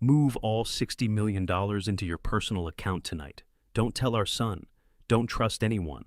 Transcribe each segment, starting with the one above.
Move all $60 million into your personal account tonight. Don't tell our son. Don't trust anyone.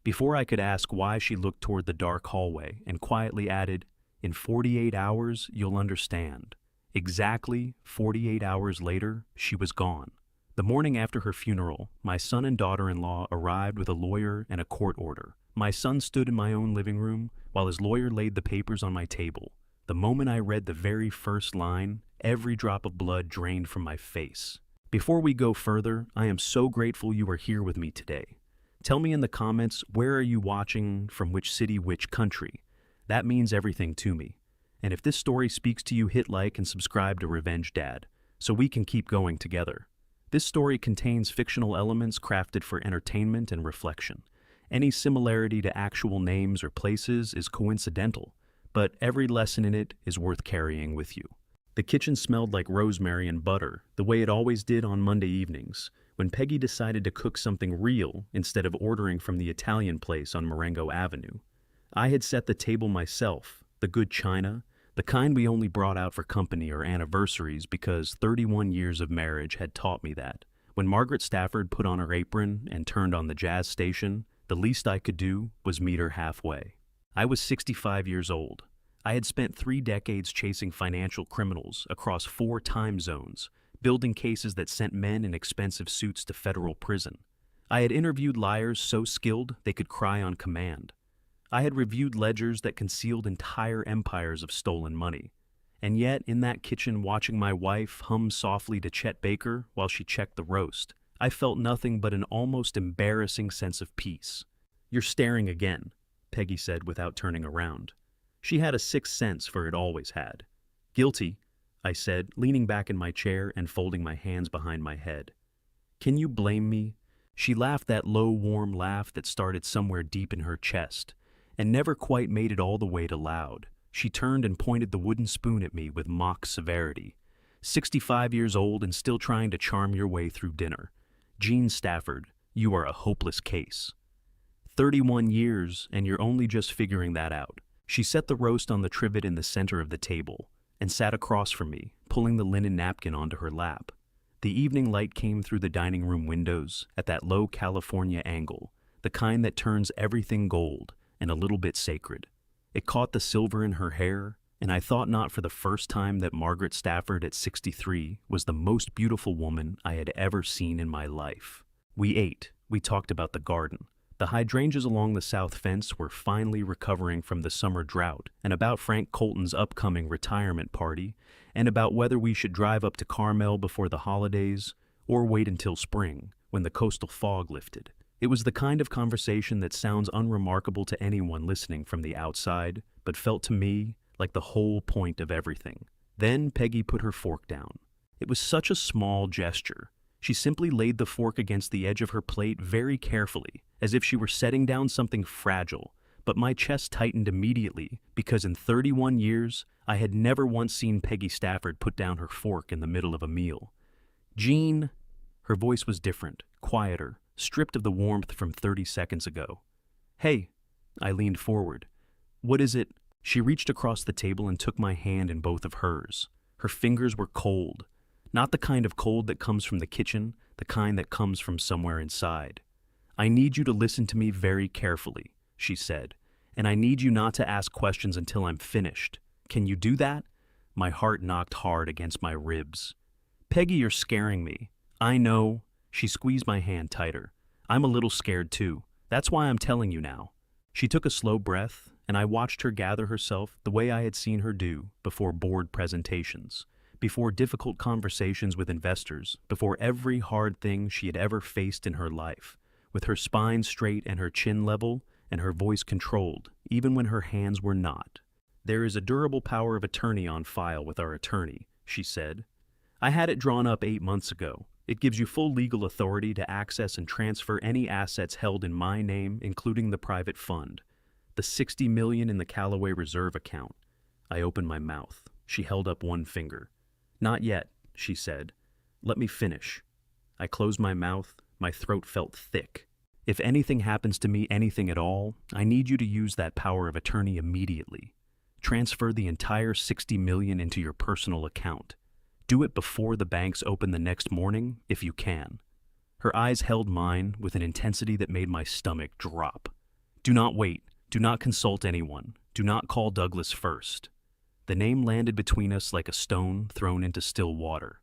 Before I could ask why, she looked toward the dark hallway and quietly added, in 48 hours, you'll understand. Exactly 48 hours later, she was gone. The morning after her funeral, my son and daughter-in-law arrived with a lawyer and a court order. My son stood in my own living room while his lawyer laid the papers on my table. The moment I read the very first line, every drop of blood drained from my face. Before we go further, I am so grateful you are here with me today. Tell me in the comments, where are you watching, from which city, which country? That means everything to me. And if this story speaks to you, hit like and subscribe to Revenge Dad, so we can keep going together. This story contains fictional elements crafted for entertainment and reflection. Any similarity to actual names or places is coincidental, but every lesson in it is worth carrying with you. The kitchen smelled like rosemary and butter, the way it always did on Monday evenings, when Peggy decided to cook something real instead of ordering from the Italian place on Marengo Avenue. I had set the table myself, the good china, the kind we only brought out for company or anniversaries because 31 years of marriage had taught me that. When Margaret Stafford put on her apron and turned on the jazz station, the least I could do was meet her halfway. I was 65 years old. I had spent 3 decades chasing financial criminals across 4 time zones, building cases that sent men in expensive suits to federal prison. I had interviewed liars so skilled they could cry on command. I had reviewed ledgers that concealed entire empires of stolen money. And yet, in that kitchen watching my wife hum softly to Chet Baker while she checked the roast, I felt nothing but an almost embarrassing sense of peace. "You're staring again," Peggy said without turning around. She had a sixth sense, for it always had. "Guilty," I said, leaning back in my chair and folding my hands behind my head. "Can you blame me?" She laughed, that low, warm laugh that started somewhere deep in her chest and never quite made it all the way to loud. She turned and pointed the wooden spoon at me with mock severity. 65 years old and still trying to charm your way through dinner. Jean Stafford, you are a hopeless case. 31 years, and you're only just figuring that out. She set the roast on the trivet in the center of the table and sat across from me, pulling the linen napkin onto her lap. The evening light came through the dining room windows at that low California angle, the kind that turns everything gold and a little bit sacred. It caught the silver in her hair, and I thought not for the first time that Margaret Stafford at 63 was the most beautiful woman I had ever seen in my life. We ate. We talked about the garden. The hydrangeas along the south fence were finally recovering from the summer drought, and about Frank Colton's upcoming retirement party, and about whether we should drive up to Carmel before the holidays or wait until spring, when the coastal fog lifted. It was the kind of conversation that sounds unremarkable to anyone listening from the outside, but felt to me like the whole point of everything. Then Peggy put her fork down. It was such a small gesture. She simply laid the fork against the edge of her plate very carefully, as if she were setting down something fragile, but my chest tightened immediately because in 31 years, I had never once seen Peggy Stafford put down her fork in the middle of a meal. "Jean," her voice was different, quieter, stripped of the warmth from 30 seconds ago. "Hey," I leaned forward. "What is it?" She reached across the table and took my hand in both of hers. Her fingers were cold. Not the kind of cold that comes from the kitchen, the kind that comes from somewhere inside. "I need you to listen to me very carefully," she said, "and I need you not to ask questions until I'm finished. Can you do that?" My heart knocked hard against my ribs. "Peggy, you're scaring me." "I know." She squeezed my hand tighter. "I'm a little scared too. That's why I'm telling you now." She took a slow breath, and I watched her gather herself the way I had seen her do before board presentations, before difficult conversations with investors, before every hard thing she had ever faced in her life, with her spine straight and her chin level and her voice controlled, even when her hands were not. "There is a durable power of attorney on file with our attorney," she said. "I had it drawn up 8 months ago. It gives you full legal authority to access and transfer any assets held in my name, including the private fund. The $60 million in the Callaway Reserve account." I opened my mouth. She held up one finger. "Not yet," she said. "Let me finish." I closed my mouth. My throat felt thick. "If anything happens to me, anything at all, I need you to use that power of attorney immediately. Transfer the entire $60 million into your personal account. Do it before the banks open the next morning, if you can. Her eyes held mine with an intensity that made my stomach drop. Do not wait. Do not consult anyone. Do not call Douglas first. The name landed between us like a stone thrown into still water.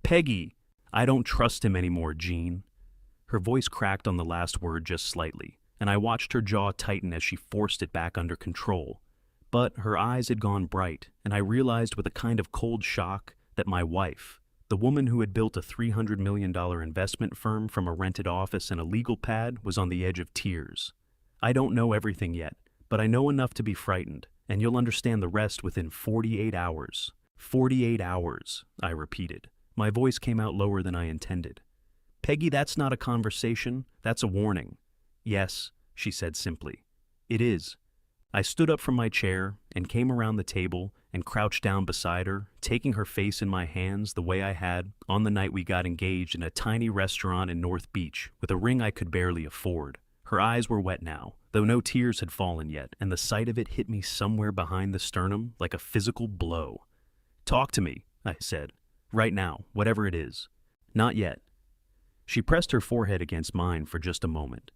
Peggy! I don't trust him anymore, Jean. Her voice cracked on the last word just slightly, and I watched her jaw tighten as she forced it back under control. But her eyes had gone bright, and I realized with a kind of cold shock that my wife, the woman who had built a $300 million investment firm from a rented office and a legal pad, was on the edge of tears. I don't know everything yet, but I know enough to be frightened, and you'll understand the rest within 48 hours. 48 hours, I repeated. My voice came out lower than I intended. Peggy, that's not a conversation, that's a warning. Yes, she said simply. It is. I stood up from my chair and came around the table and crouched down beside her, taking her face in my hands the way I had on the night we got engaged in a tiny restaurant in North Beach with a ring I could barely afford. Her eyes were wet now, though no tears had fallen yet, and the sight of it hit me somewhere behind the sternum like a physical blow. Talk to me, I said. Right now, whatever it is. Not yet. She pressed her forehead against mine for just a moment.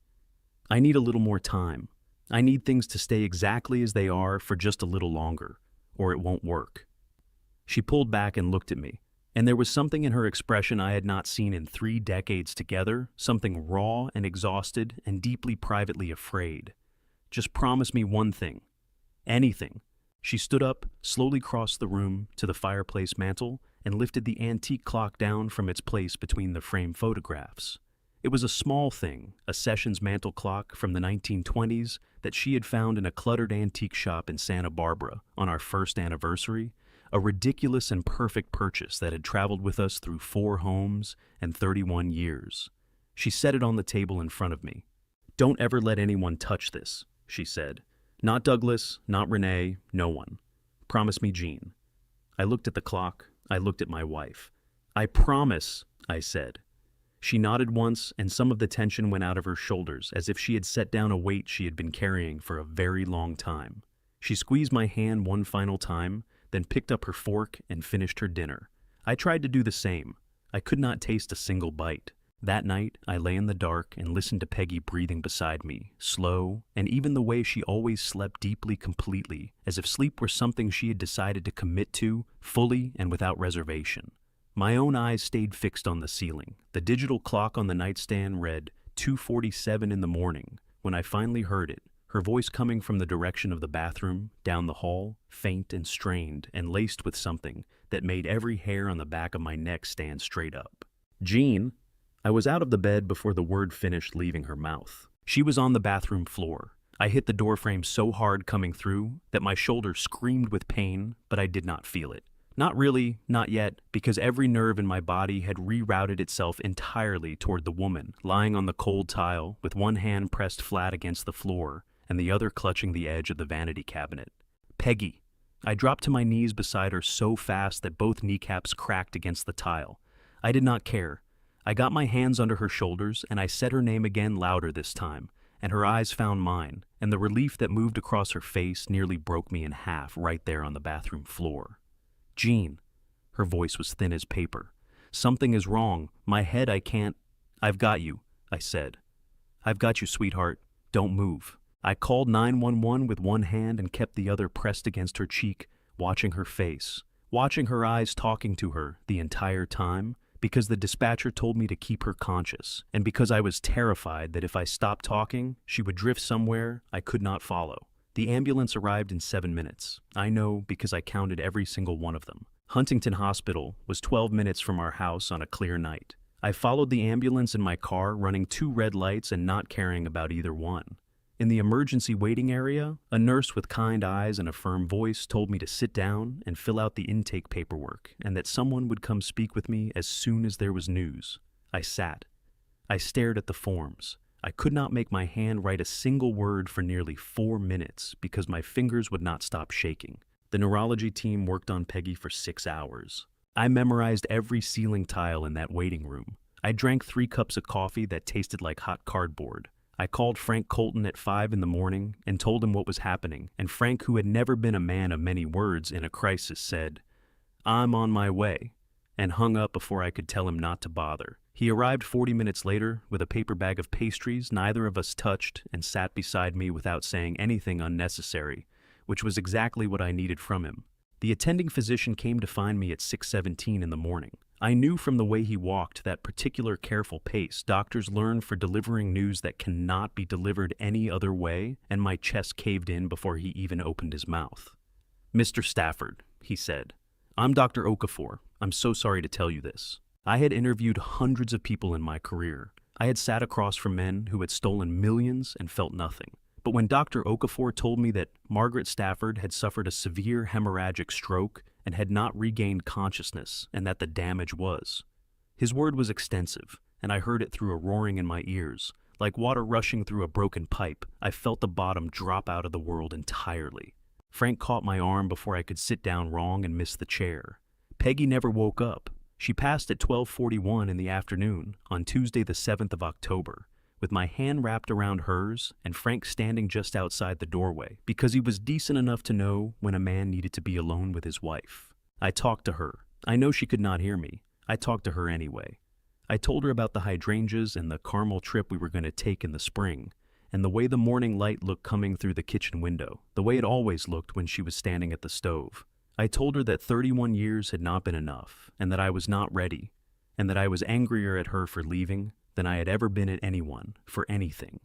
I need a little more time. I need things to stay exactly as they are for just a little longer, or it won't work. She pulled back and looked at me, and there was something in her expression I had not seen in 3 decades together, something raw and exhausted and deeply privately afraid. Just promise me one thing. Anything. She stood up, slowly crossed the room to the fireplace mantel, and lifted the antique clock down from its place between the framed photographs. It was a small thing, a Sessions mantel clock from the 1920s that she had found in a cluttered antique shop in Santa Barbara on our first anniversary, a ridiculous and perfect purchase that had traveled with us through 4 homes and 31 years. She set it on the table in front of me. Don't ever let anyone touch this, she said. Not Douglas, not Renee, no one. Promise me, Jean. I looked at the clock. I looked at my wife. I promise, I said. She nodded once, and some of the tension went out of her shoulders, as if she had set down a weight she had been carrying for a very long time. She squeezed my hand one final time, then picked up her fork and finished her dinner. I tried to do the same. I could not taste a single bite. That night, I lay in the dark and listened to Peggy breathing beside me, slow, and even the way she always slept deeply, completely, as if sleep were something she had decided to commit to, fully and without reservation. My own eyes stayed fixed on the ceiling. The digital clock on the nightstand read 2:47 in the morning when I finally heard it, her voice coming from the direction of the bathroom, down the hall, faint and strained and laced with something that made every hair on the back of my neck stand straight up. Jean! I was out of the bed before the word finished leaving her mouth. She was on the bathroom floor. I hit the doorframe so hard coming through that my shoulder screamed with pain, but I did not feel it. Not really, not yet, because every nerve in my body had rerouted itself entirely toward the woman, lying on the cold tile with one hand pressed flat against the floor and the other clutching the edge of the vanity cabinet. Peggy. I dropped to my knees beside her so fast that both kneecaps cracked against the tile. I did not care. I got my hands under her shoulders and I said her name again louder this time, and her eyes found mine, and the relief that moved across her face nearly broke me in half right there on the bathroom floor. Jean. Her voice was thin as paper. Something is wrong. My head, I can't. I've got you, I said. I've got you, sweetheart. Don't move. I called 911 with one hand and kept the other pressed against her cheek, watching her face, watching her eyes talking to her the entire time, because the dispatcher told me to keep her conscious, and because I was terrified that if I stopped talking, she would drift somewhere I could not follow. The ambulance arrived in 7 minutes. I know because I counted every single one of them. Huntington Hospital was 12 minutes from our house on a clear night. I followed the ambulance in my car, running 2 red lights and not caring about either one. In the emergency waiting area, a nurse with kind eyes and a firm voice told me to sit down and fill out the intake paperwork, and that someone would come speak with me as soon as there was news. I sat. I stared at the forms. I could not make my hand write a single word for nearly 4 minutes because my fingers would not stop shaking. The neurology team worked on Peggy for 6 hours. I memorized every ceiling tile in that waiting room. I drank 3 cups of coffee that tasted like hot cardboard. I called Frank Colton at 5 in the morning and told him what was happening, and Frank, who had never been a man of many words in a crisis, said, "I'm on my way." and hung up before I could tell him not to bother. He arrived 40 minutes later with a paper bag of pastries neither of us touched and sat beside me without saying anything unnecessary, which was exactly what I needed from him. The attending physician came to find me at 6:17 in the morning. I knew from the way he walked that particular careful pace doctors learn for delivering news that cannot be delivered any other way, and my chest caved in before he even opened his mouth. "Mr. Stafford," he said, "I'm Dr. Okafor. I'm so sorry to tell you this. I had interviewed hundreds of people in my career. I had sat across from men who had stolen millions and felt nothing. But when Dr. Okafor told me that Margaret Stafford had suffered a severe hemorrhagic stroke and had not regained consciousness, and that the damage was. His word was extensive, and I heard it through a roaring in my ears. Like water rushing through a broken pipe, I felt the bottom drop out of the world entirely. Frank caught my arm before I could sit down wrong and miss the chair. Peggy never woke up. She passed at 12:41 in the afternoon on Tuesday the 7th of October, with my hand wrapped around hers and Frank standing just outside the doorway, because he was decent enough to know when a man needed to be alone with his wife. I talked to her. I know she could not hear me. I talked to her anyway. I told her about the hydrangeas and the Carmel trip we were going to take in the spring, and the way the morning light looked coming through the kitchen window, the way it always looked when she was standing at the stove. I told her that 31 years had not been enough, and that I was not ready, and that I was angrier at her for leaving than I had ever been at anyone, for anything,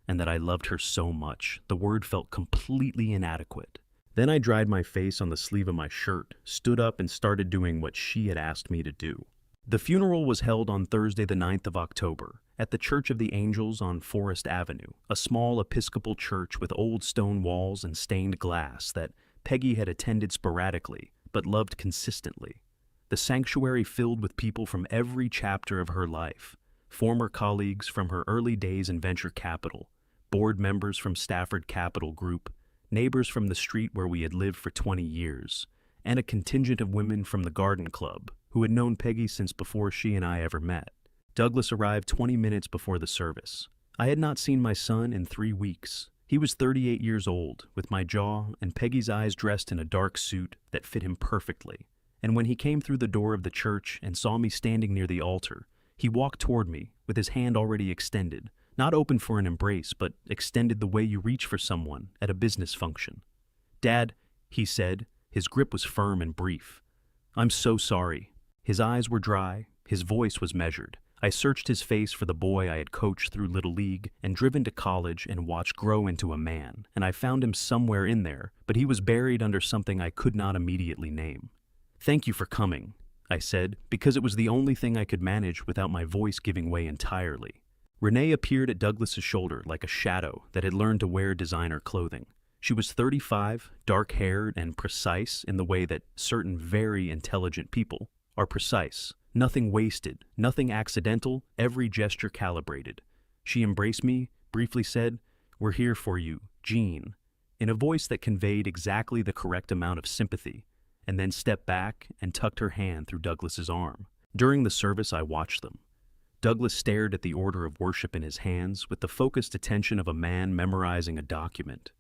and that I loved her so much, the word felt completely inadequate. Then I dried my face on the sleeve of my shirt, stood up and started doing what she had asked me to do. The funeral was held on Thursday the 9th of October, at the Church of the Angels on Forest Avenue, a small Episcopal church with old stone walls and stained glass that Peggy had attended sporadically, but loved consistently. The sanctuary filled with people from every chapter of her life, former colleagues from her early days in venture capital, board members from Stafford Capital Group, neighbors from the street where we had lived for 20 years, and a contingent of women from the Garden Club who had known Peggy since before she and I ever met. Douglas arrived 20 minutes before the service. I had not seen my son in 3 weeks. He was 38 years old, with my jaw and Peggy's eyes dressed in a dark suit that fit him perfectly. And when he came through the door of the church and saw me standing near the altar, he walked toward me with his hand already extended, not open for an embrace, but extended the way you reach for someone at a business function. "Dad," he said, his grip was firm and brief. "I'm so sorry." His eyes were dry, his voice was measured. I searched his face for the boy I had coached through Little League and driven to college and watched grow into a man, and I found him somewhere in there, but he was buried under something I could not immediately name. "Thank you for coming," I said, because it was the only thing I could manage without my voice giving way entirely. Renee appeared at Douglas's shoulder like a shadow that had learned to wear designer clothing. She was 35, dark-haired, and precise in the way that certain very intelligent people are precise. Nothing wasted, nothing accidental, every gesture calibrated. She embraced me, briefly said, "We're here for you, Jean," in a voice that conveyed exactly the correct amount of sympathy, and then stepped back and tucked her hand through Douglas's arm. During the service, I watched them. Douglas stared at the order of worship in his hands with the focused attention of a man memorizing a document.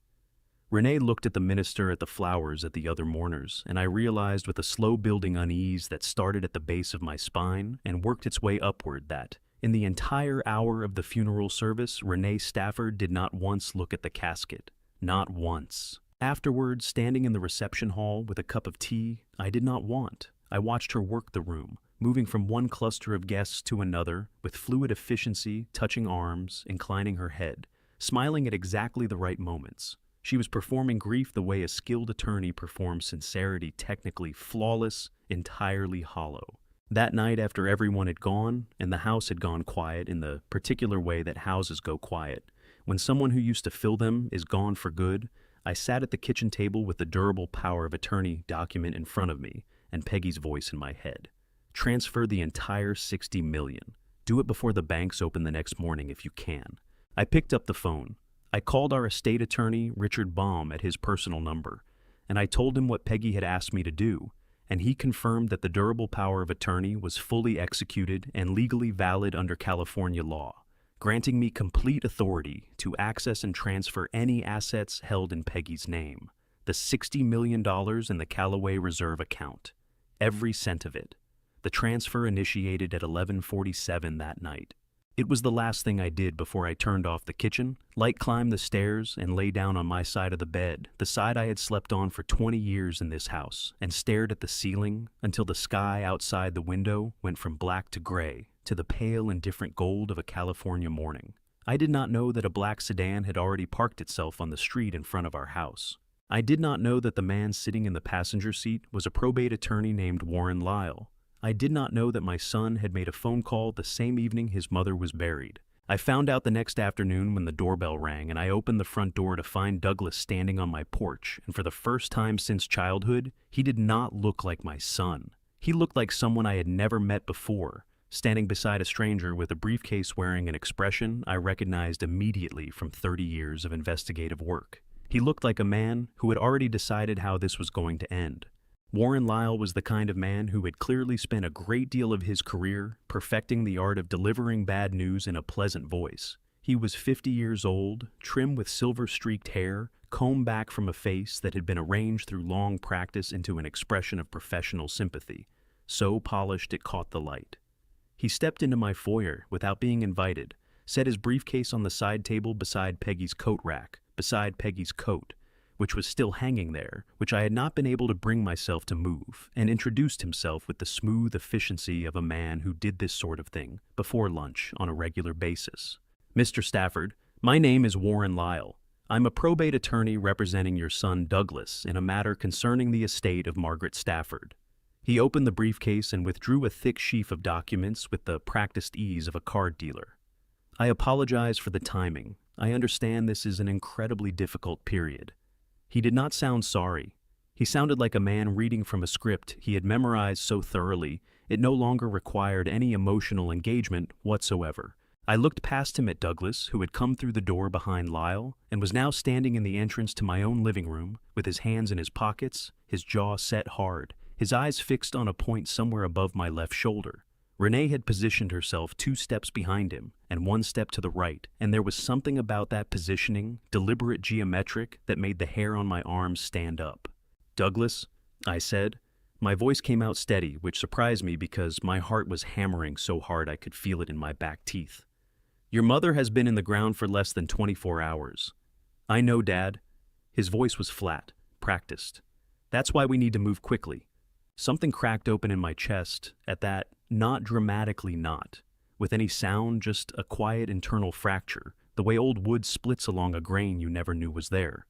Renee looked at the minister at the flowers at the other mourners, and I realized with a slow-building unease that started at the base of my spine and worked its way upward that, in the entire hour of the funeral service, Renee Stafford did not once look at the casket. Not once. Afterwards, standing in the reception hall with a cup of tea I did not want, I watched her work the room, moving from one cluster of guests to another, with fluid efficiency, touching arms, inclining her head, smiling at exactly the right moments. She was performing grief the way a skilled attorney performs sincerity, technically flawless, entirely hollow. That night, after everyone had gone, and the house had gone quiet in the particular way that houses go quiet, when someone who used to fill them is gone for good, I sat at the kitchen table with the durable power of attorney document in front of me and Peggy's voice in my head. Transfer the entire $60 million. Do it before the banks open the next morning if you can. I picked up the phone. I called our estate attorney, Richard Baum, at his personal number, and I told him what Peggy had asked me to do, and he confirmed that the durable power of attorney was fully executed and legally valid under California law, granting me complete authority to access and transfer any assets held in Peggy's name, the $60 million in the Callaway Reserve account, every cent of it. The transfer initiated at 11:47 that night. It was the last thing I did before I turned off the kitchen, light climbed the stairs, and lay down on my side of the bed, the side I had slept on for 20 years in this house, and stared at the ceiling until the sky outside the window went from black to gray to the pale indifferent gold of a California morning. I did not know that a black sedan had already parked itself on the street in front of our house. I did not know that the man sitting in the passenger seat was a probate attorney named Warren Lyle. I did not know that my son had made a phone call the same evening his mother was buried. I found out the next afternoon when the doorbell rang and I opened the front door to find Douglas standing on my porch, and for the first time since childhood, he did not look like my son. He looked like someone I had never met before, standing beside a stranger with a briefcase wearing an expression I recognized immediately from 30 years of investigative work. He looked like a man who had already decided how this was going to end. Warren Lyle was the kind of man who had clearly spent a great deal of his career perfecting the art of delivering bad news in a pleasant voice. He was 50 years old, trim with silver-streaked hair, combed back from a face that had been arranged through long practice into an expression of professional sympathy, so polished it caught the light. He stepped into my foyer without being invited, set his briefcase on the side table beside Peggy's coat rack, beside Peggy's coat, which was still hanging there, which I had not been able to bring myself to move, and introduced himself with the smooth efficiency of a man who did this sort of thing before lunch on a regular basis. "Mr. Stafford, my name is Warren Lyle. I'm a probate attorney representing your son Douglas in a matter concerning the estate of Margaret Stafford." He opened the briefcase and withdrew a thick sheaf of documents with the practiced ease of a card dealer. "I apologize for the timing. I understand this is an incredibly difficult period." He did not sound sorry. He sounded like a man reading from a script he had memorized so thoroughly it no longer required any emotional engagement whatsoever. I looked past him at Douglas, who had come through the door behind Lyle and was now standing in the entrance to my own living room with his hands in his pockets, his jaw set hard, his eyes fixed on a point somewhere above my left shoulder. Renee had positioned herself 2 steps behind him and 1 step to the right, and there was something about that positioning, deliberate geometric, that made the hair on my arms stand up. "Douglas," I said. My voice came out steady, which surprised me because my heart was hammering so hard I could feel it in my back teeth. "Your mother has been in the ground for less than 24 hours. "I know, Dad." His voice was flat, practiced. "That's why we need to move quickly." Something cracked open in my chest at that, not dramatically not, with any sound, just a quiet internal fracture, the way old wood splits along a grain you never knew was there.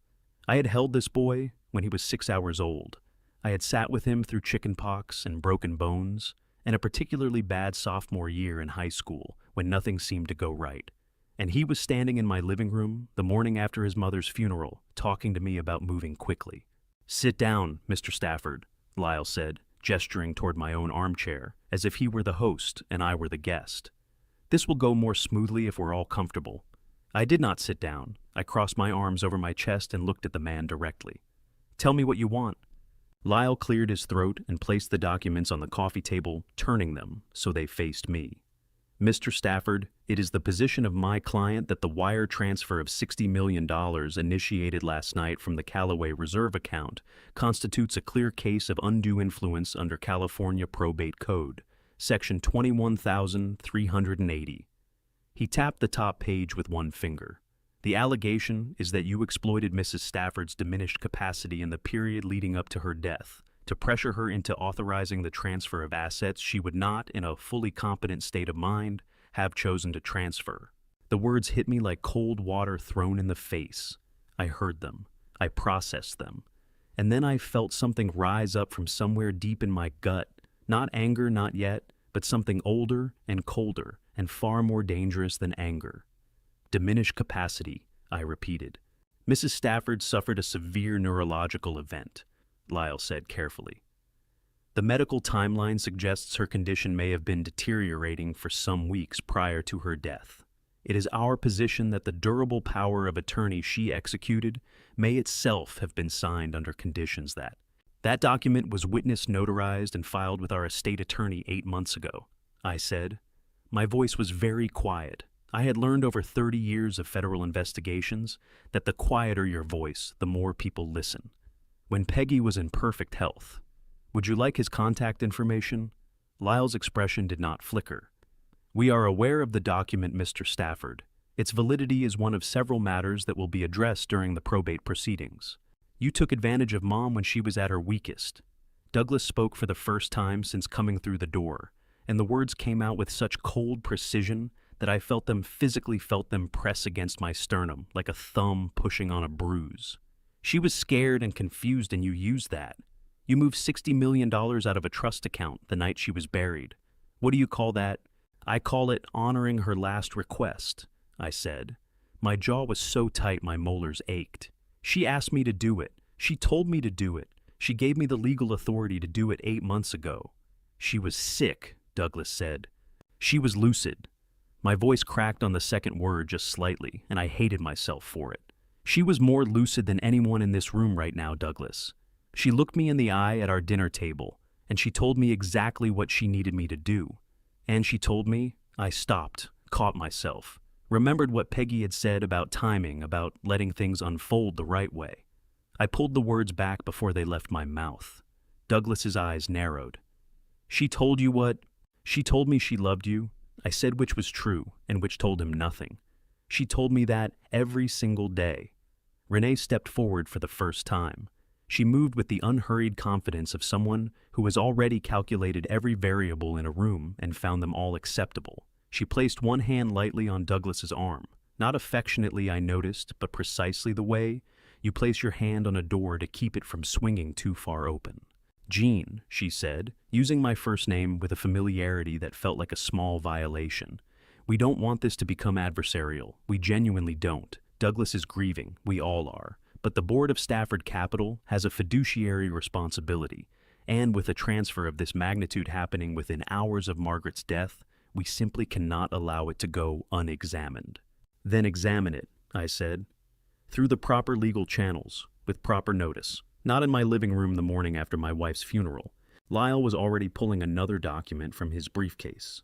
I had held this boy when he was 6 hours old. I had sat with him through chicken pox and broken bones, and a particularly bad sophomore year in high school when nothing seemed to go right. And he was standing in my living room the morning after his mother's funeral, talking to me about moving quickly. "Sit down, Mr. Stafford," Lyle said, gesturing toward my own armchair, as if he were the host and I were the guest. "This will go more smoothly if we're all comfortable." I did not sit down. I crossed my arms over my chest and looked at the man directly. "Tell me what you want." Lyle cleared his throat and placed the documents on the coffee table, turning them so they faced me. "Mr. Stafford, it is the position of my client that the wire transfer of $60 million initiated last night from the Callaway Reserve account constitutes a clear case of undue influence under California Probate Code, Section 21,380. He tapped the top page with one finger. "The allegation is that you exploited Mrs. Stafford's diminished capacity in the period leading up to her death to pressure her into authorizing the transfer of assets she would not, in a fully competent state of mind, have chosen to transfer." The words hit me like cold water thrown in the face. I heard them. I processed them. And then I felt something rise up from somewhere deep in my gut. Not anger, not yet, but something older and colder and far more dangerous than anger. "Diminished capacity," I repeated. "Mrs. Stafford suffered a severe neurological event," Lyle said carefully. "The medical timeline suggests her condition may have been deteriorating for some weeks prior to her death. It is our position that the durable power of attorney she executed may itself have been signed under conditions that document was witness notarized and filed with our estate attorney 8 months ago," I said. My voice was very quiet. I had learned over 30 years of federal investigations that the quieter your voice, the more people listen. "When Peggy was in perfect health. Would you like his contact information?" Lyle's expression did not flicker. "We are aware of the document, Mr. Stafford. Its validity is one of several matters that will be addressed during the probate proceedings. You took advantage of Mom when she was at her weakest." Douglas spoke for the first time since coming through the door, and the words came out with such cold precision that I physically felt them press against my sternum, like a thumb pushing on a bruise. "She was scared and confused, and you used that. You moved $60 million out of a trust account the night she was buried. What do you call that?" "I call it honoring her last request," I said. My jaw was so tight my molars ached. "She asked me to do it. She told me to do it. She gave me the legal authority to do it 8 months ago." "She was sick," Douglas said. "She was lucid." My voice cracked on the second word just slightly, and I hated myself for it. "She was more lucid than anyone in this room right now, Douglas. She looked me in the eye at our dinner table, and she told me exactly what she needed me to do. And she told me," I stopped, caught myself, remembered what Peggy had said about timing, about letting things unfold the right way. I pulled the words back before they left my mouth. Douglas's eyes narrowed. "She told you what?" "She told me she loved you." I said which was true, and which told him nothing. "She told me that every single day." Renee stepped forward for the first time. She moved with the unhurried confidence of someone who has already calculated every variable in a room and found them all acceptable. She placed one hand lightly on Douglas's arm, not affectionately, I noticed, but precisely the way you place your hand on a door to keep it from swinging too far open. "Jean," she said, using my first name with a familiarity that felt like a small violation. "We don't want this to become adversarial. We genuinely don't. Douglas is grieving. We all are. But the Board of Stafford Capital has a fiduciary responsibility, and with a transfer of this magnitude happening within hours of Margaret's death, we simply cannot allow it to go unexamined." "Then examine it," I said. "Through the proper legal channels, with proper notice. Not in my living room the morning after my wife's funeral." Lyle was already pulling another document from his briefcase.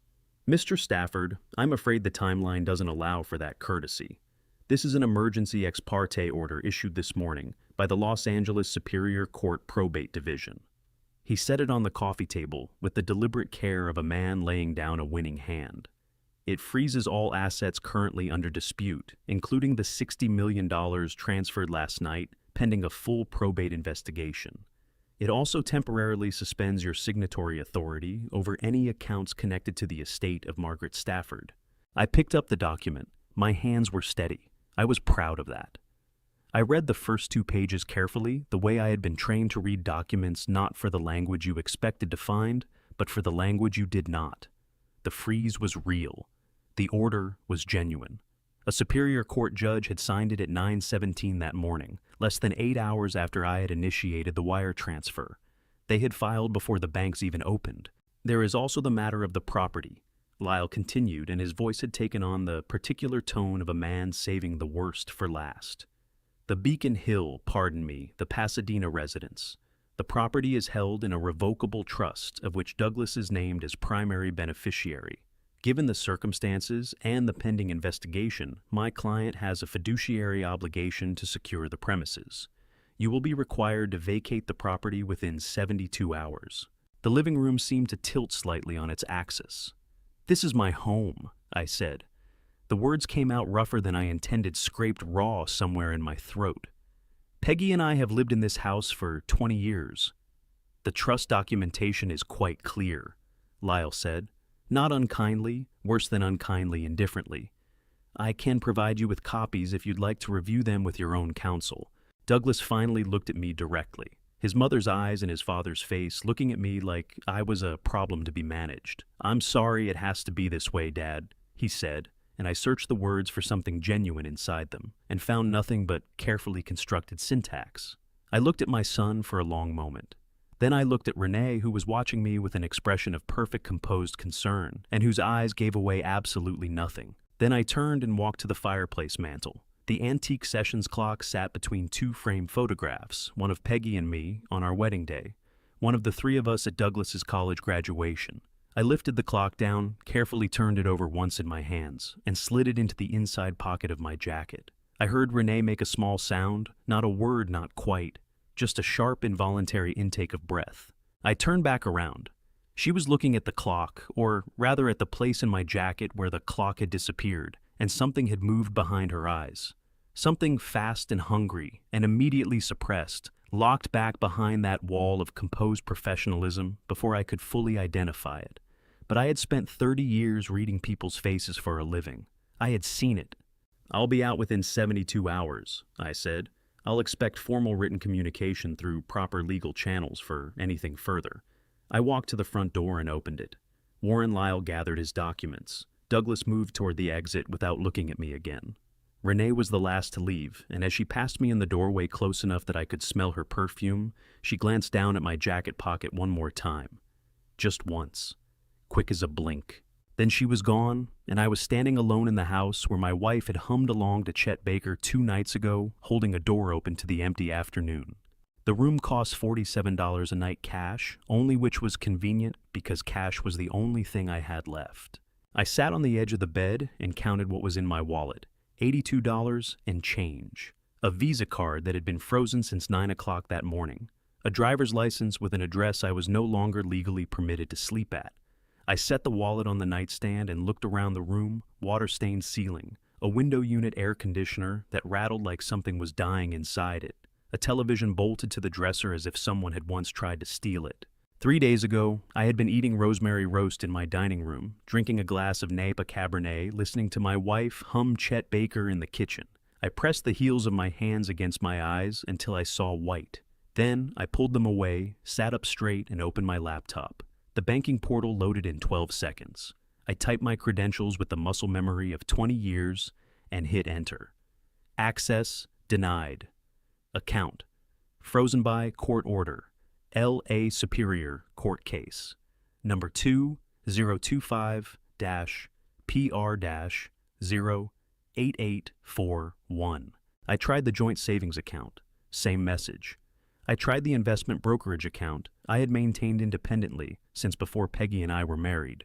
"Mr. Stafford, I'm afraid the timeline doesn't allow for that courtesy. This is an emergency ex parte order issued this morning by the Los Angeles Superior Court Probate Division." He set it on the coffee table with the deliberate care of a man laying down a winning hand. "It freezes all assets currently under dispute, including the $60 million transferred last night, pending a full probate investigation. It also temporarily suspends your signatory authority over any accounts connected to the estate of Margaret Stafford." I picked up the document. My hands were steady. I was proud of that. I read the first 2 pages carefully, the way I had been trained to read documents not for the language you expected to find, but for the language you did not. The freeze was real. The order was genuine. A Superior Court judge had signed it at 9:17 that morning, less than 8 hours after I had initiated the wire transfer. They had filed before the banks even opened. "There is also the matter of the property," Lyle continued, and his voice had taken on the particular tone of a man saving the worst for last. "The Beacon Hill, the Pasadena residence. The property is held in a revocable trust of which Douglas is named as primary beneficiary. Given the circumstances and the pending investigation, my client has a fiduciary obligation to secure the premises. You will be required to vacate the property within 72 hours. The living room seemed to tilt slightly on its axis. "This is my home," I said. The words came out rougher than I intended, scraped raw somewhere in my throat. "Peggy and I have lived in this house for 20 years. The trust documentation is quite clear," Lyle said. "Not unkindly, worse than unkindly indifferently. I can provide you with copies if you'd like to review them with your own counsel." Douglas finally looked at me directly, his mother's eyes in his father's face, looking at me like I was a problem to be managed. "I'm sorry it has to be this way, Dad," he said, and I searched the words for something genuine inside them, and found nothing but carefully constructed syntax. I looked at my son for a long moment. Then I looked at Renee, who was watching me with an expression of perfect composed concern, and whose eyes gave away absolutely nothing. Then I turned and walked to the fireplace mantel. The antique sessions clock sat between 2 framed photographs, one of Peggy and me on our wedding day, one of the 3 of us at Douglas's college graduation. I lifted the clock down, carefully turned it over once in my hands, and slid it into the inside pocket of my jacket. I heard Renee make a small sound, not a word, not quite. Just a sharp, involuntary intake of breath. I turned back around. She was looking at the clock, or rather at the place in my jacket where the clock had disappeared, and something had moved behind her eyes. Something fast and hungry, and immediately suppressed, locked back behind that wall of composed professionalism before I could fully identify it. But I had spent 30 years reading people's faces for a living. I had seen it. "I'll be out within 72 hours, I said. "I'll expect formal written communication through proper legal channels for anything further." I walked to the front door and opened it. Warren Lyle gathered his documents. Douglas moved toward the exit without looking at me again. Renee was the last to leave, and as she passed me in the doorway close enough that I could smell her perfume, she glanced down at my jacket pocket one more time. Just once. Quick as a blink. Then she was gone, and I was standing alone in the house where my wife had hummed along to Chet Baker 2 nights ago, holding a door open to the empty afternoon. The room cost $47 a night cash, only which was convenient because cash was the only thing I had left. I sat on the edge of the bed and counted what was in my wallet. $82 and change. A Visa card that had been frozen since 9 o'clock that morning. A driver's license with an address I was no longer legally permitted to sleep at. I set the wallet on the nightstand and looked around the room, water-stained ceiling, a window unit air conditioner that rattled like something was dying inside it, a television bolted to the dresser as if someone had once tried to steal it. 3 days ago, I had been eating rosemary roast in my dining room, drinking a glass of Napa Cabernet, listening to my wife hum Chet Baker in the kitchen. I pressed the heels of my hands against my eyes until I saw white. Then I pulled them away, sat up straight, and opened my laptop. The banking portal loaded in 12 seconds. I typed my credentials with the muscle memory of 20 years and hit enter. Access denied. Account frozen by court order. L.A. Superior Court Case. Number 2025-PR-08841. I tried the joint savings account. Same message. I tried the investment brokerage account I had maintained independently since before Peggy and I were married.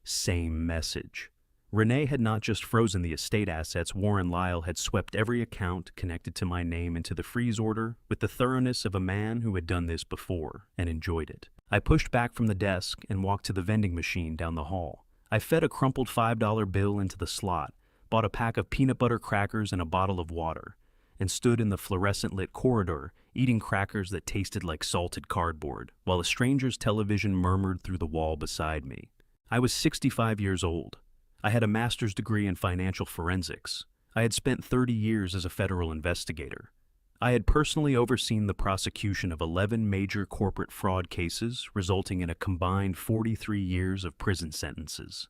Same message. Renee had not just frozen the estate assets, Warren Lyle had swept every account connected to my name into the freeze order with the thoroughness of a man who had done this before and enjoyed it. I pushed back from the desk and walked to the vending machine down the hall. I fed a crumpled $5 bill into the slot, bought a pack of peanut butter crackers and a bottle of water, and stood in the fluorescent-lit corridor eating crackers that tasted like salted cardboard, while a stranger's television murmured through the wall beside me. I was 65 years old. I had a master's degree in financial forensics. I had spent 30 years as a federal investigator. I had personally overseen the prosecution of 11 major corporate fraud cases, resulting in a combined 43 years of prison sentences.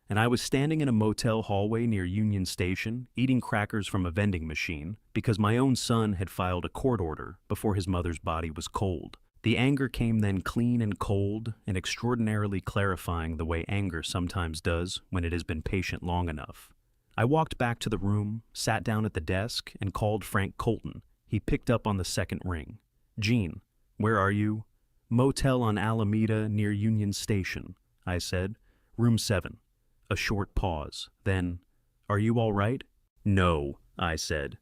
And I was standing in a motel hallway near Union Station, eating crackers from a vending machine, because my own son had filed a court order before his mother's body was cold. The anger came then clean and cold and extraordinarily clarifying the way anger sometimes does when it has been patient long enough. I walked back to the room, sat down at the desk, and called Frank Colton. He picked up on the second ring. "Gene, where are you?" "Motel on Alameda near Union Station," I said. "Room 7. A short pause. Then, "Are you all right?" "No," I said.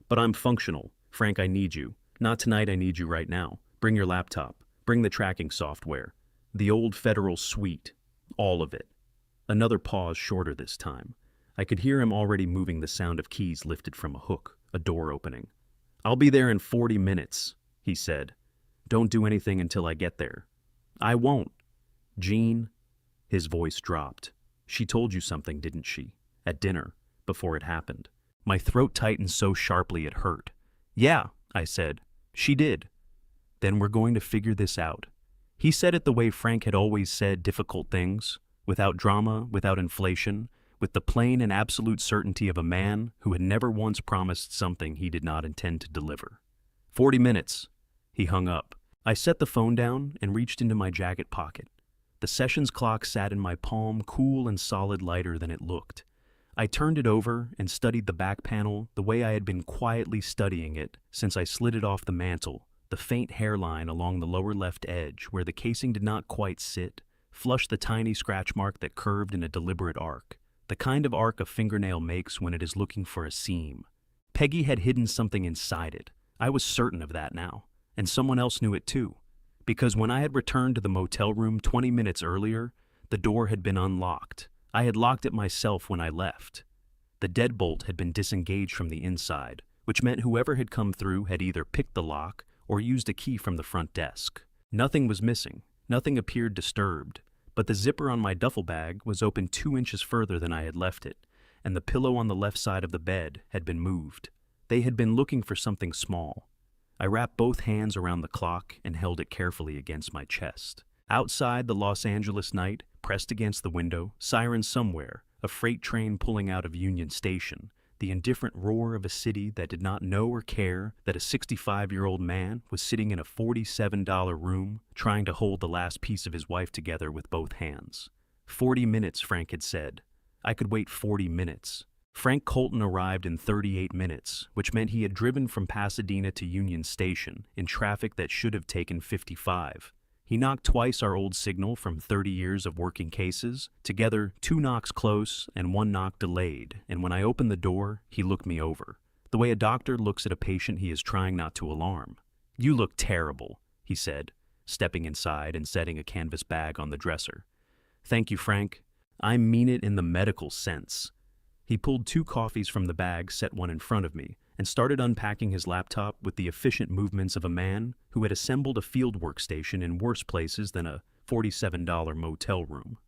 "But I'm functional. Frank, I need you. Not tonight, I need you right now. Bring your laptop. Bring the tracking software. The old federal suite. All of it." Another pause, shorter this time. I could hear him already moving the sound of keys lifted from a hook, a door opening. "I'll be there in 40 minutes, he said. "Don't do anything until I get there." "I won't." "Gene," his voice dropped. "She told you something, didn't she? At dinner, before it happened." My throat tightened so sharply it hurt. "Yeah," I said. "She did." "Then we're going to figure this out." He said it the way Frank had always said difficult things, without drama, without inflation, with the plain and absolute certainty of a man who had never once promised something he did not intend to deliver. 40 minutes. He hung up. I set the phone down and reached into my jacket pocket. The sessions clock sat in my palm, cool and solid, lighter than it looked. I turned it over and studied the back panel the way I had been quietly studying it since I slid it off the mantel, the faint hairline along the lower left edge where the casing did not quite sit, flushed the tiny scratch mark that curved in a deliberate arc, the kind of arc a fingernail makes when it is looking for a seam. Peggy had hidden something inside it. I was certain of that now, and someone else knew it too. Because when I had returned to the motel room 20 minutes earlier, the door had been unlocked. I had locked it myself when I left. The deadbolt had been disengaged from the inside, which meant whoever had come through had either picked the lock or used a key from the front desk. Nothing was missing. Nothing appeared disturbed, but the zipper on my duffel bag was open 2 inches further than I had left it, and the pillow on the left side of the bed had been moved. They had been looking for something small. I wrapped both hands around the clock and held it carefully against my chest. Outside, the Los Angeles night, pressed against the window, sirens somewhere, a freight train pulling out of Union Station, the indifferent roar of a city that did not know or care that a 65-year-old man was sitting in a $47 room trying to hold the last piece of his wife together with both hands. 40 minutes, Frank had said. I could wait 40 minutes. Frank Colton arrived in 38 minutes, which meant he had driven from Pasadena to Union Station in traffic that should have taken 55. He knocked twice our old signal from 30 years of working cases, together 2 knocks close and 1 knock delayed, and when I opened the door, he looked me over, the way a doctor looks at a patient he is trying not to alarm. "You look terrible," he said, stepping inside and setting a canvas bag on the dresser. "Thank you, Frank. I mean it in the medical sense." He pulled 2 coffees from the bag, set one in front of me, and started unpacking his laptop with the efficient movements of a man who had assembled a field workstation in worse places than a $47 motel room.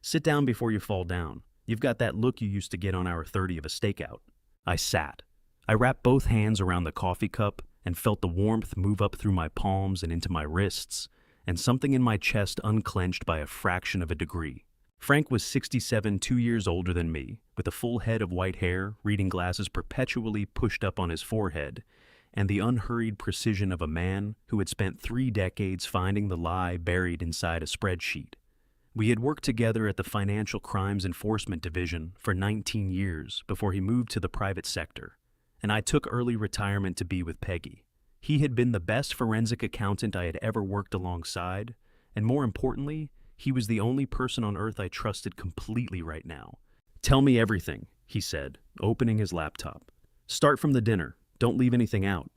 "Sit down before you fall down. You've got that look you used to get on hour 30 of a stakeout." I sat. I wrapped both hands around the coffee cup and felt the warmth move up through my palms and into my wrists, and something in my chest unclenched by a fraction of a degree. Frank was 67, 2 years older than me, with a full head of white hair, reading glasses perpetually pushed up on his forehead, and the unhurried precision of a man who had spent 3 decades finding the lie buried inside a spreadsheet. We had worked together at the Financial Crimes Enforcement Division for 19 years before he moved to the private sector, and I took early retirement to be with Peggy. He had been the best forensic accountant I had ever worked alongside, and more importantly, he was the only person on earth I trusted completely right now. "Tell me everything," he said, opening his laptop. "Start from the dinner. Don't leave anything out."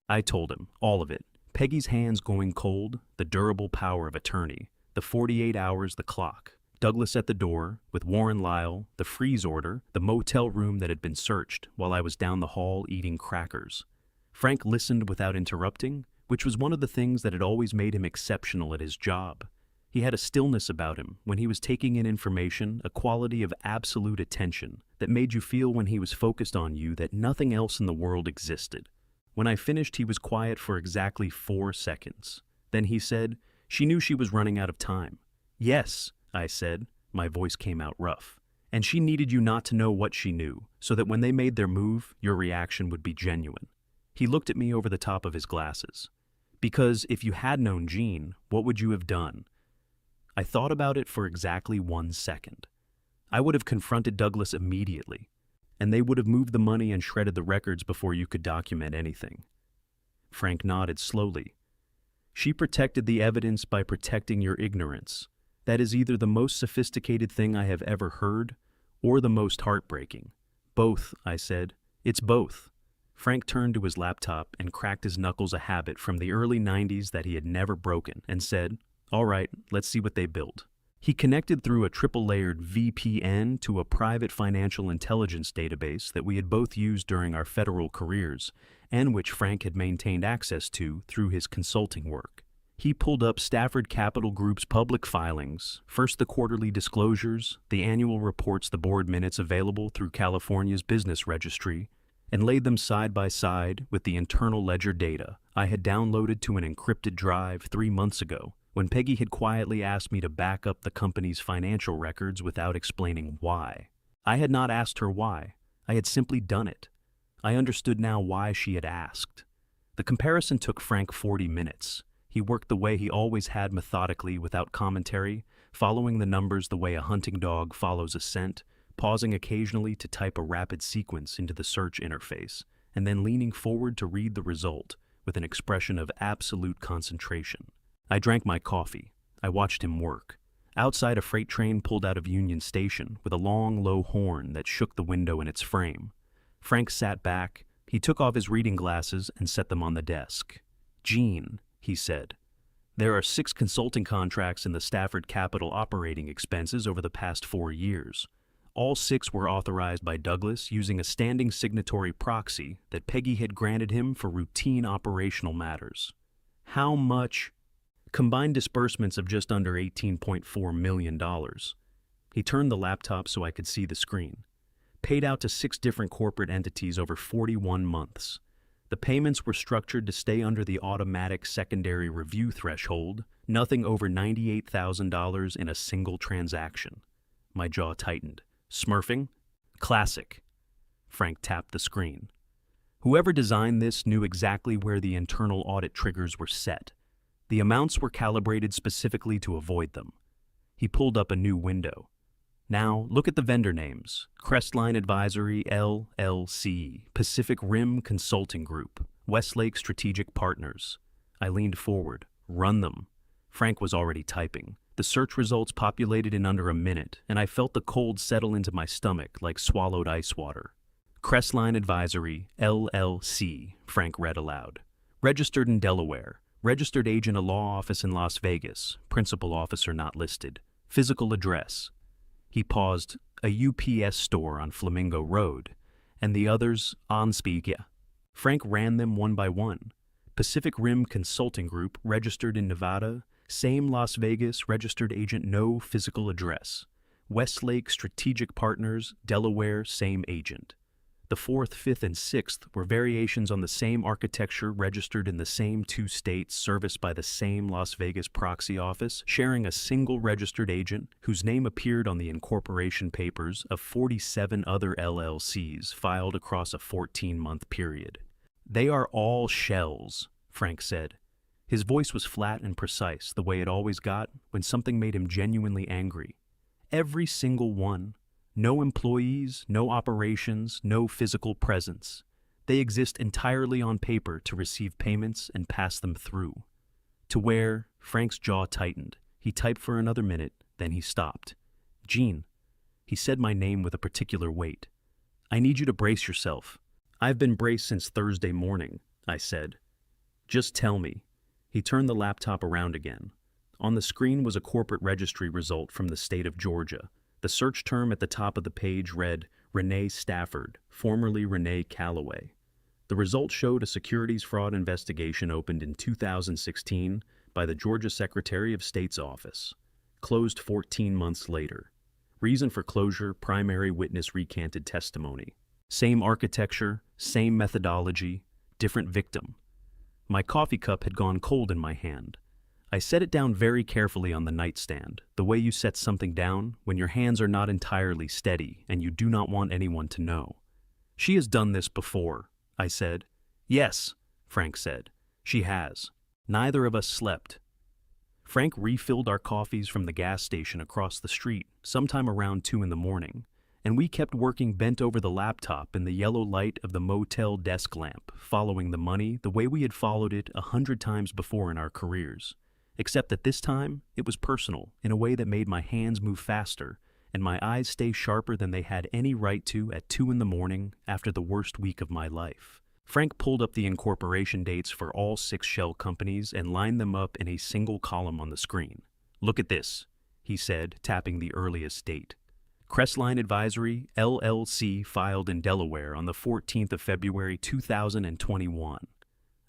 I told him, all of it. Peggy's hands going cold, the durable power of attorney, the 48 hours, the clock, Douglas at the door, with Warren Lyle, the freeze order, the motel room that had been searched while I was down the hall eating crackers. Frank listened without interrupting, which was one of the things that had always made him exceptional at his job. He had a stillness about him when he was taking in information, a quality of absolute attention that made you feel when he was focused on you that nothing else in the world existed. When I finished, he was quiet for exactly 4 seconds. Then he said, "She knew she was running out of time." "Yes," I said. My voice came out rough. "And she needed you not to know what she knew, so that when they made their move, your reaction would be genuine." He looked at me over the top of his glasses. "Because if you had known Jean, what would you have done?" I thought about it for exactly 1 second. I would have confronted Douglas immediately, and they would have moved the money and shredded the records before you could document anything. Frank nodded slowly. "She protected the evidence by protecting your ignorance. That is either the most sophisticated thing I have ever heard, or the most heartbreaking." "Both," I said. "It's both." Frank turned to his laptop and cracked his knuckles, a habit from the early 90s that he had never broken, and said, "All right, let's see what they built." He connected through a triple-layered VPN to a private financial intelligence database that we had both used during our federal careers, and which Frank had maintained access to through his consulting work. He pulled up Stafford Capital Group's public filings, first the quarterly disclosures, the annual reports, the board minutes available through California's business registry, and laid them side by side with the internal ledger data I had downloaded to an encrypted drive 3 months ago, when Peggy had quietly asked me to back up the company's financial records without explaining why. I had not asked her why. I had simply done it. I understood now why she had asked. The comparison took Frank 40 minutes. He worked the way he always had, methodically, without commentary, following the numbers the way a hunting dog follows a scent, pausing occasionally to type a rapid sequence into the search interface, and then leaning forward to read the result with an expression of absolute concentration. I drank my coffee. I watched him work. Outside, a freight train pulled out of Union Station with a long, low horn that shook the window in its frame. Frank sat back. He took off his reading glasses and set them on the desk. "Jean," he said. There are 6 consulting contracts in the Stafford Capital operating expenses over the past 4 years. All 6 were authorized by Douglas using a standing signatory proxy that Peggy had granted him for routine operational matters. How much? Combined disbursements of just under $18.4 million. He turned the laptop so I could see the screen. Paid out to 6 different corporate entities over 41 months. The payments were structured to stay under the automatic secondary review threshold, nothing over $98,000 in a single transaction. My jaw tightened. Smurfing? Classic. Frank tapped the screen. Whoever designed this knew exactly where the internal audit triggers were set. The amounts were calibrated specifically to avoid them. He pulled up a new window. Now, look at the vendor names. Crestline Advisory, LLC, Pacific Rim Consulting Group, Westlake Strategic Partners. I leaned forward. Run them. Frank was already typing. The search results populated in under a minute, and I felt the cold settle into my stomach like swallowed ice water. Crestline Advisory, LLC, Frank read aloud. Registered in Delaware. Registered agent, a law office in Las Vegas. Principal officer not listed. Physical address. He paused. A UPS store on Flamingo Road. And the others on Spiga. Frank ran them one by one. Pacific Rim Consulting Group, registered in Nevada. Same Las Vegas, registered agent, no physical address. Westlake Strategic Partners, Delaware, same agent. The 4th, 5th, and 6th were variations on the same architecture, registered in the same 2 states, serviced by the same Las Vegas proxy office, sharing a single registered agent whose name appeared on the incorporation papers of 47 other LLCs filed across a 14-month period. They are all shells, Frank said. His voice was flat and precise, the way it always got when something made him genuinely angry. Every single one. No employees, no operations, no physical presence. They exist entirely on paper to receive payments and pass them through. To where, Frank's jaw tightened. He typed for another minute, then he stopped. Gene. He said my name with a particular weight. I need you to brace yourself. I've been braced since Thursday morning, I said. Just tell me. He turned the laptop around again. On the screen was a corporate registry result from the state of Georgia. The search term at the top of the page read, Renee Stafford, formerly Renee Calloway. The result showed a securities fraud investigation opened in 2016 by the Georgia Secretary of State's office. Closed 14 months later. Reason for closure, primary witness recanted testimony. Same architecture, same methodology, different victim. My coffee cup had gone cold in my hand. I set it down very carefully on the nightstand, the way you set something down when your hands are not entirely steady and you do not want anyone to know. She has done this before, I said. Yes, Frank said. She has. Neither of us slept. Frank refilled our coffees from the gas station across the street sometime around 2 in the morning, and we kept working bent over the laptop in the yellow light of the motel desk lamp, following the money the way we had followed it 100 times before in our careers. Except that this time, it was personal in a way that made my hands move faster and my eyes stay sharper than they had any right to at 2 in the morning after the worst week of my life. Frank pulled up the incorporation dates for all 6 shell companies and lined them up in a single column on the screen. Look at this, he said, tapping the earliest date. Crestline Advisory, LLC, filed in Delaware on the 14th of February 2021.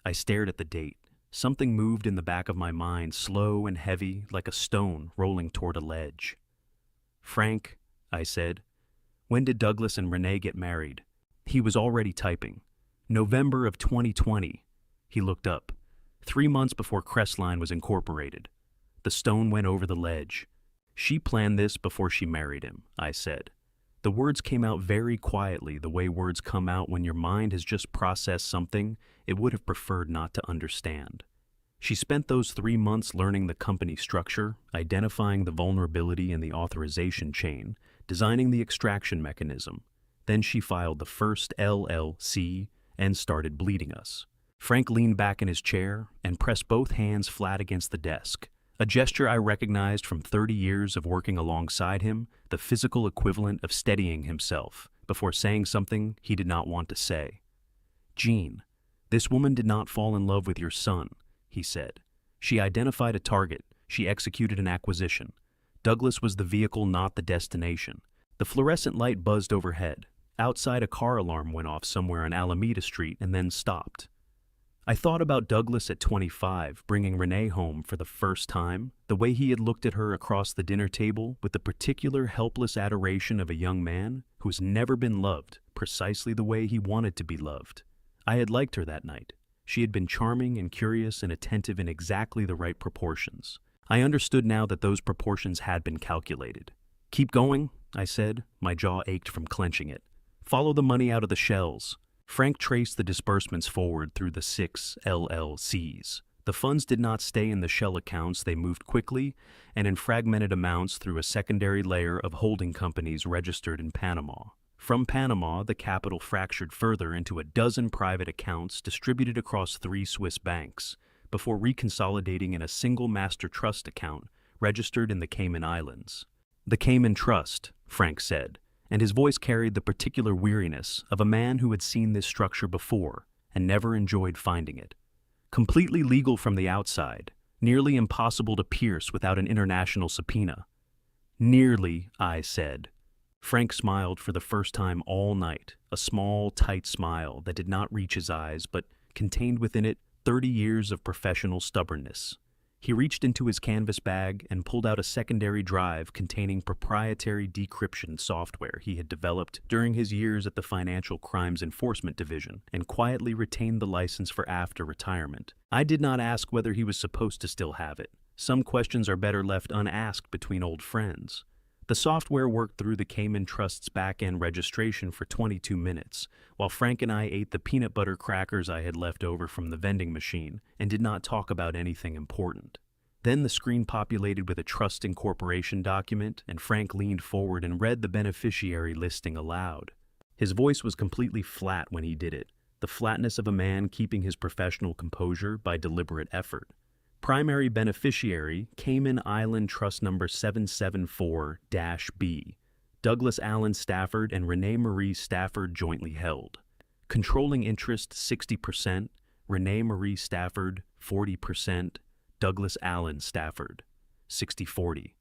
I stared at the date. Something moved in the back of my mind, slow and heavy, like a stone rolling toward a ledge. Frank, I said, when did Douglas and Renee get married? He was already typing. November of 2020. He looked up. 3 months before Crestline was incorporated. The stone went over the ledge. She planned this before she married him, I said. The words came out very quietly, the way words come out when your mind has just processed something it would have preferred not to understand. She spent those 3 months learning the company structure, identifying the vulnerability in the authorization chain, designing the extraction mechanism. Then she filed the first LLC and started bleeding us. Frank leaned back in his chair and pressed both hands flat against the desk. A gesture I recognized from 30 years of working alongside him, the physical equivalent of steadying himself before saying something he did not want to say. Gene, this woman did not fall in love with your son, he said. She identified a target. She executed an acquisition. Douglas was the vehicle, not the destination. The fluorescent light buzzed overhead. Outside, a car alarm went off somewhere on Alameda Street and then stopped. I thought about Douglas at 25, bringing Renee home for the first time, the way he had looked at her across the dinner table with the particular helpless adoration of a young man who has never been loved precisely the way he wanted to be loved. I had liked her that night. She had been charming and curious and attentive in exactly the right proportions. I understood now that those proportions had been calculated. "Keep going," I said. My jaw ached from clenching it. "Follow the money out of the shells." Frank traced the disbursements forward through the 6 LLCs. The funds did not stay in the shell accounts. They moved quickly and in fragmented amounts through a secondary layer of holding companies registered in Panama. From Panama, the capital fractured further into a dozen private accounts distributed across 3 Swiss banks, before reconsolidating in a single master trust account registered in the Cayman Islands. "The Cayman Trust," Frank said, and his voice carried the particular weariness of a man who had seen this structure before and never enjoyed finding it. "Completely legal from the outside, nearly impossible to pierce without an international subpoena." "Nearly," I said. Frank smiled for the first time all night, a small, tight smile that did not reach his eyes but contained within it 30 years of professional stubbornness. He reached into his canvas bag and pulled out a secondary drive containing proprietary decryption software he had developed during his years at the Financial Crimes Enforcement Division and quietly retained the license for after retirement. I did not ask whether he was supposed to still have it. Some questions are better left unasked between old friends. The software worked through the Cayman Trust's back-end registration for 22 minutes, while Frank and I ate the peanut butter crackers I had left over from the vending machine and did not talk about anything important. Then the screen populated with a trust incorporation document, and Frank leaned forward and read the beneficiary listing aloud. His voice was completely flat when he did it, the flatness of a man keeping his professional composure by deliberate effort. Primary beneficiary, Cayman Island Trust Number 774-B, Douglas Allen Stafford and Renee Marie Stafford jointly held. Controlling interest 60%, Renee Marie Stafford 40%, Douglas Allen Stafford 60-40.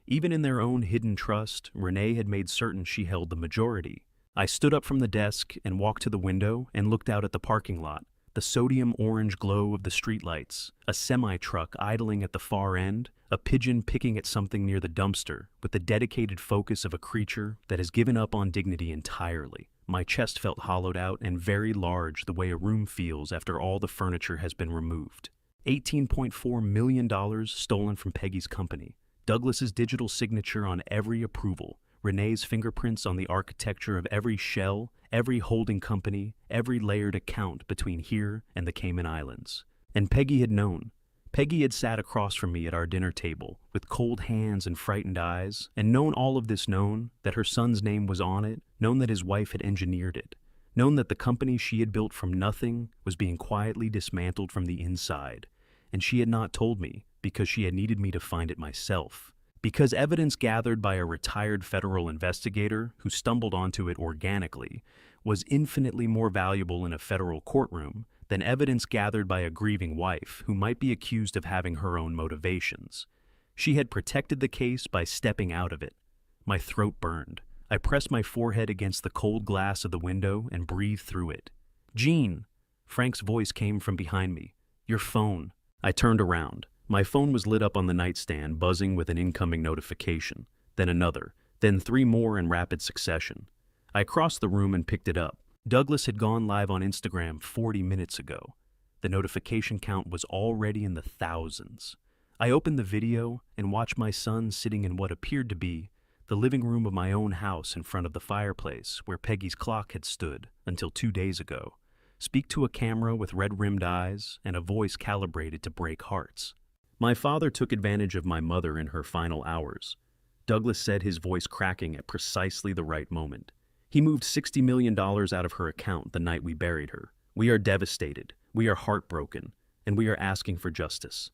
Even in their own hidden trust, Renee had made certain she held the majority. I stood up from the desk and walked to the window and looked out at the parking lot. The sodium orange glow of the streetlights, a semi-truck idling at the far end, a pigeon picking at something near the dumpster, with the dedicated focus of a creature that has given up on dignity entirely. My chest felt hollowed out and very large, the way a room feels after all the furniture has been removed. $18.4 million stolen from Peggy's company. Douglas's digital signature on every approval. Renee's fingerprints on the architecture of every shell, every holding company, every layered account between here and the Cayman Islands. And Peggy had known. Peggy had sat across from me at our dinner table, with cold hands and frightened eyes, and known all of this, known that her son's name was on it, known that his wife had engineered it, known that the company she had built from nothing was being quietly dismantled from the inside. And she had not told me, because she had needed me to find it myself. Because evidence gathered by a retired federal investigator who stumbled onto it organically was infinitely more valuable in a federal courtroom than evidence gathered by a grieving wife who might be accused of having her own motivations. She had protected the case by stepping out of it. My throat burned. I pressed my forehead against the cold glass of the window and breathed through it. "Jean!" Frank's voice came from behind me. "Your phone." I turned around. My phone was lit up on the nightstand, buzzing with an incoming notification, then another, then 3 more in rapid succession. I crossed the room and picked it up. Douglas had gone live on Instagram 40 minutes ago. The notification count was already in the thousands. I opened the video and watched my son sitting in what appeared to be the living room of my own house in front of the fireplace where Peggy's clock had stood until 2 days ago, speak to a camera with red-rimmed eyes and a voice calibrated to break hearts. My father took advantage of my mother in her final hours. Douglas said, his voice cracking at precisely the right moment. He moved $60 million out of her account the night we buried her. We are devastated, we are heartbroken, and we are asking for justice.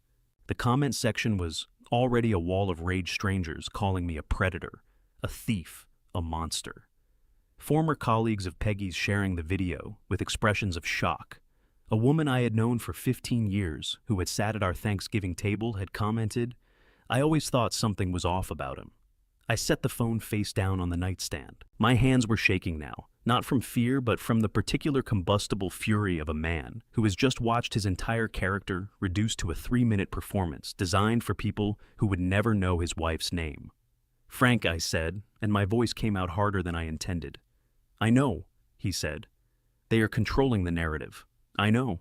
The comment section was already a wall of rage, strangers calling me a predator, a thief, a monster. Former colleagues of Peggy's sharing the video with expressions of shock. A woman I had known for 15 years, who had sat at our Thanksgiving table, had commented, "I always thought something was off about him." I set the phone face down on the nightstand. My hands were shaking now, not from fear, but from the particular combustible fury of a man who has just watched his entire character reduced to a 3-minute performance designed for people who would never know his wife's name. "Frank," I said, and my voice came out harder than I intended. "I know," he said. "They are controlling the narrative. I know."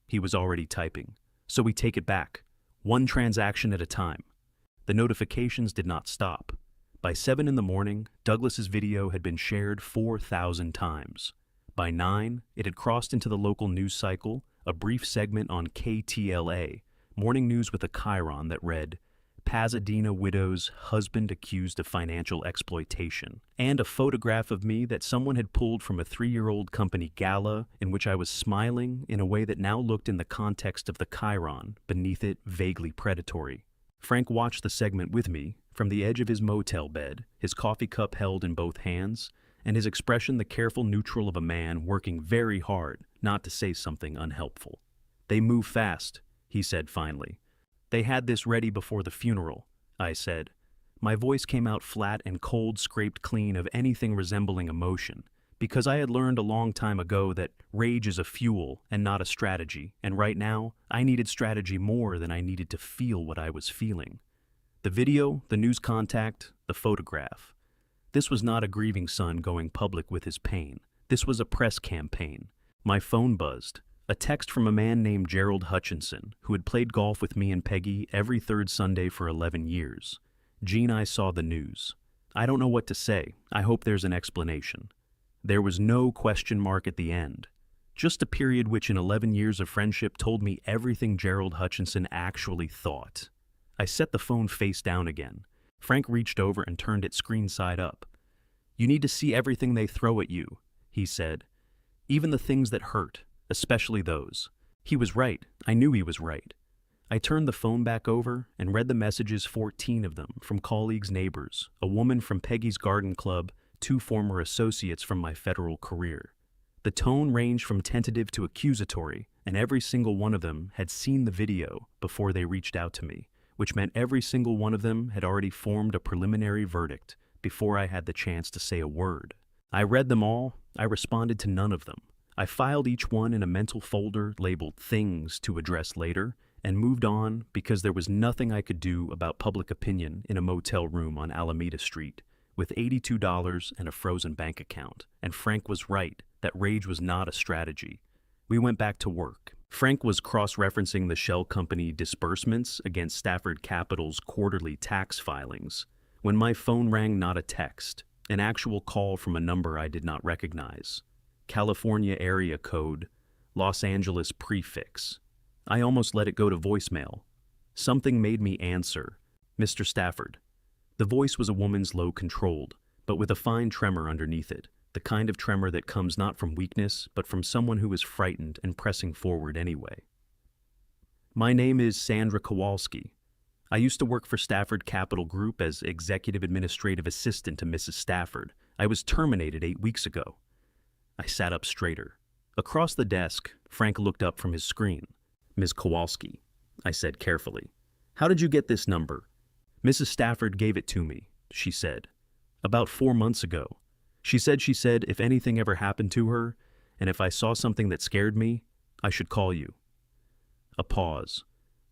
He was already typing. "So we take it back. One transaction at a time." The notifications did not stop. By 7 in the morning, Douglas's video had been shared 4,000 times. By 9, it had crossed into the local news cycle, a brief segment on KTLA, morning news with a chyron that read, "Pasadena widow's husband accused of financial exploitation," and a photograph of me that someone had pulled from a 3-year-old company gala in which I was smiling in a way that now looked in the context of the chyron, beneath it vaguely predatory. Frank watched the segment with me, from the edge of his motel bed, his coffee cup held in both hands, and his expression the careful neutral of a man working very hard not to say something unhelpful. "They move fast," he said finally. "They had this ready before the funeral," I said. My voice came out flat and cold, scraped clean of anything resembling emotion, because I had learned a long time ago that rage is a fuel and not a strategy, and right now, I needed strategy more than I needed to feel what I was feeling. The video, the news contact, the photograph. This was not a grieving son going public with his pain. This was a press campaign. My phone buzzed. A text from a man named Gerald Hutchinson, who had played golf with me and Peggy every third Sunday for 11 years. "Gene, I saw the news. I don't know what to say. I hope there's an explanation." There was no question mark at the end. Just a period which in 11 years of friendship told me everything Gerald Hutchinson actually thought. I set the phone face down again. Frank reached over and turned it screen side up. "You need to see everything they throw at you," he said. "Even the things that hurt, especially those." He was right. I knew he was right. I turned the phone back over and read the messages, 14 of them, from colleagues, neighbors, a woman from Peggy's garden club, 2 former associates from my federal career. The tone ranged from tentative to accusatory, and every single one of them had seen the video before they reached out to me, which meant every single one of them had already formed a preliminary verdict before I had the chance to say a word. I read them all. I responded to none of them. I filed each one in a mental folder labeled "Things to Address Later" and moved on because there was nothing I could do about public opinion in a motel room on Alameda Street with $82 and a frozen bank account. And Frank was right that rage was not a strategy. We went back to work. Frank was cross-referencing the shell company disbursements against Stafford Capital's quarterly tax filings when my phone rang, not a text, an actual call from a number I did not recognize. California area code, Los Angeles prefix. I almost let it go to voicemail. Something made me answer. "Mr. Stafford." The voice was a woman's, low-controlled, but with a fine tremor underneath it, the kind of tremor that comes not from weakness, but from someone who is frightened and pressing forward anyway. "My name is Sandra Kowalski. I used to work for Stafford Capital Group as executive administrative assistant to Mrs. Stafford. I was terminated 8 weeks ago." I sat up straighter. Across the desk, Frank looked up from his screen. "Ms. Kowalski," I said carefully. "How did you get this number?" "Mrs. Stafford gave it to me," she said. "About 4 months ago. She said if anything ever happened to her, and if I saw something that scared me, I should call you." A pause.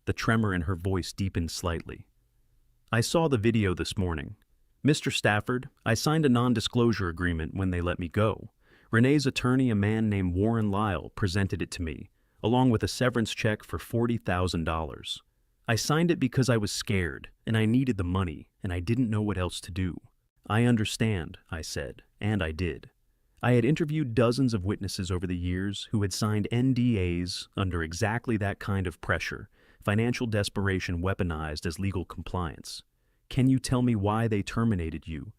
The tremor in her voice deepened slightly. "I saw the video this morning. Mr. Stafford, I signed a non-disclosure agreement when they let me go. Renee's attorney, a man named Warren Lyle, presented it to me, along with a severance check for $40,000. I signed it because I was scared, and I needed the money, and I didn't know what else to do." "I understand," I said, and I did. I had interviewed dozens of witnesses over the years who had signed NDAs under exactly that kind of pressure, financial desperation weaponized as legal compliance. "Can you tell me why they terminated you?"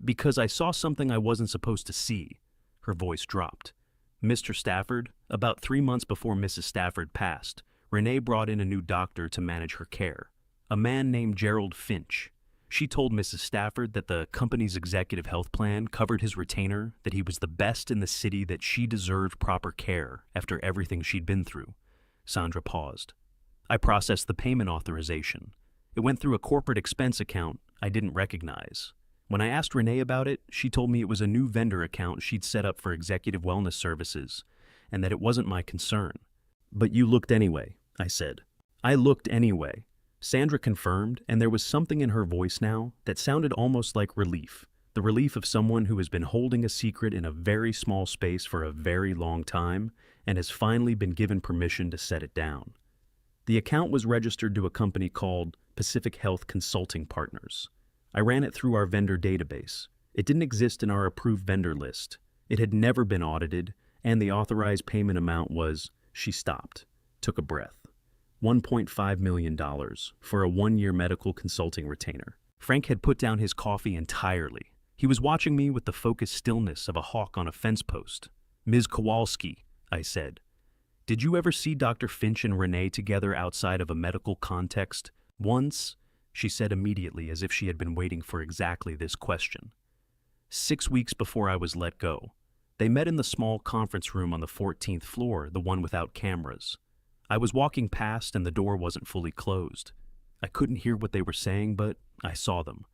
"Because I saw something I wasn't supposed to see." Her voice dropped. "Mr. Stafford, about 3 months before Mrs. Stafford passed, Renee brought in a new doctor to manage her care, a man named Gerald Finch. She told Mrs. Stafford that the company's executive health plan covered his retainer, that he was the best in the city, that she deserved proper care after everything she'd been through. Sandra paused. I processed the payment authorization. It went through a corporate expense account I didn't recognize. When I asked Renee about it, she told me it was a new vendor account she'd set up for executive wellness services, and that it wasn't my concern. But you looked anyway, I said. I looked anyway. Sandra confirmed, and there was something in her voice now that sounded almost like relief. The relief of someone who has been holding a secret in a very small space for a very long time and has finally been given permission to set it down. The account was registered to a company called Pacific Health Consulting Partners. I ran it through our vendor database. It didn't exist in our approved vendor list. It had never been audited, and the authorized payment amount was, she stopped, took a breath, $1.5 million for a one-year medical consulting retainer. Frank had put down his coffee entirely. He was watching me with the focused stillness of a hawk on a fence post. Ms. Kowalski, I said, did you ever see Dr. Finch and Renee together outside of a medical context? Once, she said immediately, as if she had been waiting for exactly this question. 6 weeks before I was let go. They met in the small conference room on the 14th floor, the one without cameras. I was walking past and the door wasn't fully closed. I couldn't hear what they were saying, but I saw them.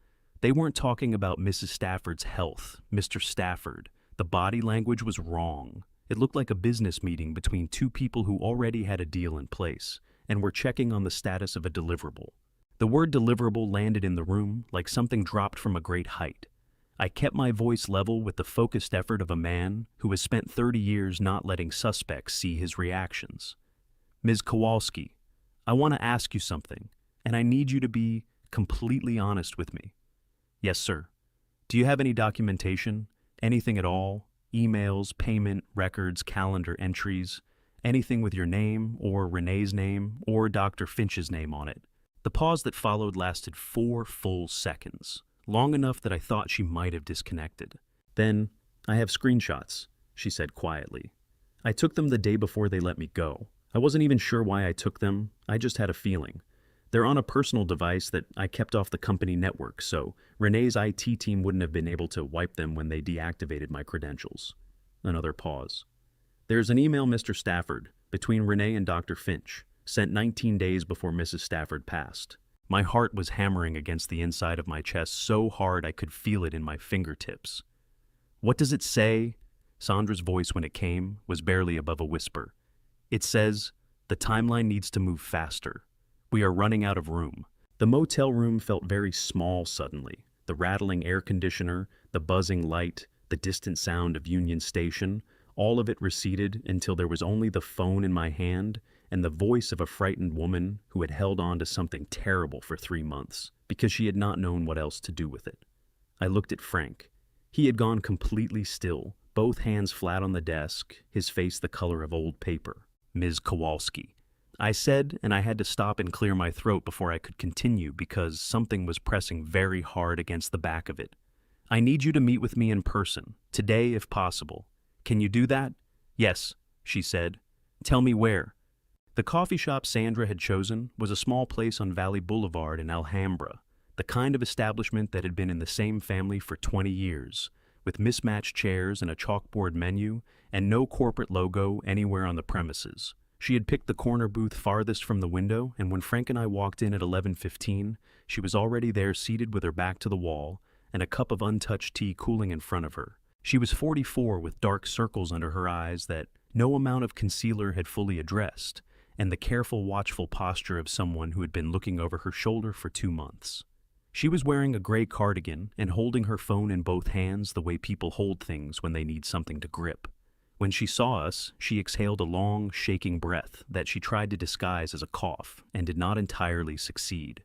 They weren't talking about Mrs. Stafford's health, Mr. Stafford. The body language was wrong. It looked like a business meeting between two people who already had a deal in place and were checking on the status of a deliverable. The word deliverable landed in the room like something dropped from a great height. I kept my voice level with the focused effort of a man who has spent 30 years not letting suspects see his reactions. Ms. Kowalski, I want to ask you something, and I need you to be completely honest with me. Yes, sir. Do you have any documentation? Anything at all? Emails, payment, records, calendar entries? Anything with your name, or Renee's name, or Dr. Finch's name on it? The pause that followed lasted 4 full seconds, long enough that I thought she might have disconnected. Then, I have screenshots, she said quietly. I took them the day before they let me go. I wasn't even sure why I took them, I just had a feeling. They're on a personal device that I kept off the company network, so Renee's IT team wouldn't have been able to wipe them when they deactivated my credentials. Another pause. There's an email, Mr. Stafford, between Renee and Dr. Finch, sent 19 days before Mrs. Stafford passed. My heart was hammering against the inside of my chest so hard I could feel it in my fingertips. What does it say? Sandra's voice, when it came, was barely above a whisper. It says, the timeline needs to move faster. We are running out of room. The motel room felt very small suddenly. The rattling air conditioner, the buzzing light, the distant sound of Union Station, all of it receded until there was only the phone in my hand and the voice of a frightened woman who had held on to something terrible for 3 months because she had not known what else to do with it. I looked at Frank. He had gone completely still, both hands flat on the desk, his face the color of old paper. Ms. Kowalski, I said, and I had to stop and clear my throat before I could continue because something was pressing very hard against the back of it. I need you to meet with me in person, today if possible. Can you do that? Yes, she said. Tell me where. The coffee shop Sandra had chosen was a small place on Valley Boulevard in Alhambra, the kind of establishment that had been in the same family for 20 years, with mismatched chairs and a chalkboard menu and no corporate logo anywhere on the premises. She had picked the corner booth farthest from the window, and when Frank and I walked in at 11:15, she was already there seated with her back to the wall and a cup of untouched tea cooling in front of her. She was 44 with dark circles under her eyes that no amount of concealer had fully addressed, and the careful, watchful posture of someone who had been looking over her shoulder for 2 months. She was wearing a gray cardigan and holding her phone in both hands the way people hold things when they need something to grip. When she saw us, she exhaled a long, shaking breath that she tried to disguise as a cough and did not entirely succeed.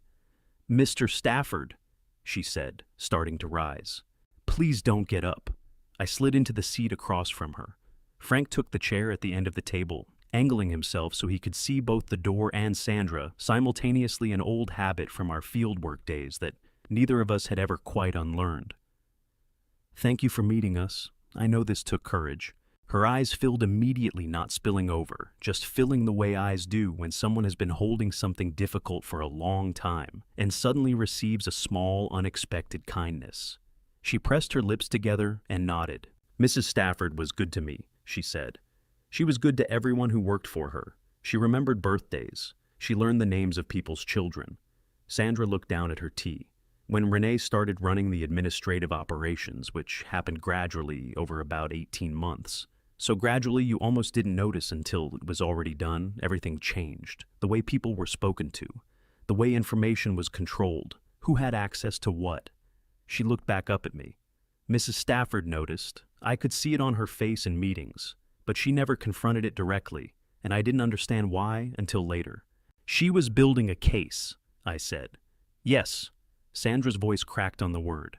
"Mr. Stafford," she said, starting to rise. "Please don't get up." I slid into the seat across from her. Frank took the chair at the end of the table, angling himself so he could see both the door and Sandra, simultaneously, an old habit from our fieldwork days that neither of us had ever quite unlearned. "Thank you for meeting us. I know this took courage." Her eyes filled immediately, not spilling over, just filling the way eyes do when someone has been holding something difficult for a long time and suddenly receives a small, unexpected kindness. She pressed her lips together and nodded. "Mrs. Stafford was good to me," she said. "She was good to everyone who worked for her. She remembered birthdays. She learned the names of people's children." Sandra looked down at her tea. When Renee started running the administrative operations, which happened gradually over about 18 months, so gradually you almost didn't notice until it was already done, everything changed. The way people were spoken to, the way information was controlled, who had access to what. She looked back up at me. Mrs. Stafford noticed. I could see it on her face in meetings, but she never confronted it directly, and I didn't understand why until later. "She was building a case," I said. "Yes." Sandra's voice cracked on the word.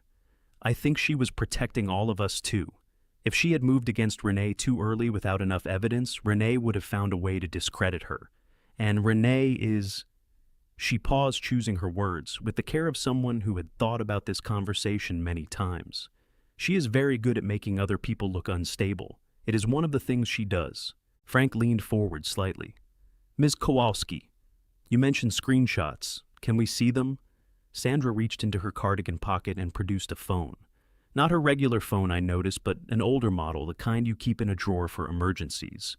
"I think she was protecting all of us too. If she had moved against Renee too early without enough evidence, Renee would have found a way to discredit her. And Renee is—" She paused, choosing her words, with the care of someone who had thought about this conversation many times. "She is very good at making other people look unstable. It is one of the things she does." Frank leaned forward slightly. "Ms. Kowalski, you mentioned screenshots. Can we see them?" Sandra reached into her cardigan pocket and produced a phone. Not her regular phone, I noticed, but an older model, the kind you keep in a drawer for emergencies.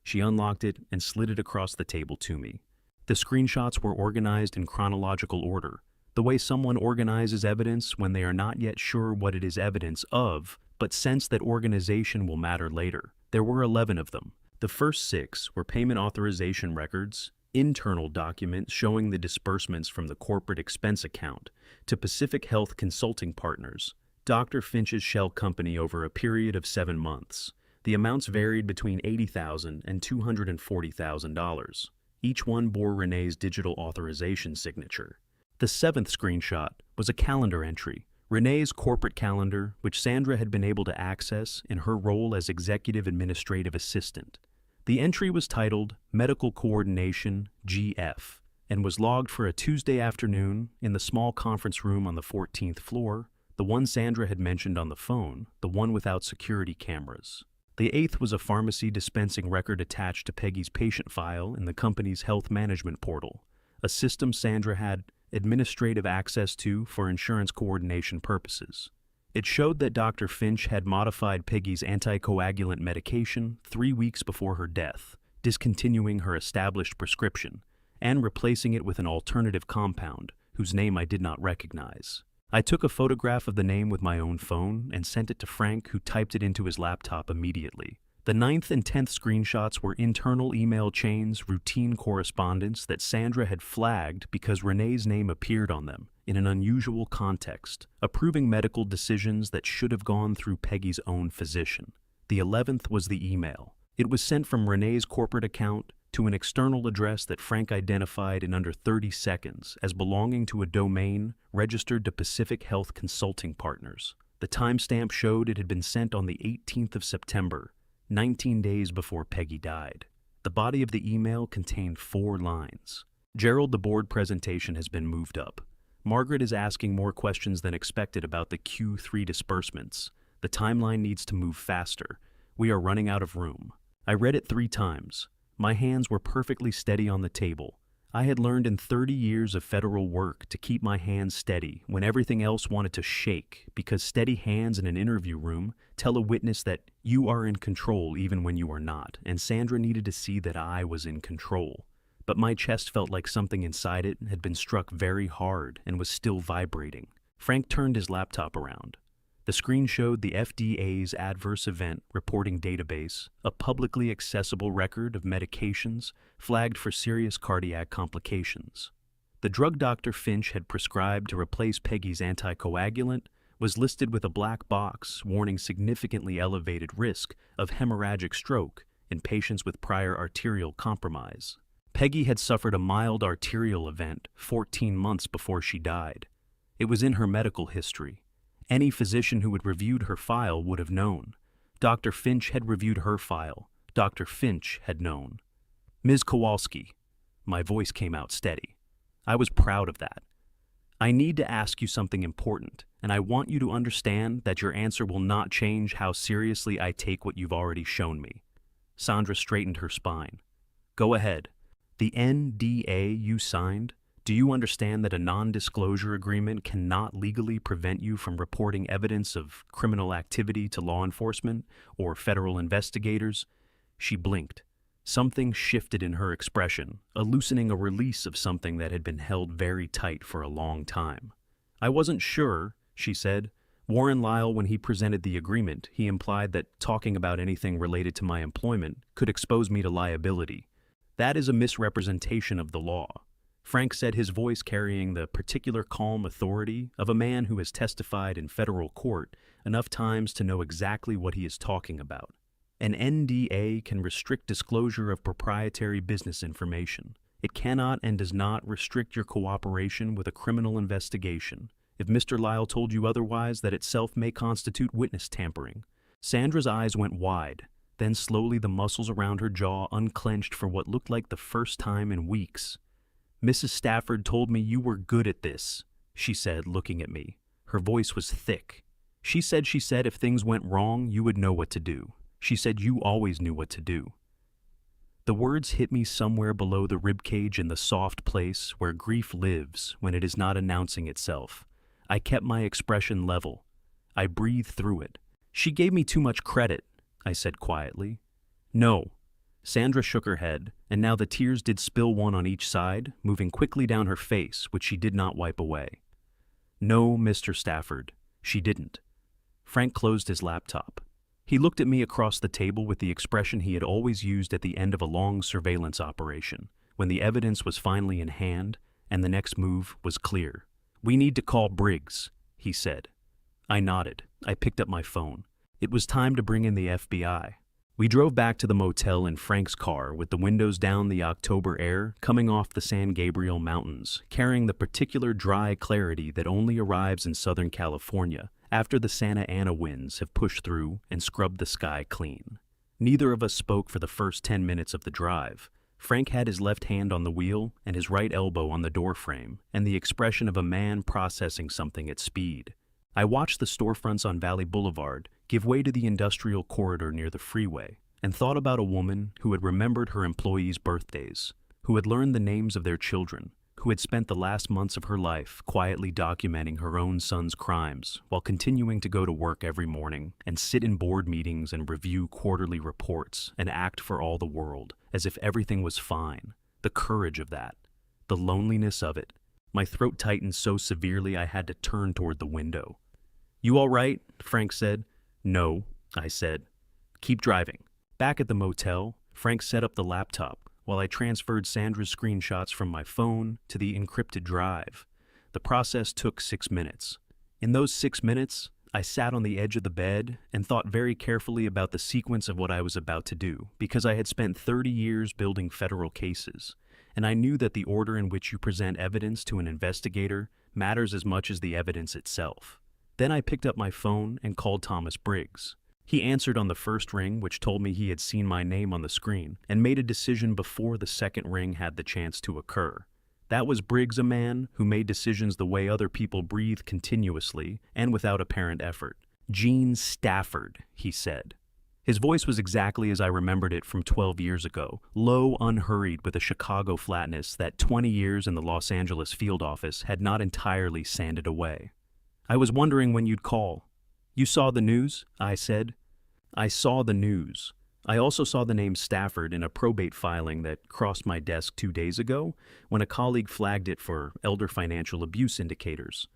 She unlocked it and slid it across the table to me. The screenshots were organized in chronological order, the way someone organizes evidence when they are not yet sure what it is evidence of, but sense that organization will matter later. There were 11 of them. The first 6 were payment authorization records, internal documents showing the disbursements from the corporate expense account to Pacific Health Consulting Partners, Dr. Finch's shell company, over a period of 7 months. The amounts varied between $80,000 and $240,000. Each one bore Renee's digital authorization signature. The 7th screenshot was a calendar entry, Renee's corporate calendar, which Sandra had been able to access in her role as executive administrative assistant. The entry was titled Medical Coordination GF and was logged for a Tuesday afternoon in the small conference room on the 14th floor, the one Sandra had mentioned on the phone, the one without security cameras. The 8th was a pharmacy dispensing record attached to Peggy's patient file in the company's health management portal, a system Sandra had administrative access to for insurance coordination purposes. It showed that Dr. Finch had modified Peggy's anticoagulant medication 3 weeks before her death, discontinuing her established prescription and replacing it with an alternative compound whose name I did not recognize. I took a photograph of the name with my own phone and sent it to Frank, who typed it into his laptop immediately. The 9th and 10th screenshots were internal email chains, routine correspondence that Sandra had flagged because Renee's name appeared on them in an unusual context, approving medical decisions that should have gone through Peggy's own physician. The 11th was the email. It was sent from Renee's corporate account to an external address that Frank identified in under 30 seconds as belonging to a domain registered to Pacific Health Consulting Partners. The timestamp showed it had been sent on the 18th of September, 19 days before Peggy died. The body of the email contained 4 lines. "Gerald, the board presentation has been moved up. Margaret is asking more questions than expected about the Q3 disbursements. The timeline needs to move faster. We are running out of room." I read it 3 times. My hands were perfectly steady on the table. I had learned in 30 years of federal work to keep my hands steady when everything else wanted to shake, because steady hands in an interview room tell a witness that you are in control even when you are not, and Sandra needed to see that I was in control. But my chest felt like something inside it had been struck very hard and was still vibrating. Frank turned his laptop around. The screen showed the FDA's Adverse Event Reporting Database, a publicly accessible record of medications flagged for serious cardiac complications. The drug Dr. Finch had prescribed to replace Peggy's anticoagulant was listed with a black box warning significantly elevated risk of hemorrhagic stroke in patients with prior arterial compromise. Peggy had suffered a mild arterial event 14 months before she died. It was in her medical history. Any physician who had reviewed her file would have known. Dr. Finch had reviewed her file. Dr. Finch had known. "Ms. Kowalski." My voice came out steady. I was proud of that. I need to ask you something important, and I want you to understand that your answer will not change how seriously I take what you've already shown me. Sandra straightened her spine. Go ahead. The NDA you signed, do you understand that a non-disclosure agreement cannot legally prevent you from reporting evidence of criminal activity to law enforcement or federal investigators? She blinked. Something shifted in her expression, loosening a release of something that had been held very tight for a long time. I wasn't sure, she said. Warren Lyle, when he presented the agreement, he implied that talking about anything related to my employment could expose me to liability. That is a misrepresentation of the law. Frank said, his voice carrying the particular calm authority of a man who has testified in federal court enough times to know exactly what he is talking about. An NDA can restrict disclosure of proprietary business information. It cannot and does not restrict your cooperation with a criminal investigation. If Mr. Lyle told you otherwise, that itself may constitute witness tampering. Sandra's eyes went wide. Then slowly the muscles around her jaw unclenched for what looked like the first time in weeks. Mrs. Stafford told me you were good at this, she said, looking at me. Her voice was thick. She said if things went wrong, you would know what to do. She said you always knew what to do. The words hit me somewhere below the ribcage in the soft place where grief lives when it is not announcing itself. I kept my expression level. I breathed through it. She gave me too much credit, I said quietly. No. Sandra shook her head, and now the tears did spill one on each side, moving quickly down her face, which she did not wipe away. No, Mr. Stafford, she didn't. Frank closed his laptop. He looked at me across the table with the expression he had always used at the end of a long surveillance operation, when the evidence was finally in hand and the next move was clear. We need to call Briggs, he said. I nodded. I picked up my phone. It was time to bring in the FBI. We drove back to the motel in Frank's car with the windows down, the October air coming off the San Gabriel Mountains, carrying the particular dry clarity that only arrives in Southern California after the Santa Ana winds have pushed through and scrubbed the sky clean. Neither of us spoke for the first 10 minutes of the drive. Frank had his left hand on the wheel and his right elbow on the doorframe, and the expression of a man processing something at speed. I watched the storefronts on Valley Boulevard give way to the industrial corridor near the freeway, and thought about a woman who had remembered her employees' birthdays, who had learned the names of their children, who had spent the last months of her life quietly documenting her own son's crimes while continuing to go to work every morning and sit in board meetings and review quarterly reports and act for all the world as if everything was fine. The courage of that. The loneliness of it. My throat tightened so severely I had to turn toward the window. You all right? Frank said. No, I said. Keep driving. Back at the motel, Frank set up the laptop while I transferred Sandra's screenshots from my phone to the encrypted drive. The process took 6 minutes. In those 6 minutes, I sat on the edge of the bed and thought very carefully about the sequence of what I was about to do, because I had spent 30 years building federal cases, and I knew that the order in which you present evidence to an investigator matters as much as the evidence itself. Then I picked up my phone and called Thomas Briggs. He answered on the first ring, which told me he had seen my name on the screen, and made a decision before the second ring had the chance to occur. That was Briggs, a man who made decisions the way other people breathe continuously and without apparent effort. Gene Stafford, he said. His voice was exactly as I remembered it from 12 years ago, low, unhurried, with a Chicago flatness that 20 years in the Los Angeles field office had not entirely sanded away. I was wondering when you'd call. You saw the news? I said. I saw the news. I also saw the name Stafford in a probate filing that crossed my desk 2 days ago when a colleague flagged it for elder financial abuse indicators.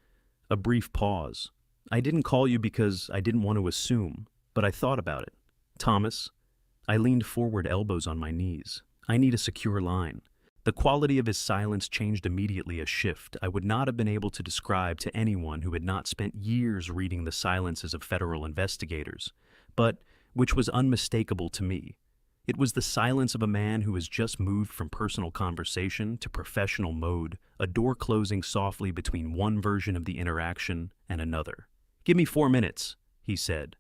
A brief pause. I didn't call you because I didn't want to assume, but I thought about it. Thomas. I leaned forward, elbows on my knees. I need a secure line. The quality of his silence changed immediately, a shift I would not have been able to describe to anyone who had not spent years reading the silences of federal investigators, but which was unmistakable to me. It was the silence of a man who has just moved from personal conversation to professional mode, a door closing softly between one version of the interaction and another. Give me 4 minutes, he said.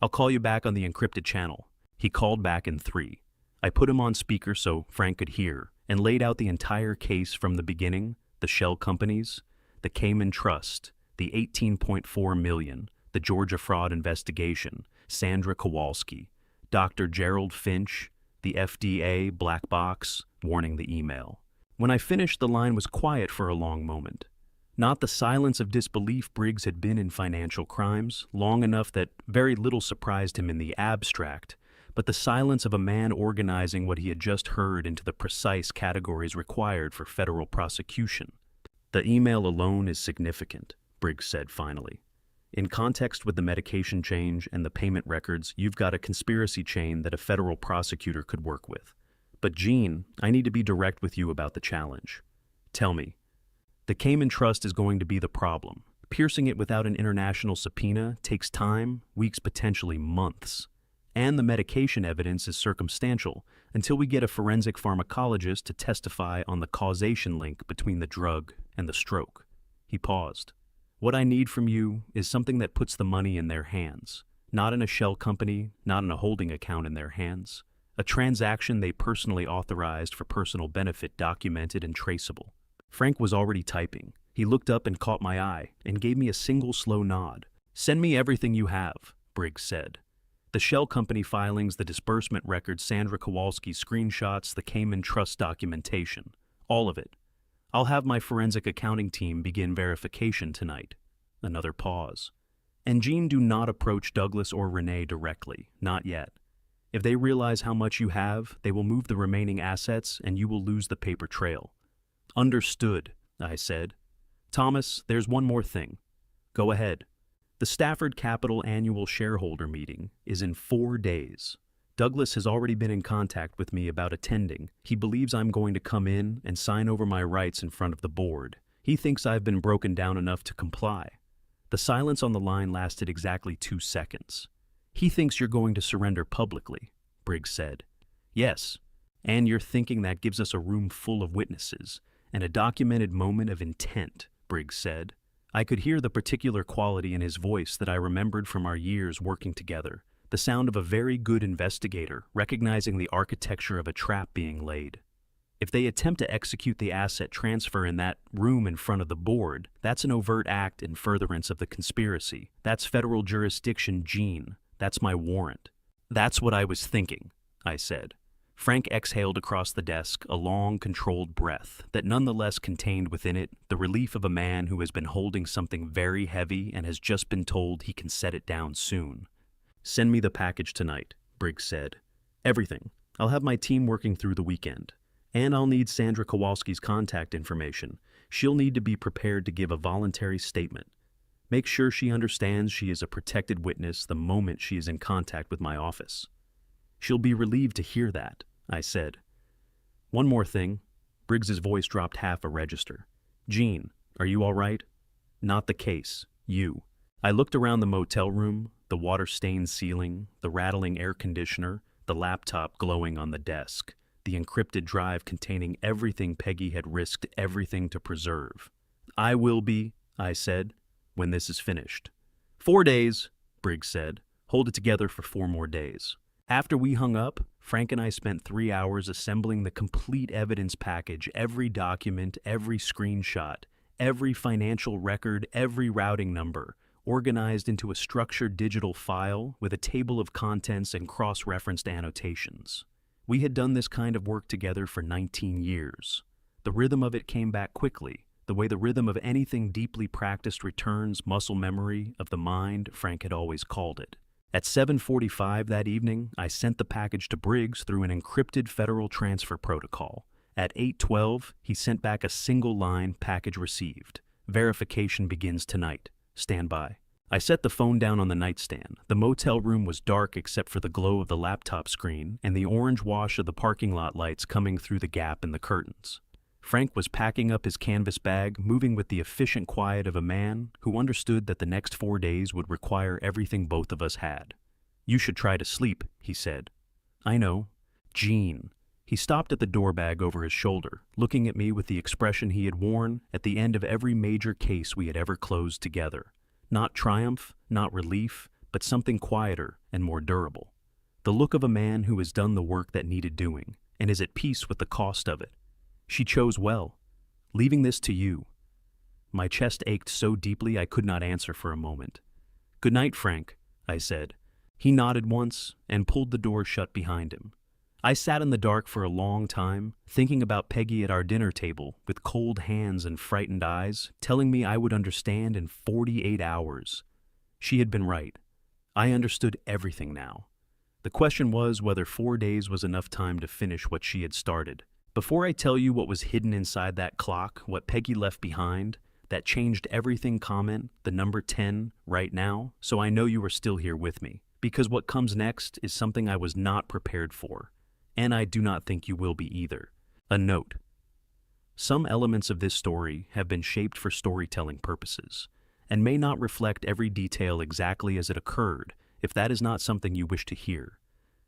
I'll call you back on the encrypted channel. He called back in 3. I put him on speaker so Frank could hear, and laid out the entire case from the beginning, the shell companies, the Cayman Trust, the 18.4 million, the Georgia fraud investigation, Sandra Kowalski, Dr. Gerald Finch, the FDA black box, warning the email. When I finished, the line was quiet for a long moment. Not the silence of disbelief Briggs had been in financial crimes, long enough that very little surprised him in the abstract, but the silence of a man organizing what he had just heard into the precise categories required for federal prosecution. The email alone is significant, Briggs said finally. In context with the medication change and the payment records, you've got a conspiracy chain that a federal prosecutor could work with. But Jean, I need to be direct with you about the challenge. Tell me, the Cayman Trust is going to be the problem. Piercing it without an international subpoena takes time, weeks, potentially months. And the medication evidence is circumstantial until we get a forensic pharmacologist to testify on the causation link between the drug and the stroke. He paused. What I need from you is something that puts the money in their hands, not in a shell company, not in a holding account in their hands. A transaction they personally authorized for personal benefit, documented and traceable. Frank was already typing. He looked up and caught my eye and gave me a single slow nod. Send me everything you have, Briggs said. The shell company filings, the disbursement records, Sandra Kowalski screenshots, the Cayman Trust documentation. All of it. I'll have my forensic accounting team begin verification tonight. Another pause. And Jean, do not approach Douglas or Renee directly, not yet. If they realize how much you have, they will move the remaining assets and you will lose the paper trail. Understood, I said. Thomas, there's one more thing. Go ahead. The Stafford Capital annual shareholder meeting is in 4 days. Douglas has already been in contact with me about attending. He believes I'm going to come in and sign over my rights in front of the board. He thinks I've been broken down enough to comply. The silence on the line lasted exactly 2 seconds. He thinks you're going to surrender publicly, Briggs said. Yes, and you're thinking that gives us a room full of witnesses and a documented moment of intent, Briggs said. I could hear the particular quality in his voice that I remembered from our years working together, the sound of a very good investigator recognizing the architecture of a trap being laid. If they attempt to execute the asset transfer in that room in front of the board, that's an overt act in furtherance of the conspiracy. That's federal jurisdiction, Jean. That's my warrant. That's what I was thinking, I said. Frank exhaled across the desk, a long, controlled breath that nonetheless contained within it the relief of a man who has been holding something very heavy and has just been told he can set it down soon. Send me the package tonight, Briggs said. Everything. I'll have my team working through the weekend. And I'll need Sandra Kowalski's contact information. She'll need to be prepared to give a voluntary statement. Make sure she understands she is a protected witness the moment she is in contact with my office. She'll be relieved to hear that, I said. One more thing. Briggs's voice dropped half a register. Jean, are you all right? Not the case. You. I looked around the motel room, the water-stained ceiling, the rattling air conditioner, the laptop glowing on the desk, the encrypted drive containing everything Peggy had risked everything to preserve. I will be, I said, when this is finished. 4 days, Briggs said. Hold it together for 4 more days. After we hung up, Frank and I spent 3 hours assembling the complete evidence package, every document, every screenshot, every financial record, every routing number, organized into a structured digital file with a table of contents and cross-referenced annotations. We had done this kind of work together for 19 years. The rhythm of it came back quickly, the way the rhythm of anything deeply practiced returns, muscle memory of the mind, Frank had always called it. At 7:45 that evening, I sent the package to Briggs through an encrypted federal transfer protocol. At 8:12, he sent back a single line, package received. Verification begins tonight. Stand by. I set the phone down on the nightstand. The motel room was dark except for the glow of the laptop screen and the orange wash of the parking lot lights coming through the gap in the curtains. Frank was packing up his canvas bag, moving with the efficient quiet of a man who understood that the next 4 days would require everything both of us had. You should try to sleep, he said. I know. Jean. He stopped at the door bag over his shoulder, looking at me with the expression he had worn at the end of every major case we had ever closed together. Not triumph, not relief, but something quieter and more durable. The look of a man who has done the work that needed doing and is at peace with the cost of it. She chose well. Leaving this to you. My chest ached so deeply I could not answer for a moment. "Good night, Frank," I said. He nodded once and pulled the door shut behind him. I sat in the dark for a long time, thinking about Peggy at our dinner table, with cold hands and frightened eyes, telling me I would understand in 48 hours. She had been right. I understood everything now. The question was whether 4 days was enough time to finish what she had started. Before I tell you what was hidden inside that clock, what Peggy left behind, that changed everything comment, the number 10, right now, so I know you are still here with me. Because what comes next is something I was not prepared for. And I do not think you will be either. A note. Some elements of this story have been shaped for storytelling purposes, and may not reflect every detail exactly as it occurred if that is not something you wish to hear.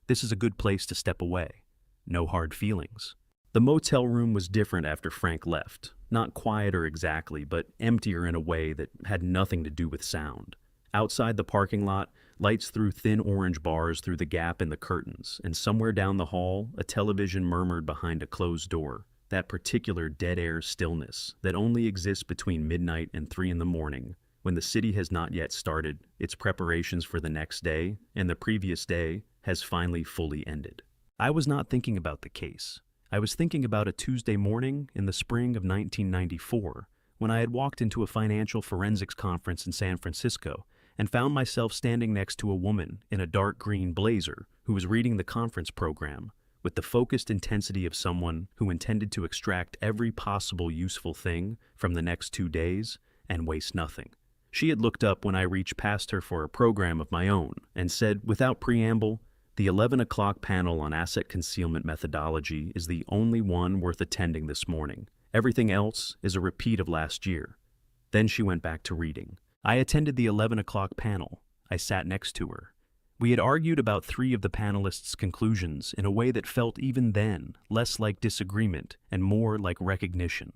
This is a good place to step away. No hard feelings. The motel room was different after Frank left. Not quieter exactly, but emptier in a way that had nothing to do with sound. Outside the parking lot, lights threw thin orange bars through the gap in the curtains, and somewhere down the hall, a television murmured behind a closed door, that particular dead-air stillness that only exists between midnight and 3 in the morning, when the city has not yet started its preparations for the next day, and the previous day has finally fully ended. I was not thinking about the case. I was thinking about a Tuesday morning in the spring of 1994, when I had walked into a financial forensics conference in San Francisco, and found myself standing next to a woman in a dark green blazer who was reading the conference program with the focused intensity of someone who intended to extract every possible useful thing from the next 2 days and waste nothing. She had looked up when I reached past her for a program of my own and said, without preamble, "The 11 o'clock panel on asset concealment methodology is the only one worth attending this morning. Everything else is a repeat of last year." Then she went back to reading. I attended the 11 o'clock panel. I sat next to her. We had argued about 3 of the panelists' conclusions in a way that felt even then less like disagreement and more like recognition.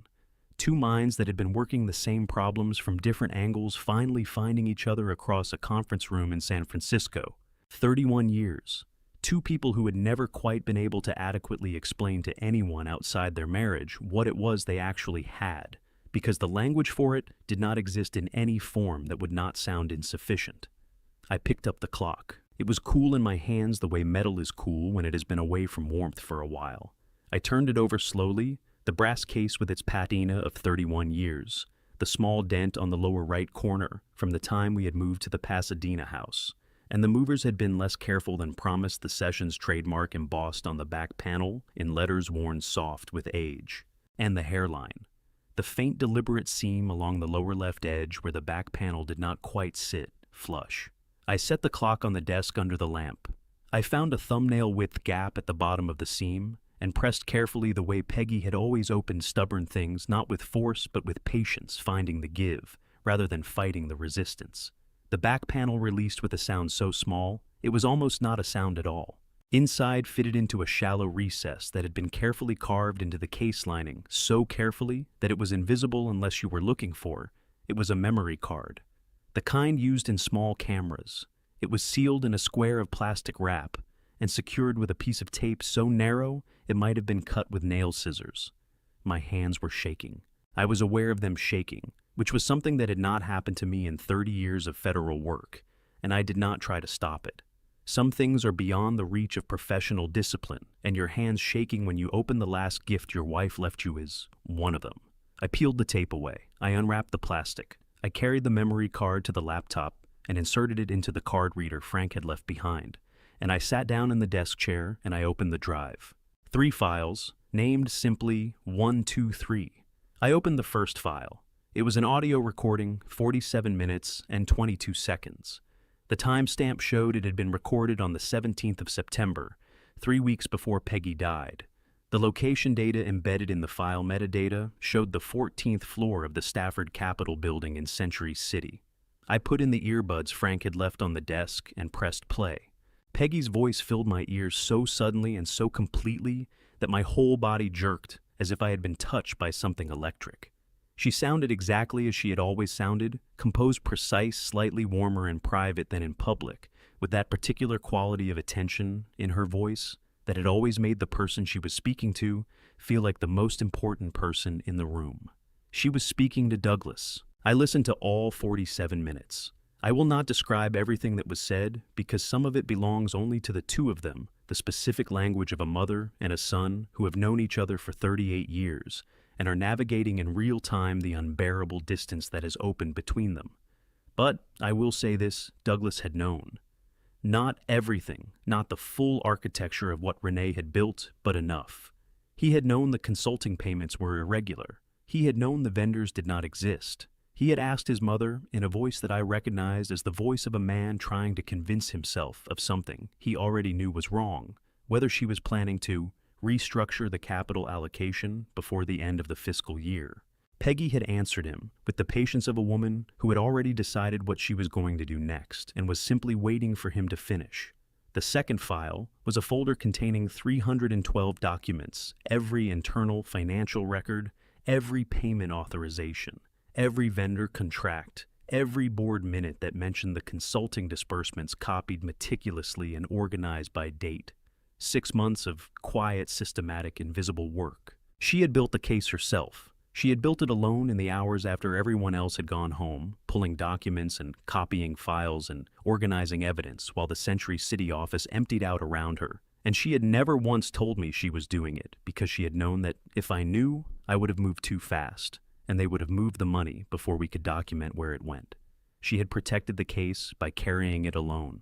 2 minds that had been working the same problems from different angles finally finding each other across a conference room in San Francisco. 31 years. 2 people who had never quite been able to adequately explain to anyone outside their marriage what it was they actually had, because the language for it did not exist in any form that would not sound insufficient. I picked up the clock. It was cool in my hands the way metal is cool when it has been away from warmth for a while. I turned it over slowly, the brass case with its patina of 31 years, the small dent on the lower right corner from the time we had moved to the Pasadena house, and the movers had been less careful than promised the Sessions trademark embossed on the back panel in letters worn soft with age, and the hairline. The faint deliberate seam along the lower left edge where the back panel did not quite sit flush. I set the clock on the desk under the lamp. I found a thumbnail-width gap at the bottom of the seam and pressed carefully the way Peggy had always opened stubborn things, not with force but with patience, finding the give rather than fighting the resistance. The back panel released with a sound so small, it was almost not a sound at all. Inside fitted into a shallow recess that had been carefully carved into the case lining, so carefully that it was invisible unless you were looking for. It was a memory card. The kind used in small cameras. It was sealed in a square of plastic wrap and secured with a piece of tape so narrow it might have been cut with nail scissors. My hands were shaking. I was aware of them shaking, which was something that had not happened to me in 30 years of federal work, and I did not try to stop it. Some things are beyond the reach of professional discipline, and your hands shaking when you open the last gift your wife left you is one of them. I peeled the tape away. I unwrapped the plastic. I carried the memory card to the laptop and inserted it into the card reader Frank had left behind, and I sat down in the desk chair and I opened the drive. 3 files, named simply 123. I opened the first file. It was an audio recording, 47 minutes and 22 seconds. The timestamp showed it had been recorded on the 17th of September, 3 weeks before Peggy died. The location data embedded in the file metadata showed the 14th floor of the Stafford Capitol building in Century City. I put in the earbuds Frank had left on the desk and pressed play. Peggy's voice filled my ears so suddenly and so completely that my whole body jerked as if I had been touched by something electric. She sounded exactly as she had always sounded, composed precise, slightly warmer in private than in public, with that particular quality of attention in her voice that had always made the person she was speaking to feel like the most important person in the room. She was speaking to Douglas. I listened to all 47 minutes. I will not describe everything that was said because some of it belongs only to the two of them, the specific language of a mother and a son who have known each other for 38 years and are navigating in real time the unbearable distance that has opened between them. But I will say this, Douglas had known. Not everything, not the full architecture of what Renee had built, but enough. He had known the consulting payments were irregular. He had known the vendors did not exist. He had asked his mother, in a voice that I recognized as the voice of a man trying to convince himself of something he already knew was wrong, whether she was planning to restructure the capital allocation before the end of the fiscal year. Peggy had answered him with the patience of a woman who had already decided what she was going to do next and was simply waiting for him to finish. The second file was a folder containing 312 documents, every internal financial record, every payment authorization, every vendor contract, every board minute that mentioned the consulting disbursements copied meticulously and organized by date. 6 months of quiet, systematic, invisible work. She had built the case herself. She had built it alone in the hours after everyone else had gone home, pulling documents and copying files and organizing evidence while the Century City office emptied out around her. And she had never once told me she was doing it because she had known that if I knew, I would have moved too fast, and they would have moved the money before we could document where it went. She had protected the case by carrying it alone.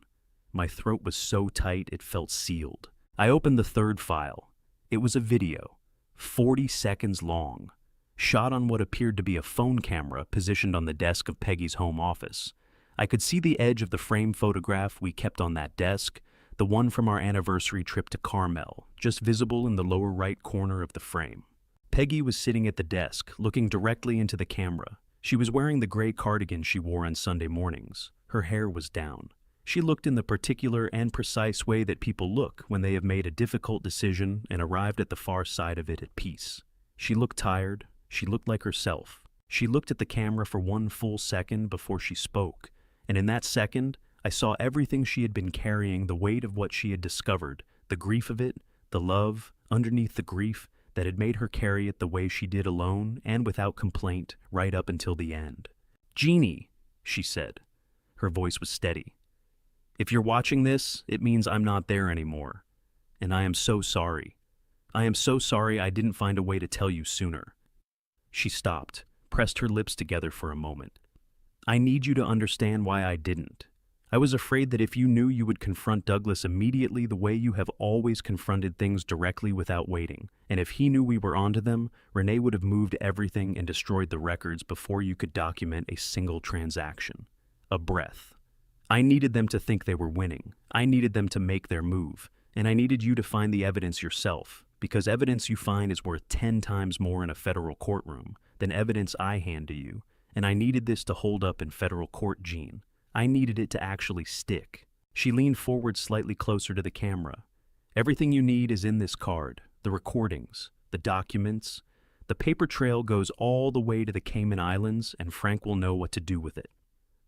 My throat was so tight it felt sealed. I opened the third file. It was a video, 40 seconds long, shot on what appeared to be a phone camera positioned on the desk of Peggy's home office. I could see the edge of the frame photograph we kept on that desk, the one from our anniversary trip to Carmel, just visible in the lower right corner of the frame. Peggy was sitting at the desk, looking directly into the camera. She was wearing the gray cardigan she wore on Sunday mornings. Her hair was down. She looked in the particular and precise way that people look when they have made a difficult decision and arrived at the far side of it at peace. She looked tired. She looked like herself. She looked at the camera for 1 full second before she spoke, and in that second, I saw everything she had been carrying, the weight of what she had discovered, the grief of it, the love, underneath the grief, that had made her carry it the way she did alone and without complaint right up until the end. "Jeannie," she said. Her voice was steady. "If you're watching this, it means I'm not there anymore. And I am so sorry. I am so sorry I didn't find a way to tell you sooner." She stopped, pressed her lips together for a moment. "I need you to understand why I didn't. I was afraid that if you knew, you would confront Douglas immediately the way you have always confronted things, directly without waiting. And if he knew we were onto them, Renee would have moved everything and destroyed the records before you could document a single transaction. A breath. I needed them to think they were winning. I needed them to make their move. And I needed you to find the evidence yourself, because evidence you find is worth 10 times more in a federal courtroom than evidence I hand to you. And I needed this to hold up in federal court, Jean. I needed it to actually stick." She leaned forward slightly closer to the camera. "Everything you need is in this card. The recordings, the documents. The paper trail goes all the way to the Cayman Islands, and Frank will know what to do with it."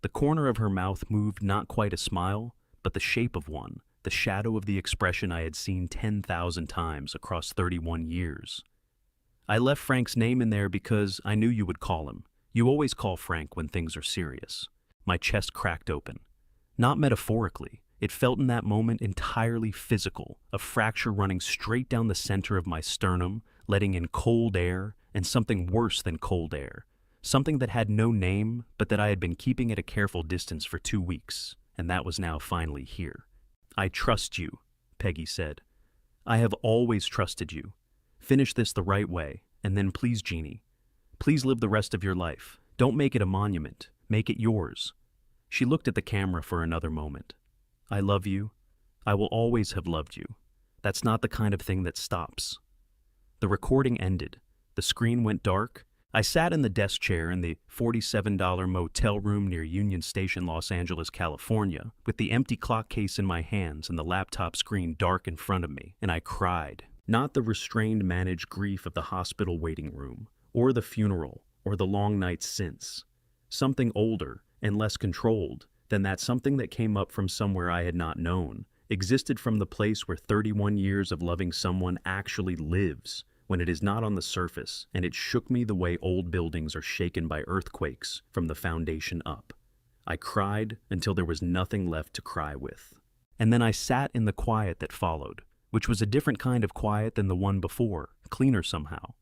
The corner of her mouth moved, not quite a smile, but the shape of one, the shadow of the expression I had seen 10,000 times across 31 years. "I left Frank's name in there because I knew you would call him. You always call Frank when things are serious." My chest cracked open. Not metaphorically. It felt in that moment entirely physical, a fracture running straight down the center of my sternum, letting in cold air, and something worse than cold air. Something that had no name, but that I had been keeping at a careful distance for 2 weeks, and that was now finally here. "I trust you," Peggy said. "I have always trusted you. Finish this the right way, and then please, Jeannie. Please live the rest of your life. Don't make it a monument. Make it yours." She looked at the camera for another moment. "I love you. I will always have loved you. That's not the kind of thing that stops." The recording ended. The screen went dark. I sat in the desk chair in the $47 motel room near Union Station, Los Angeles, California, with the empty clock case in my hands and the laptop screen dark in front of me, and I cried. Not the restrained, managed grief of the hospital waiting room, or the funeral, or the long nights since. Something older and less controlled than that, something that came up from somewhere I had not known, existed from the place where 31 years of loving someone actually lives, when it is not on the surface, and it shook me the way old buildings are shaken by earthquakes from the foundation up. I cried until there was nothing left to cry with. And then I sat in the quiet that followed, which was a different kind of quiet than the one before, cleaner somehow.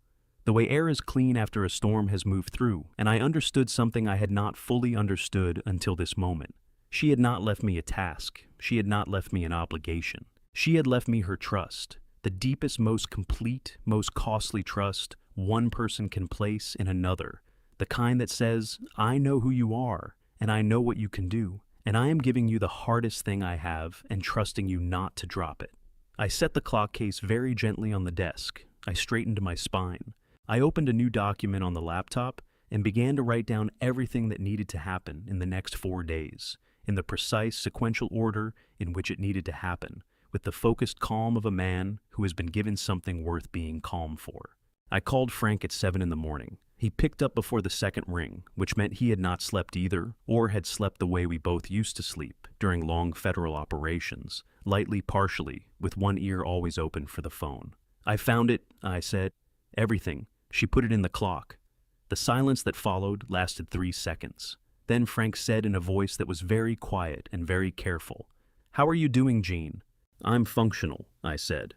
The way air is clean after a storm has moved through, and I understood something I had not fully understood until this moment. She had not left me a task. She had not left me an obligation. She had left me her trust, the deepest, most complete, most costly trust one person can place in another, the kind that says, I know who you are, and I know what you can do, and I am giving you the hardest thing I have and trusting you not to drop it. I set the clock case very gently on the desk. I straightened my spine. I opened a new document on the laptop and began to write down everything that needed to happen in the next 4 days, in the precise sequential order in which it needed to happen, with the focused calm of a man who has been given something worth being calm for. I called Frank at 7 in the morning. He picked up before the second ring, which meant he had not slept either, or had slept the way we both used to sleep during long federal operations, lightly, partially, with one ear always open for the phone. I found it, I said. Everything. She put it in the clock. The silence that followed lasted 3 seconds. Then Frank said in a voice that was very quiet and very careful, How are you doing, Jean? I'm functional, I said.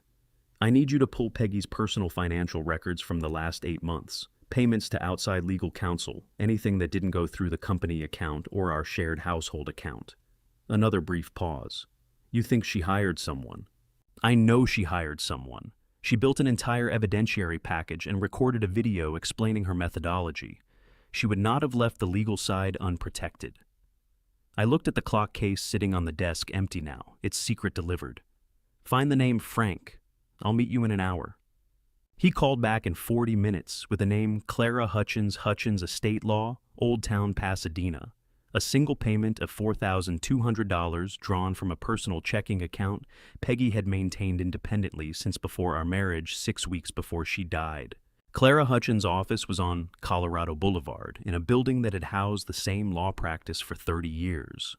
I need you to pull Peggy's personal financial records from the last 8 months. Payments to outside legal counsel, anything that didn't go through the company account or our shared household account. Another brief pause. You think she hired someone? I know she hired someone. She built an entire evidentiary package and recorded a video explaining her methodology. She would not have left the legal side unprotected. I looked at the clock case sitting on the desk, empty now, its secret delivered. Find the name Frank. I'll meet you in an hour. He called back in 40 minutes with the name Clara Hutchins Estate Law, Old Town, Pasadena. A single payment of $4,200 drawn from a personal checking account Peggy had maintained independently since before our marriage, 6 weeks before she died. Clara Hutchins' office was on Colorado Boulevard, in a building that had housed the same law practice for 30 years.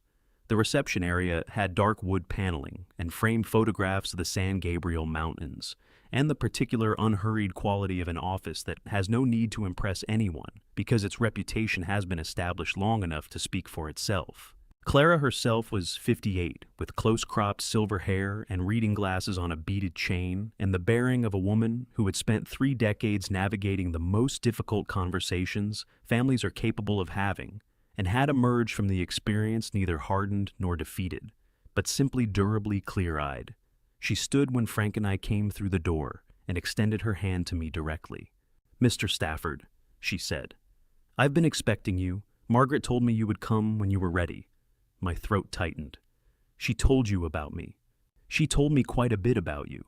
The reception area had dark wood paneling and framed photographs of the San Gabriel Mountains, and the particular unhurried quality of an office that has no need to impress anyone because its reputation has been established long enough to speak for itself. Clara herself was 58, with close-cropped silver hair and reading glasses on a beaded chain, and the bearing of a woman who had spent 3 decades navigating the most difficult conversations families are capable of having, and had emerged from the experience neither hardened nor defeated, but simply durably clear-eyed. She stood when Frank and I came through the door and extended her hand to me directly. Mr. Stafford, she said, I've been expecting you. Margaret told me you would come when you were ready. My throat tightened. She told you about me. She told me quite a bit about you.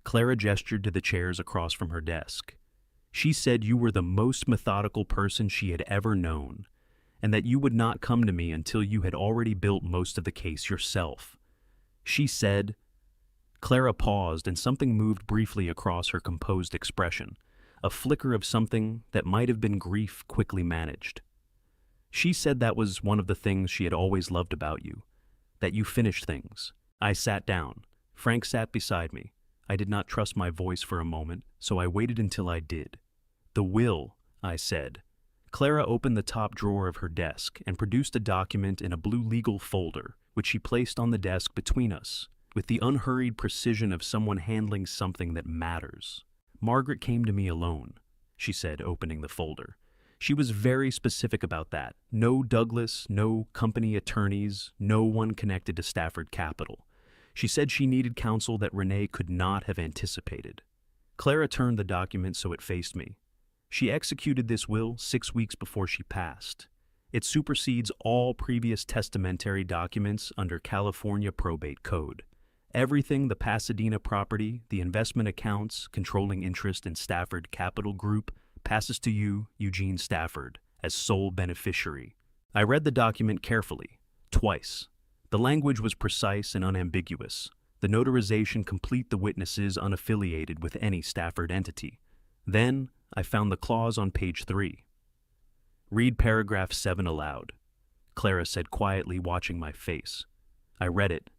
Clara gestured to the chairs across from her desk. She said you were the most methodical person she had ever known, and that you would not come to me until you had already built most of the case yourself. She said... Clara paused, and something moved briefly across her composed expression, a flicker of something that might have been grief quickly managed. She said that was one of the things she had always loved about you, that you finished things. I sat down. Frank sat beside me. I did not trust my voice for a moment, so I waited until I did. The will, I said. Clara opened the top drawer of her desk and produced a document in a blue legal folder, which she placed on the desk between us, with the unhurried precision of someone handling something that matters. Margaret came to me alone, she said, opening the folder. She was very specific about that. No Douglas, no company attorneys, no one connected to Stafford Capital. She said she needed counsel that Renee could not have anticipated. Clara turned the document so it faced me. She executed this will 6 weeks before she passed. It supersedes all previous testamentary documents under California probate code. Everything the Pasadena property, the investment accounts, controlling interest in Stafford Capital Group, passes to you, Eugene Stafford, as sole beneficiary. I read the document carefully, twice. The language was precise and unambiguous. The notarization complete, the witnesses unaffiliated with any Stafford entity. Then I found the clause on page 3. Read paragraph 7 aloud, Clara said quietly, watching my face. I read it.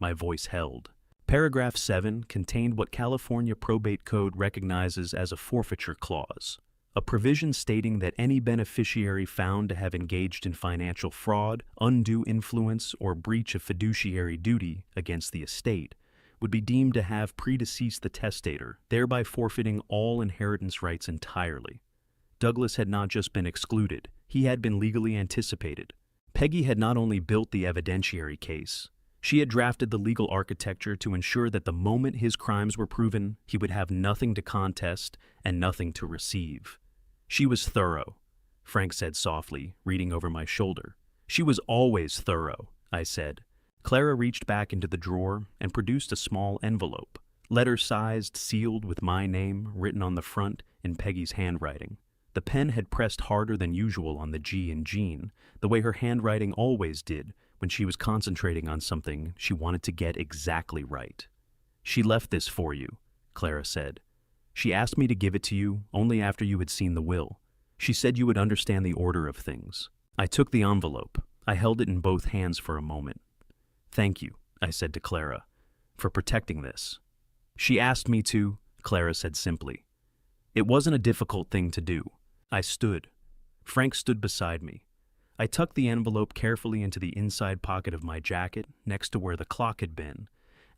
My voice held. Paragraph 7 contained what California Probate Code recognizes as a forfeiture clause, a provision stating that any beneficiary found to have engaged in financial fraud, undue influence, or breach of fiduciary duty against the estate would be deemed to have predeceased the testator, thereby forfeiting all inheritance rights entirely. Douglas had not just been excluded, he had been legally anticipated. Peggy had not only built the evidentiary case, she had drafted the legal architecture to ensure that the moment his crimes were proven, he would have nothing to contest and nothing to receive. She was thorough, Frank said softly, reading over my shoulder. She was always thorough, I said. Clara reached back into the drawer and produced a small envelope, letter-sized, sealed with my name written on the front in Peggy's handwriting. The pen had pressed harder than usual on the G in Jean, the way her handwriting always did when she was concentrating on something she wanted to get exactly right. "She left this for you," Clara said. "She asked me to give it to you only after you had seen the will. She said you would understand the order of things." I took the envelope. I held it in both hands for a moment. "Thank you," I said to Clara, "for protecting this." "She asked me to," Clara said simply. It wasn't a difficult thing to do. I stood. Frank stood beside me. I tucked the envelope carefully into the inside pocket of my jacket, next to where the clock had been,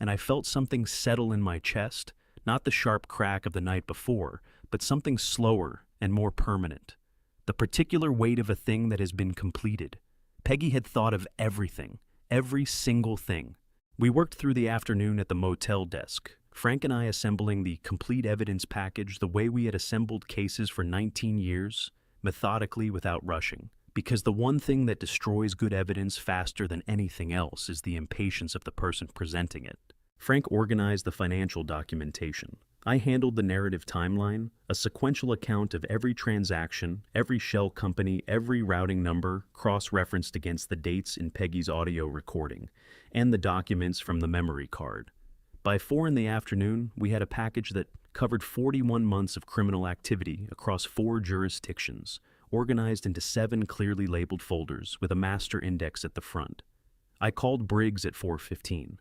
and I felt something settle in my chest, not the sharp crack of the night before, but something slower and more permanent. The particular weight of a thing that has been completed. Peggy had thought of everything, every single thing. We worked through the afternoon at the motel desk, Frank and I assembling the complete evidence package the way we had assembled cases for 19 years, methodically without rushing. Because the one thing that destroys good evidence faster than anything else is the impatience of the person presenting it. Frank organized the financial documentation. I handled the narrative timeline, a sequential account of every transaction, every shell company, every routing number, cross-referenced against the dates in Peggy's audio recording, and the documents from the memory card. By 4 in the afternoon, we had a package that covered 41 months of criminal activity across 4 jurisdictions, organized into 7 clearly labeled folders with a master index at the front. I called Briggs at 4:15.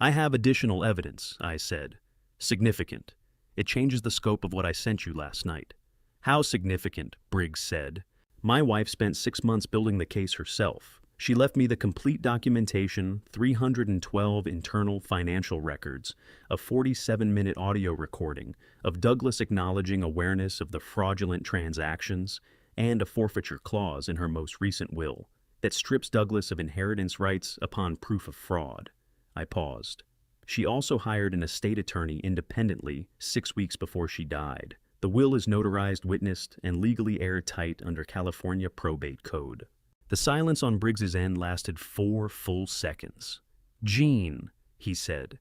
"I have additional evidence," I said. "Significant. It changes the scope of what I sent you last night." "How significant?" Briggs said. "My wife spent 6 months building the case herself. She left me the complete documentation, 312 internal financial records, a 47-minute audio recording of Douglas acknowledging awareness of the fraudulent transactions, and a forfeiture clause in her most recent will that strips Douglas of inheritance rights upon proof of fraud." I paused. She also hired an estate attorney independently 6 weeks before she died. The will is notarized, witnessed, and legally airtight under California Probate Code. The silence on Briggs's end lasted 4 full seconds. "Jean," he said,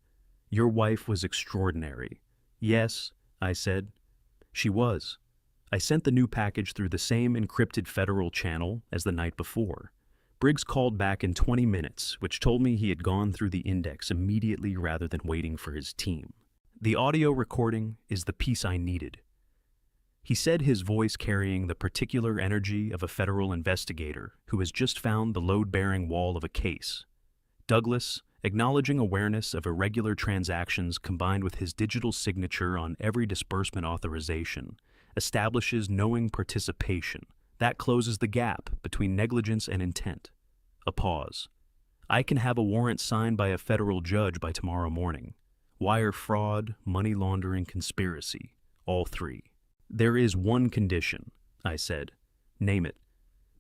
"your wife was extraordinary." "Yes," I said. "She was. I sent the new package through the same encrypted federal channel as the night before. Briggs called back in 20 minutes, which told me he had gone through the index immediately rather than waiting for his team. The audio recording is the piece I needed. He said, his voice carrying the particular energy of a federal investigator who has just found the load-bearing wall of a case. Douglas, acknowledging awareness of irregular transactions combined with his digital signature on every disbursement authorization, establishes knowing participation. That closes the gap between negligence and intent. A pause. "I can have a warrant signed by a federal judge by tomorrow morning. Wire fraud, money laundering, conspiracy. All 3. "There is one condition," I said. "Name it."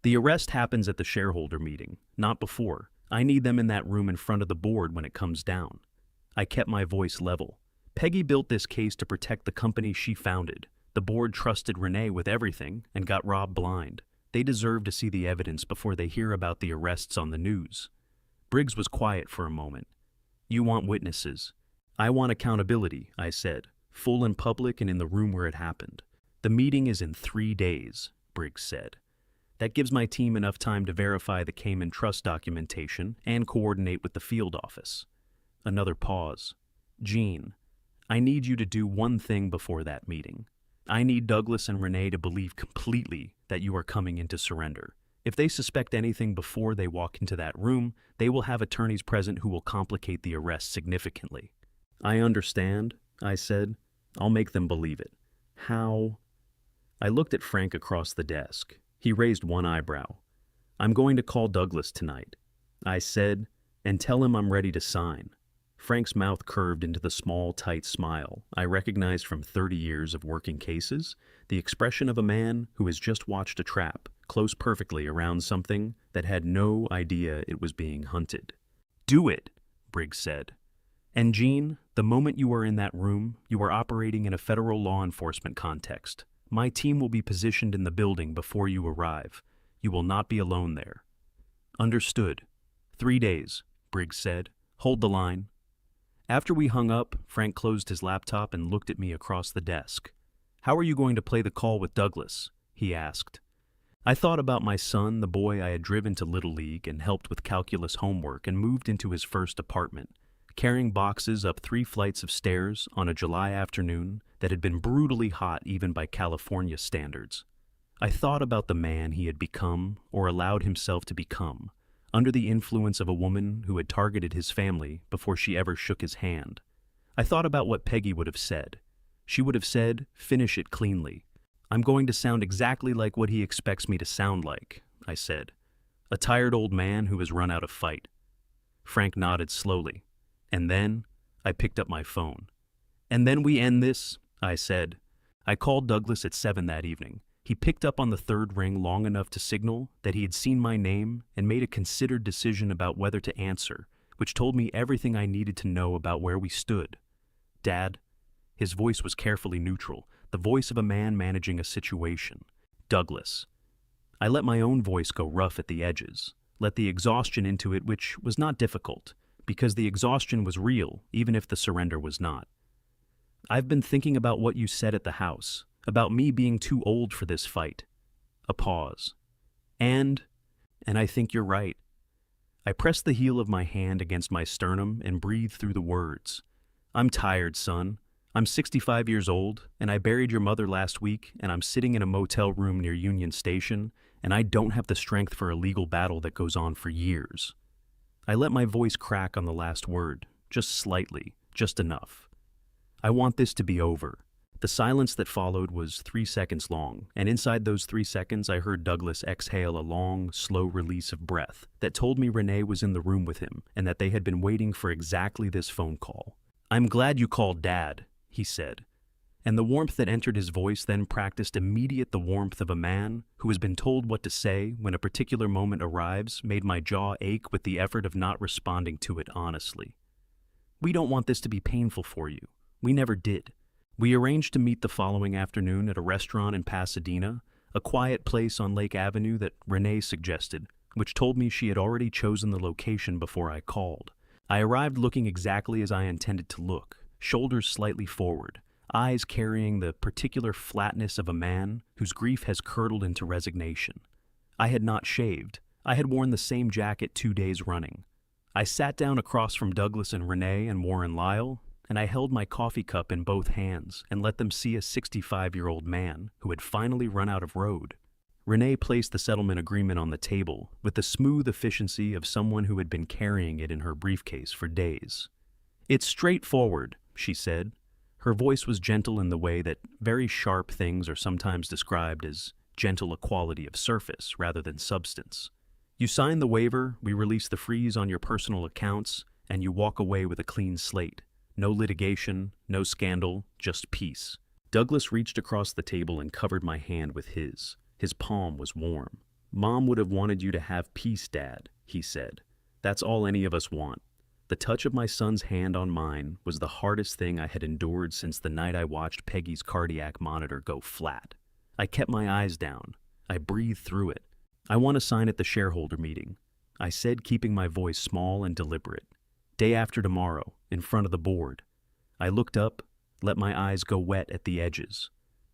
"The arrest happens at the shareholder meeting, not before. I need them in that room in front of the board when it comes down." I kept my voice level. Peggy built this case to protect the company she founded. The board trusted Renee with everything and got Rob blind. They deserve to see the evidence before they hear about the arrests on the news. Briggs was quiet for a moment. "You want witnesses." "I want accountability," I said, "full and public and in the room where it happened." "The meeting is in 3 days," Briggs said. "That gives my team enough time to verify the Cayman Trust documentation and coordinate with the field office." Another pause. "Jean, I need you to do one thing before that meeting. I need Douglas and Renee to believe completely that you are coming in to surrender. If they suspect anything before they walk into that room, they will have attorneys present who will complicate the arrest significantly." I understand, I said. I'll make them believe it. How? I looked at Frank across the desk. He raised one eyebrow. I'm going to call Douglas tonight, I said, and tell him I'm ready to sign. Frank's mouth curved into the small, tight smile I recognized from 30 years of working cases, the expression of a man who has just watched a trap close perfectly around something that had no idea it was being hunted. Do it, Briggs said. And Jean, the moment you are in that room, you are operating in a federal law enforcement context. My team will be positioned in the building before you arrive. You will not be alone there. Understood. 3 days, Briggs said. Hold the line. After we hung up, Frank closed his laptop and looked at me across the desk. How are you going to play the call with Douglas? He asked. I thought about my son, the boy I had driven to Little League and helped with calculus homework and moved into his first apartment, carrying boxes up 3 flights of stairs on a July afternoon that had been brutally hot even by California standards. I thought about the man he had become or allowed himself to become, under the influence of a woman who had targeted his family before she ever shook his hand. I thought about what Peggy would have said. She would have said, "Finish it cleanly." I'm going to sound exactly like what he expects me to sound like, I said. A tired old man who has run out of fight. Frank nodded slowly. And then I picked up my phone. And then we end this, I said. I called Douglas at 7 that evening. He picked up on the 3rd ring long enough to signal that he had seen my name and made a considered decision about whether to answer, which told me everything I needed to know about where we stood. Dad, his voice was carefully neutral, the voice of a man managing a situation. Douglas. I let my own voice go rough at the edges, let the exhaustion into it, which was not difficult, because the exhaustion was real, even if the surrender was not. I've been thinking about what you said at the house, about me being too old for this fight. A pause. And I think you're right. I pressed the heel of my hand against my sternum and breathed through the words. I'm tired, son. I'm 65 years old, and I buried your mother last week, and I'm sitting in a motel room near Union Station, and I don't have the strength for a legal battle that goes on for years. I let my voice crack on the last word, just slightly, just enough. I want this to be over. The silence that followed was 3 seconds long, and inside those 3 seconds I heard Douglas exhale a long, slow release of breath that told me Renee was in the room with him and that they had been waiting for exactly this phone call. I'm glad you called, Dad, he said. And the warmth that entered his voice then practiced immediate the warmth of a man who has been told what to say when a particular moment arrives made my jaw ache with the effort of not responding to it honestly. We don't want this to be painful for you. We never did. We arranged to meet the following afternoon at a restaurant in Pasadena, a quiet place on Lake Avenue that Renee suggested, which told me she had already chosen the location before I called. I arrived looking exactly as I intended to look, shoulders slightly forward, eyes carrying the particular flatness of a man whose grief has curdled into resignation. I had not shaved. I had worn the same jacket 2 days running. I sat down across from Douglas and Renee and Warren Lyle, and I held my coffee cup in both hands and let them see a 65-year-old man who had finally run out of road. Renee placed the settlement agreement on the table with the smooth efficiency of someone who had been carrying it in her briefcase for days. It's straightforward, she said. Her voice was gentle in the way that very sharp things are sometimes described as gentle equality of surface rather than substance. You sign the waiver, we release the freeze on your personal accounts, and you walk away with a clean slate. No litigation, no scandal, just peace. Douglas reached across the table and covered my hand with his. His palm was warm. Mom would have wanted you to have peace, Dad, he said. That's all any of us want. The touch of my son's hand on mine was the hardest thing I had endured since the night I watched Peggy's cardiac monitor go flat. I kept my eyes down. I breathed through it. I want to sign at the shareholder meeting, I said, keeping my voice small and deliberate. Day after tomorrow, in front of the board. I looked up, let my eyes go wet at the edges.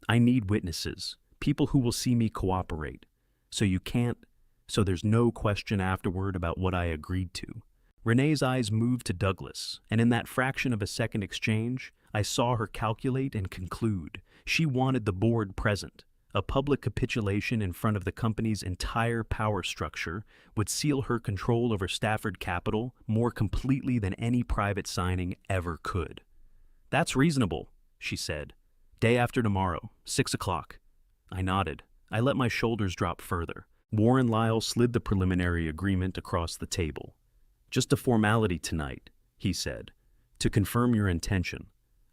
I need witnesses, people who will see me cooperate. So there's no question afterward about what I agreed to. Renee's eyes moved to Douglas, and in that fraction of a second exchange, I saw her calculate and conclude. She wanted the board present. A public capitulation in front of the company's entire power structure would seal her control over Stafford Capital more completely than any private signing ever could. "That's reasonable," she said. "Day after tomorrow, 6 o'clock." I nodded. I let my shoulders drop further. Warren Lyle slid the preliminary agreement across the table. "Just a formality tonight," he said, "to confirm your intention."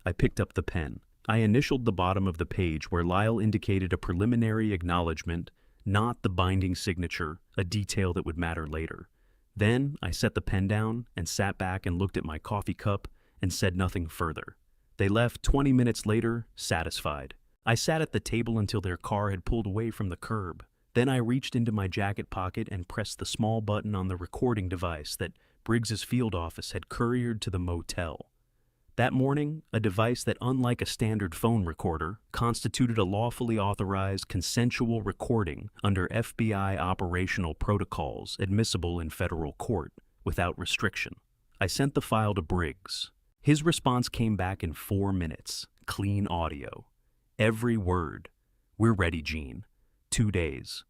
I picked up the pen. I initialed the bottom of the page where Lyle indicated a preliminary acknowledgement, not the binding signature, a detail that would matter later. Then I set the pen down and sat back and looked at my coffee cup and said nothing further. They left 20 minutes later, satisfied. I sat at the table until their car had pulled away from the curb. Then I reached into my jacket pocket and pressed the small button on the recording device that Briggs's field office had couriered to the motel. That morning, a device that, unlike a standard phone recorder, constituted a lawfully authorized consensual recording under FBI operational protocols admissible in federal court without restriction. I sent the file to Briggs. His response came back in 4 minutes, clean audio. Every word. "We're ready, Gene. 2 days."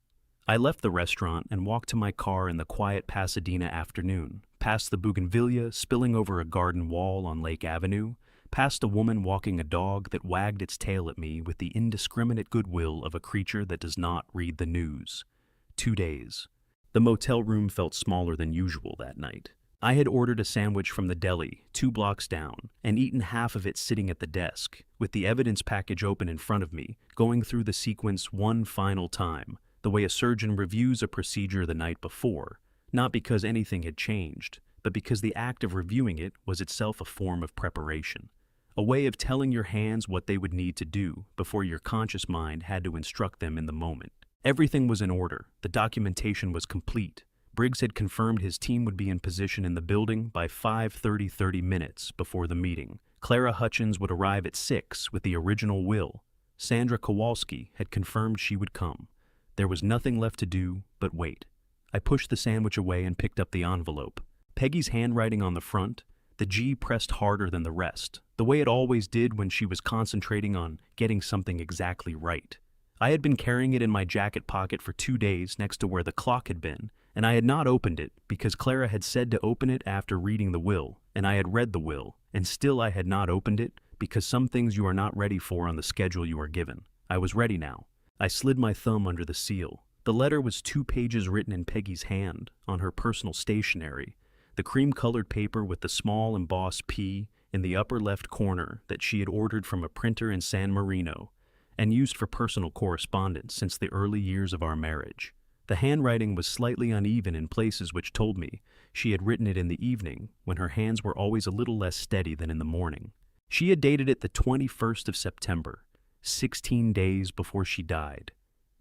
I left the restaurant and walked to my car in the quiet Pasadena afternoon, past the bougainvillea spilling over a garden wall on Lake Avenue, past a woman walking a dog that wagged its tail at me with the indiscriminate goodwill of a creature that does not read the news. 2 days. The motel room felt smaller than usual that night. I had ordered a sandwich from the deli 2 blocks down and eaten half of it sitting at the desk, with the evidence package open in front of me, going through the sequence one final time, the way a surgeon reviews a procedure the night before, not because anything had changed, but because the act of reviewing it was itself a form of preparation, a way of telling your hands what they would need to do before your conscious mind had to instruct them in the moment. Everything was in order. The documentation was complete. Briggs had confirmed his team would be in position in the building by 5:30 minutes before the meeting. Clara Hutchins would arrive at 6 with the original will. Sandra Kowalski had confirmed she would come. There was nothing left to do but wait. I pushed the sandwich away and picked up the envelope. Peggy's handwriting on the front, the G pressed harder than the rest, the way it always did when she was concentrating on getting something exactly right. I had been carrying it in my jacket pocket for 2 days next to where the clock had been, and I had not opened it because Clara had said to open it after reading the will, and I had read the will, and still I had not opened it because some things you are not ready for on the schedule you are given. I was ready now. I slid my thumb under the seal. The letter was 2 pages written in Peggy's hand, on her personal stationery, the cream-colored paper with the small embossed P in the upper left corner that she had ordered from a printer in San Marino and used for personal correspondence since the early years of our marriage. The handwriting was slightly uneven in places which told me she had written it in the evening when her hands were always a little less steady than in the morning. She had dated it the 21st of September, 16 days before she died.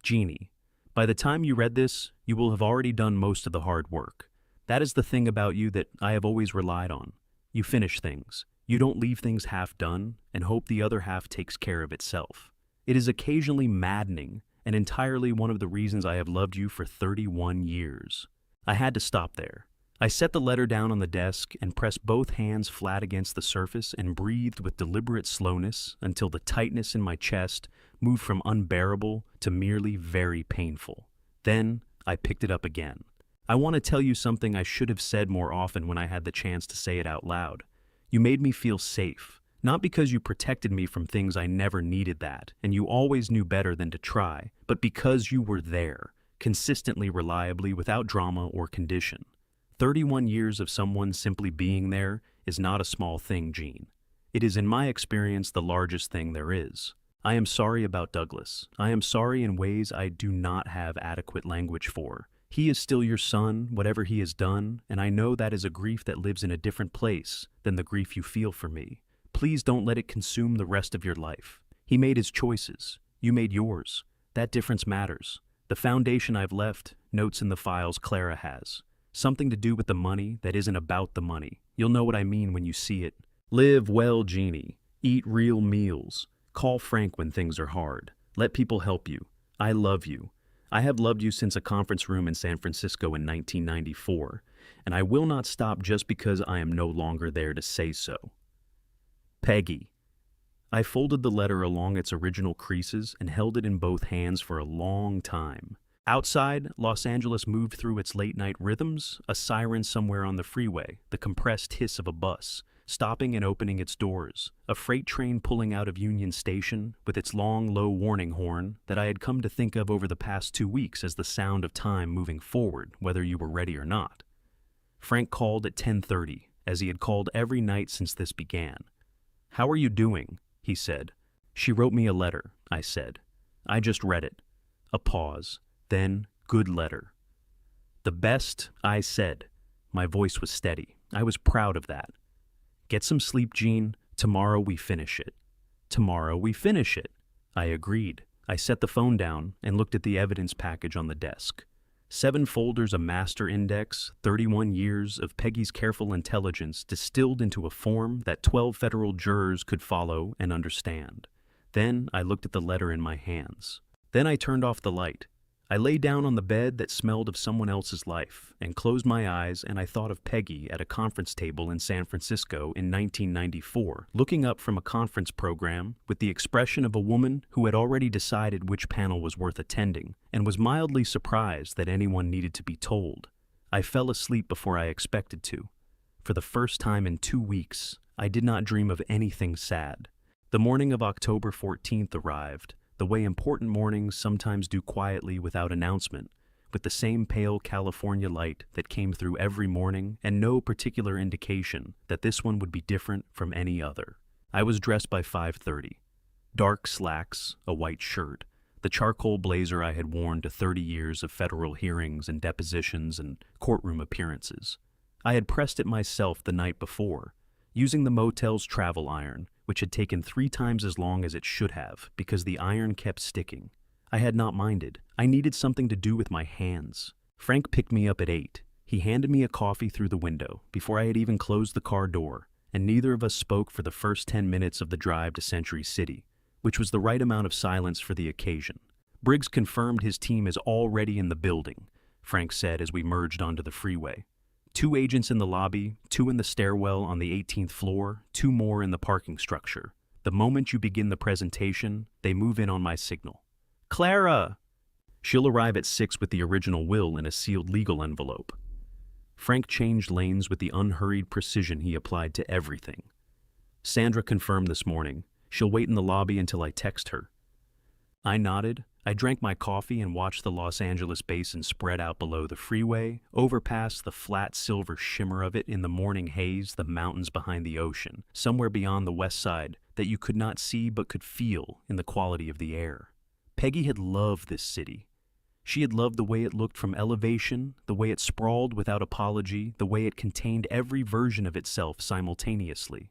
Jeannie, by the time you read this, you will have already done most of the hard work. That is the thing about you that I have always relied on. You finish things. You don't leave things half done and hope the other half takes care of itself. It is occasionally maddening and entirely one of the reasons I have loved you for 31 years. I had to stop there. I set the letter down on the desk and pressed both hands flat against the surface and breathed with deliberate slowness until the tightness in my chest moved from unbearable to merely very painful. Then I picked it up again. I want to tell you something I should have said more often when I had the chance to say it out loud. You made me feel safe, not because you protected me from things I never needed that, and you always knew better than to try, but because you were there, consistently, reliably, without drama or condition. 31 years of someone simply being there is not a small thing, Gene. It is, in my experience, the largest thing there is. I am sorry about Douglas. I am sorry in ways I do not have adequate language for. He is still your son, whatever he has done, and I know that is a grief that lives in a different place than the grief you feel for me. Please don't let it consume the rest of your life. He made his choices. You made yours. That difference matters. The foundation I've left, notes in the files Clara has. Something to do with the money that isn't about the money. You'll know what I mean when you see it. Live well, Jeannie. Eat real meals. Call Frank when things are hard. Let people help you. I love you. I have loved you since a conference room in San Francisco in 1994, and I will not stop just because I am no longer there to say so. Peggy. I folded the letter along its original creases and held it in both hands for a long time. Outside, Los Angeles moved through its late-night rhythms, a siren somewhere on the freeway, the compressed hiss of a bus, stopping and opening its doors, a freight train pulling out of Union Station with its long, low warning horn that I had come to think of over the past 2 weeks as the sound of time moving forward, whether you were ready or not. Frank called at 10:30, as he had called every night since this began. "How are you doing?" he said. "She wrote me a letter," I said. "I just read it." A pause. Then, "Good letter." "The best," I said. My voice was steady. I was proud of that. "Get some sleep, Jean. Tomorrow we finish it." "Tomorrow we finish it." I agreed. I set the phone down and looked at the evidence package on the desk. 7 folders of master index, 31 years of Peggy's careful intelligence distilled into a form that 12 federal jurors could follow and understand. Then I looked at the letter in my hands. Then I turned off the light. I lay down on the bed that smelled of someone else's life and closed my eyes, and I thought of Peggy at a conference table in San Francisco in 1994, looking up from a conference program with the expression of a woman who had already decided which panel was worth attending and was mildly surprised that anyone needed to be told. I fell asleep before I expected to. For the first time in 2 weeks, I did not dream of anything sad. The morning of October 14th arrived, the way important mornings sometimes do quietly without announcement, with the same pale California light that came through every morning and no particular indication that this one would be different from any other. I was dressed by 5:30. Dark slacks, a white shirt, the charcoal blazer I had worn to 30 years of federal hearings and depositions and courtroom appearances. I had pressed it myself the night before, using the motel's travel iron, which had taken 3 times as long as it should have because the iron kept sticking. I had not minded. I needed something to do with my hands. Frank picked me up at 8. He handed me a coffee through the window before I had even closed the car door, and neither of us spoke for the first 10 minutes of the drive to Century City, which was the right amount of silence for the occasion. "Briggs confirmed his team is already in the building," Frank said as we merged onto the freeway. 2 agents in the lobby, 2 in the stairwell on the 18th floor, 2 more in the parking structure. The moment you begin the presentation, they move in on my signal. "Clara!" "She'll arrive at 6 with the original will in a sealed legal envelope." Frank changed lanes with the unhurried precision he applied to everything. "Sandra confirmed this morning. She'll wait in the lobby until I text her." I nodded. I drank my coffee and watched the Los Angeles basin spread out below the freeway, overpass the flat silver shimmer of it in the morning haze, the mountains behind the ocean, somewhere beyond the west side that you could not see but could feel in the quality of the air. Peggy had loved this city. She had loved the way it looked from elevation, the way it sprawled without apology, the way it contained every version of itself simultaneously.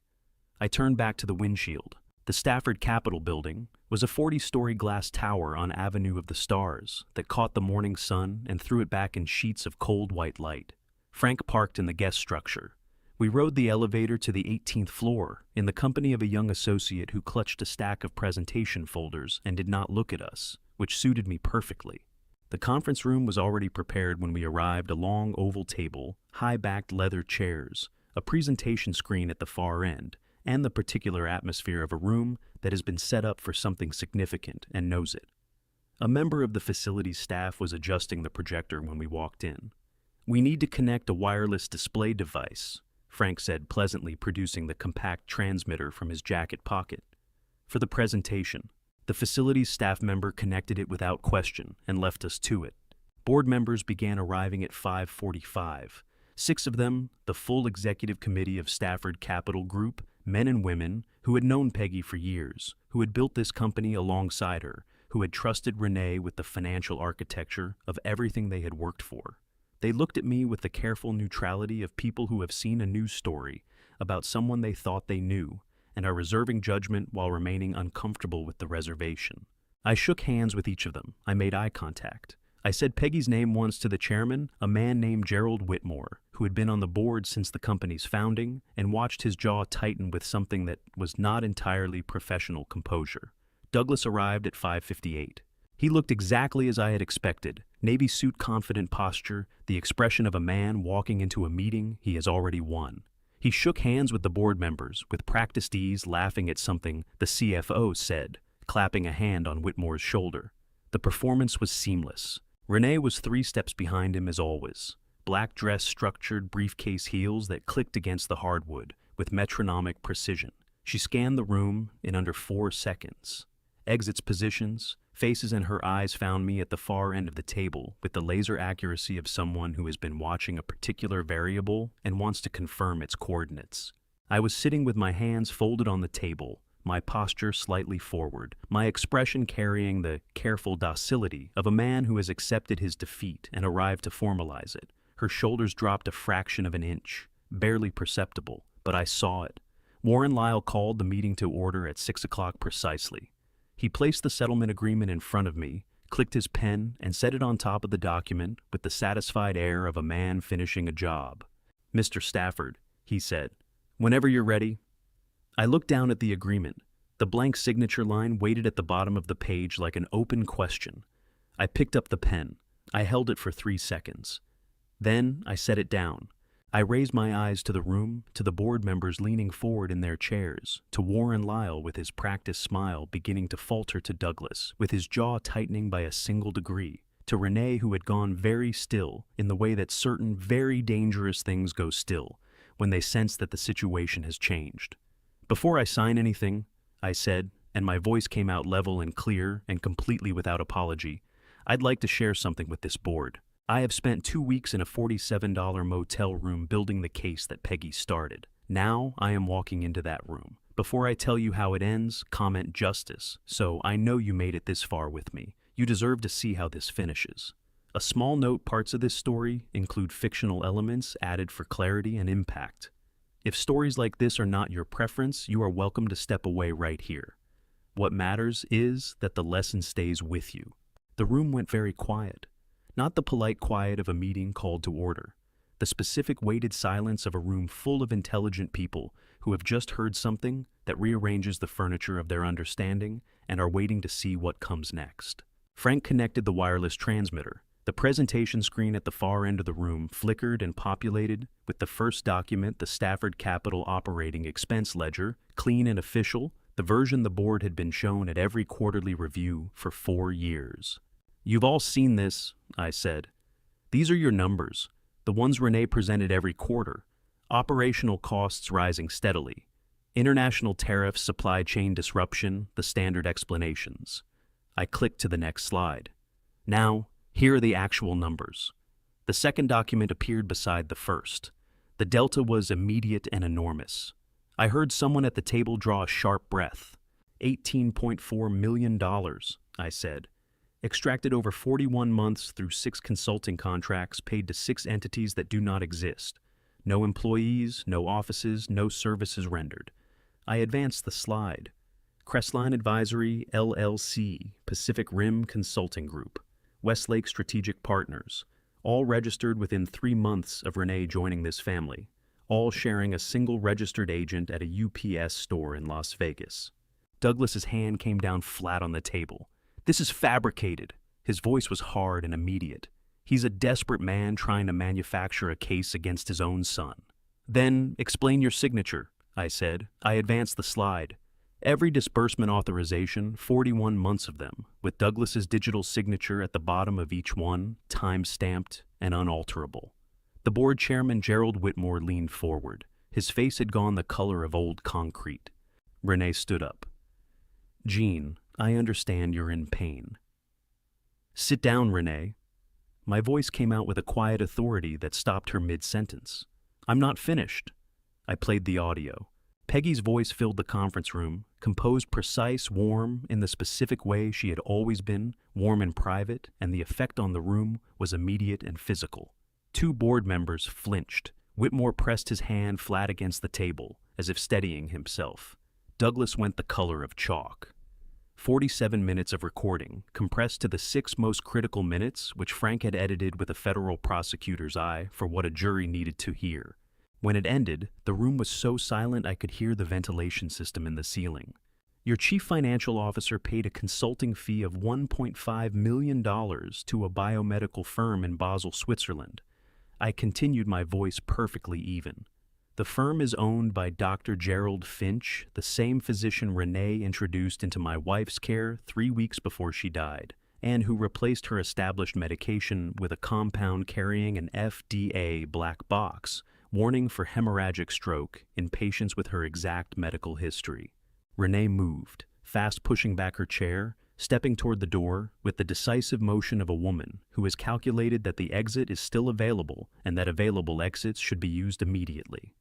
I turned back to the windshield. The Stafford Capitol building was a 40-story glass tower on Avenue of the Stars that caught the morning sun and threw it back in sheets of cold white light. Frank parked in the guest structure. We rode the elevator to the 18th floor in the company of a young associate who clutched a stack of presentation folders and did not look at us, which suited me perfectly. The conference room was already prepared when we arrived, a long oval table, high-backed leather chairs, a presentation screen at the far end, and the particular atmosphere of a room that has been set up for something significant and knows it. A member of the facility's staff was adjusting the projector when we walked in. "We need to connect a wireless display device," Frank said pleasantly, producing the compact transmitter from his jacket pocket. "For the presentation." The facility's staff member connected it without question and left us to it. Board members began arriving at 5:45. 6 of them, the full executive committee of Stafford Capital Group, men and women who had known Peggy for years, who had built this company alongside her, who had trusted Renee with the financial architecture of everything they had worked for. They looked at me with the careful neutrality of people who have seen a news story about someone they thought they knew and are reserving judgment while remaining uncomfortable with the reservation. I shook hands with each of them. I made eye contact. I said Peggy's name once to the chairman, a man named Gerald Whitmore, who had been on the board since the company's founding, and watched his jaw tighten with something that was not entirely professional composure. Douglas arrived at 5:58. He looked exactly as I had expected, navy suit confident posture, the expression of a man walking into a meeting he has already won. He shook hands with the board members, with practiced ease, laughing at something the CFO said, clapping a hand on Whitmore's shoulder. The performance was seamless. Renee was 3 steps behind him as always. Black dress, structured briefcase heels that clicked against the hardwood, with metronomic precision. She scanned the room in under 4 seconds. Exits positions, faces and her eyes found me at the far end of the table with the laser accuracy of someone who has been watching a particular variable and wants to confirm its coordinates. I was sitting with my hands folded on the table, my posture slightly forward, my expression carrying the careful docility of a man who has accepted his defeat and arrived to formalize it. Her shoulders dropped a fraction of an inch, barely perceptible, but I saw it. Warren Lyle called the meeting to order at 6 o'clock precisely. He placed the settlement agreement in front of me, clicked his pen, and set it on top of the document with the satisfied air of a man finishing a job. "Mr. Stafford," he said, "whenever you're ready." I looked down at the agreement. The blank signature line waited at the bottom of the page like an open question. I picked up the pen. I held it for 3 seconds. Then I set it down. I raised my eyes to the room, to the board members leaning forward in their chairs, to Warren Lyle with his practiced smile beginning to falter, to Douglas with his jaw tightening by a single degree, to Renee who had gone very still in the way that certain very dangerous things go still when they sense that the situation has changed. "Before I sign anything," I said, and my voice came out level and clear and completely without apology, "I'd like to share something with this board. I have spent 2 weeks in a $47 motel room building the case that Peggy started. Now I am walking into that room. Before I tell you how it ends, comment justice. So I know you made it this far with me. You deserve to see how this finishes. A small note: parts of this story include fictional elements added for clarity and impact. If stories like this are not your preference, you are welcome to step away right here. What matters is that the lesson stays with you." The room went very quiet. Not the polite quiet of a meeting called to order. The specific weighted silence of a room full of intelligent people who have just heard something that rearranges the furniture of their understanding and are waiting to see what comes next. Frank connected the wireless transmitter. The presentation screen at the far end of the room flickered and populated with the first document, the Stafford Capital Operating Expense Ledger, clean and official, the version the board had been shown at every quarterly review for 4 years. "You've all seen this," I said. "These are your numbers, the ones Renee presented every quarter. Operational costs rising steadily. International tariffs, supply chain disruption, the standard explanations." I clicked to the next slide. "Now, here are the actual numbers." The second document appeared beside the first. The delta was immediate and enormous. I heard someone at the table draw a sharp breath. $18.4 million, I said. Extracted over 41 months through 6 consulting contracts paid to 6 entities that do not exist. No employees, no offices, no services rendered. I advanced the slide. Crestline Advisory, LLC, Pacific Rim Consulting Group, Westlake Strategic Partners, all registered within 3 months of Renee joining this family, all sharing a single registered agent at a UPS store in Las Vegas. Douglas's hand came down flat on the table. "This is fabricated." His voice was hard and immediate. "He's a desperate man trying to manufacture a case against his own son." "Then explain your signature," I said. I advanced the slide. Every disbursement authorization, 41 months of them, with Douglas's digital signature at the bottom of each one, time-stamped and unalterable. The board chairman, Gerald Whitmore, leaned forward. His face had gone the color of old concrete. Renee stood up. "Jean, I understand you're in pain." "Sit down, Renee." My voice came out with a quiet authority that stopped her mid-sentence. "I'm not finished." I played the audio. Peggy's voice filled the conference room, composed, precise, warm, in the specific way she had always been, warm in private, and the effect on the room was immediate and physical. 2 board members flinched. Whitmore pressed his hand flat against the table, as if steadying himself. Douglas went the color of chalk. 47 minutes of recording, compressed to the 6 most critical minutes, which Frank had edited with a federal prosecutor's eye for what a jury needed to hear. When it ended, the room was so silent I could hear the ventilation system in the ceiling. "Your chief financial officer paid a consulting fee of $1.5 million to a biomedical firm in Basel, Switzerland." I continued, my voice perfectly even. "The firm is owned by Dr. Gerald Finch, the same physician Renee introduced into my wife's care 3 weeks before she died, and who replaced her established medication with a compound carrying an FDA black box, warning for hemorrhagic stroke in patients with her exact medical history. Renee moved, fast pushing back her chair, stepping toward the door with the decisive motion of a woman who has calculated that the exit is still available and that available exits should be used immediately.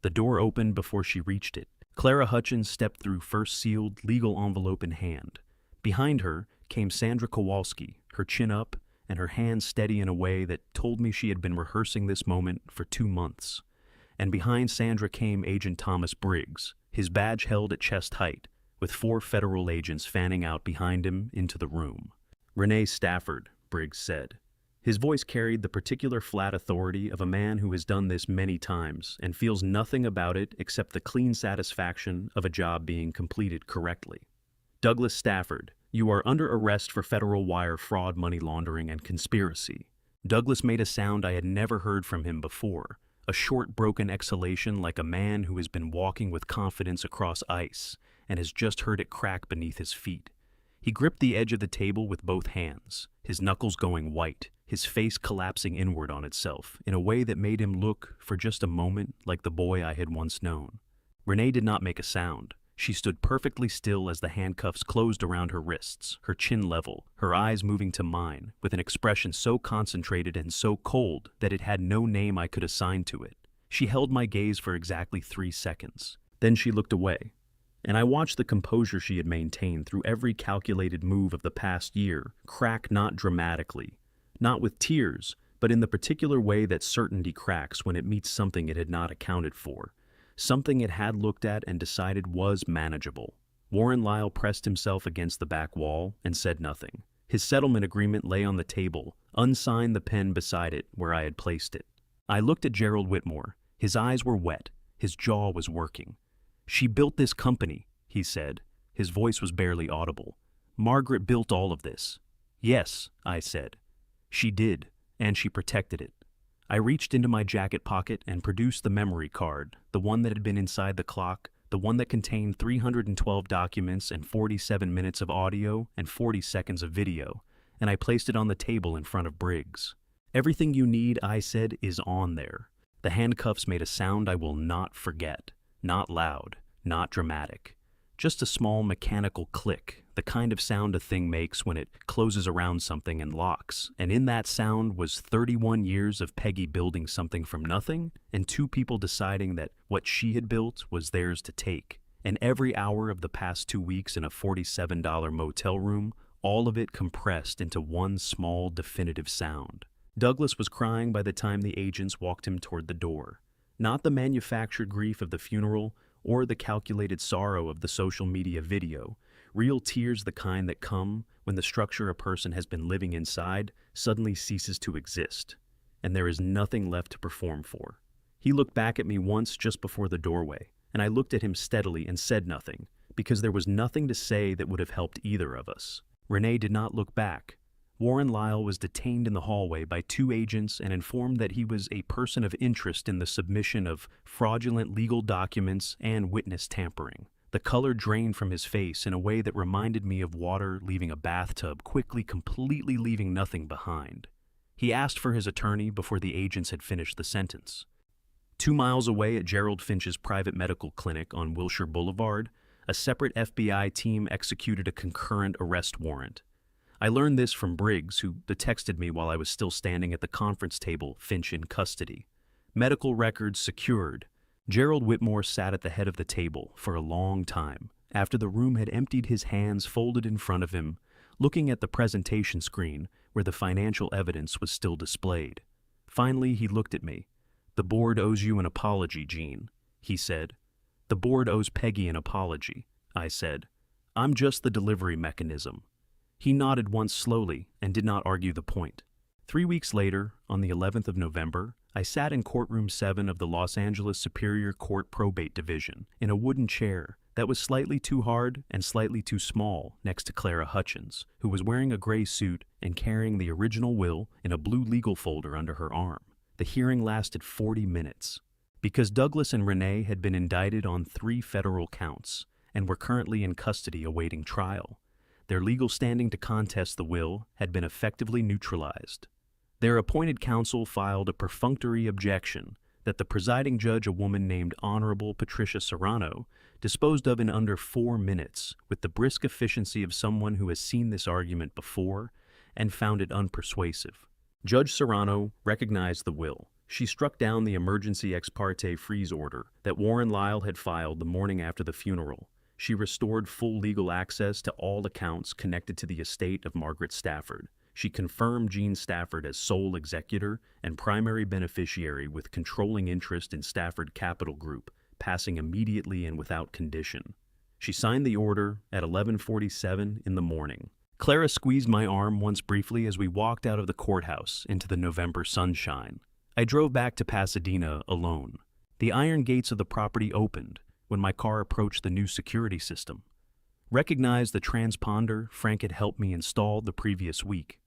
The door opened before she reached it. Clara Hutchins stepped through first sealed legal envelope in hand. Behind her came Sandra Kowalski, her chin up and her hands steady in a way that told me she had been rehearsing this moment for 2 months. And behind Sandra came Agent Thomas Briggs, his badge held at chest height, with 4 federal agents fanning out behind him into the room. "Renee Stafford," Briggs said. His voice carried the particular flat authority of a man who has done this many times and feels nothing about it except the clean satisfaction of a job being completed correctly. "Douglas Stafford, you are under arrest for federal wire fraud, money laundering, and conspiracy." Douglas made a sound I had never heard from him before, a short, broken exhalation like a man who has been walking with confidence across ice and has just heard it crack beneath his feet. He gripped the edge of the table with both hands, his knuckles going white, his face collapsing inward on itself in a way that made him look, for just a moment, like the boy I had once known. Renee did not make a sound. She stood perfectly still as the handcuffs closed around her wrists, her chin level, her eyes moving to mine, with an expression so concentrated and so cold that it had no name I could assign to it. She held my gaze for exactly 3 seconds. Then she looked away, and I watched the composure she had maintained through every calculated move of the past year crack, not dramatically, not with tears, but in the particular way that certainty cracks when it meets something it had not accounted for, something it had looked at and decided was manageable. Warren Lyle pressed himself against the back wall and said nothing. His settlement agreement lay on the table, unsigned, the pen beside it where I had placed it. I looked at Gerald Whitmore. His eyes were wet. His jaw was working. "She built this company," he said. His voice was barely audible. "Margaret built all of this." "Yes," I said. "She did, and she protected it." I reached into my jacket pocket and produced the memory card, the one that had been inside the clock, the one that contained 312 documents and 47 minutes of audio and 40 seconds of video, and I placed it on the table in front of Briggs. "Everything you need," I said, "is on there." The handcuffs made a sound I will not forget. Not loud, not dramatic. Just a small mechanical click, the kind of sound a thing makes when it closes around something and locks. And in that sound was 31 years of Peggy building something from nothing, and 2 people deciding that what she had built was theirs to take. And every hour of the past 2 weeks in a $47 motel room, all of it compressed into one small, definitive sound. Douglas was crying by the time the agents walked him toward the door. Not the manufactured grief of the funeral, or the calculated sorrow of the social media video, real tears, the kind that come when the structure a person has been living inside suddenly ceases to exist, and there is nothing left to perform for. He looked back at me once just before the doorway, and I looked at him steadily and said nothing, because there was nothing to say that would have helped either of us. Renee did not look back. Warren Lyle was detained in the hallway by 2 agents and informed that he was a person of interest in the submission of fraudulent legal documents and witness tampering. The color drained from his face in a way that reminded me of water leaving a bathtub, quickly, completely leaving nothing behind. He asked for his attorney before the agents had finished the sentence. 2 miles away at Gerald Finch's private medical clinic on Wilshire Boulevard, a separate FBI team executed a concurrent arrest warrant. I learned this from Briggs, who texted me while I was still standing at the conference table, Finch in custody. Medical records secured. Gerald Whitmore sat at the head of the table for a long time, after the room had emptied, his hands folded in front of him, looking at the presentation screen where the financial evidence was still displayed. Finally, he looked at me. "The board owes you an apology, Gene," he said. "The board owes Peggy an apology," I said. "I'm just the delivery mechanism." He nodded once slowly and did not argue the point. 3 weeks later, on the 11th of November, I sat in courtroom 7 of the Los Angeles Superior Court Probate Division in a wooden chair that was slightly too hard and slightly too small next to Clara Hutchins, who was wearing a gray suit and carrying the original will in a blue legal folder under her arm. The hearing lasted 40 minutes. Because Douglas and Renee had been indicted on 3 federal counts and were currently in custody awaiting trial, their legal standing to contest the will had been effectively neutralized. Their appointed counsel filed a perfunctory objection that the presiding judge, a woman named Honorable Patricia Serrano, disposed of in under 4 minutes with the brisk efficiency of someone who has seen this argument before and found it unpersuasive. Judge Serrano recognized the will. She struck down the emergency ex parte freeze order that Warren Lyle had filed the morning after the funeral. She restored full legal access to all accounts connected to the estate of Margaret Stafford. She confirmed Jean Stafford as sole executor and primary beneficiary with controlling interest in Stafford Capital Group, passing immediately and without condition. She signed the order at 11:47 in the morning. Clara squeezed my arm once briefly as we walked out of the courthouse into the November sunshine. I drove back to Pasadena alone. The iron gates of the property opened when my car approached the new security system. Recognized the transponder Frank had helped me install the previous week.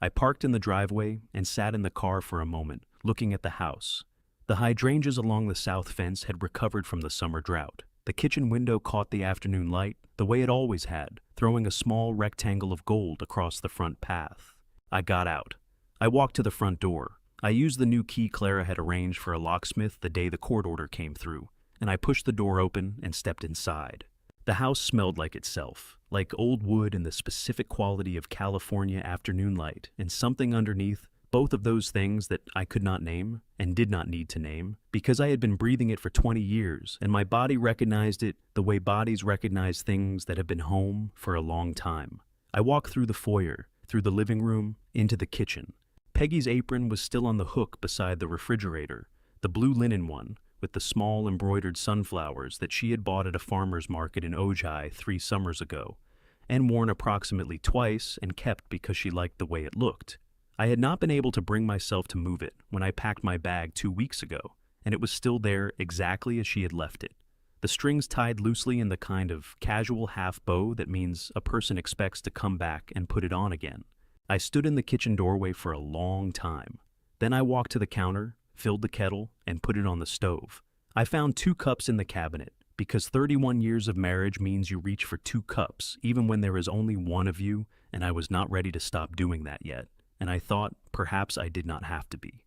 I parked in the driveway and sat in the car for a moment, looking at the house. The hydrangeas along the south fence had recovered from the summer drought. The kitchen window caught the afternoon light the way it always had, throwing a small rectangle of gold across the front path. I got out. I walked to the front door. I used the new key Clara had arranged for a locksmith the day the court order came through, and I pushed the door open and stepped inside. The house smelled like itself, like old wood and the specific quality of California afternoon light, and something underneath, both of those things that I could not name and did not need to name, because I had been breathing it for 20 years, and my body recognized it the way bodies recognize things that have been home for a long time. I walked through the foyer, through the living room, into the kitchen. Peggy's apron was still on the hook beside the refrigerator, the blue linen one, with the small embroidered sunflowers that she had bought at a farmer's market in Ojai 3 summers ago, and worn approximately twice and kept because she liked the way it looked. I had not been able to bring myself to move it when I packed my bag 2 weeks ago, and it was still there exactly as she had left it. The strings tied loosely in the kind of casual half bow that means a person expects to come back and put it on again. I stood in the kitchen doorway for a long time. Then I walked to the counter, filled the kettle, and put it on the stove. I found 2 cups in the cabinet, because 31 years of marriage means you reach for 2 cups, even when there is only one of you, and I was not ready to stop doing that yet, and I thought perhaps I did not have to be.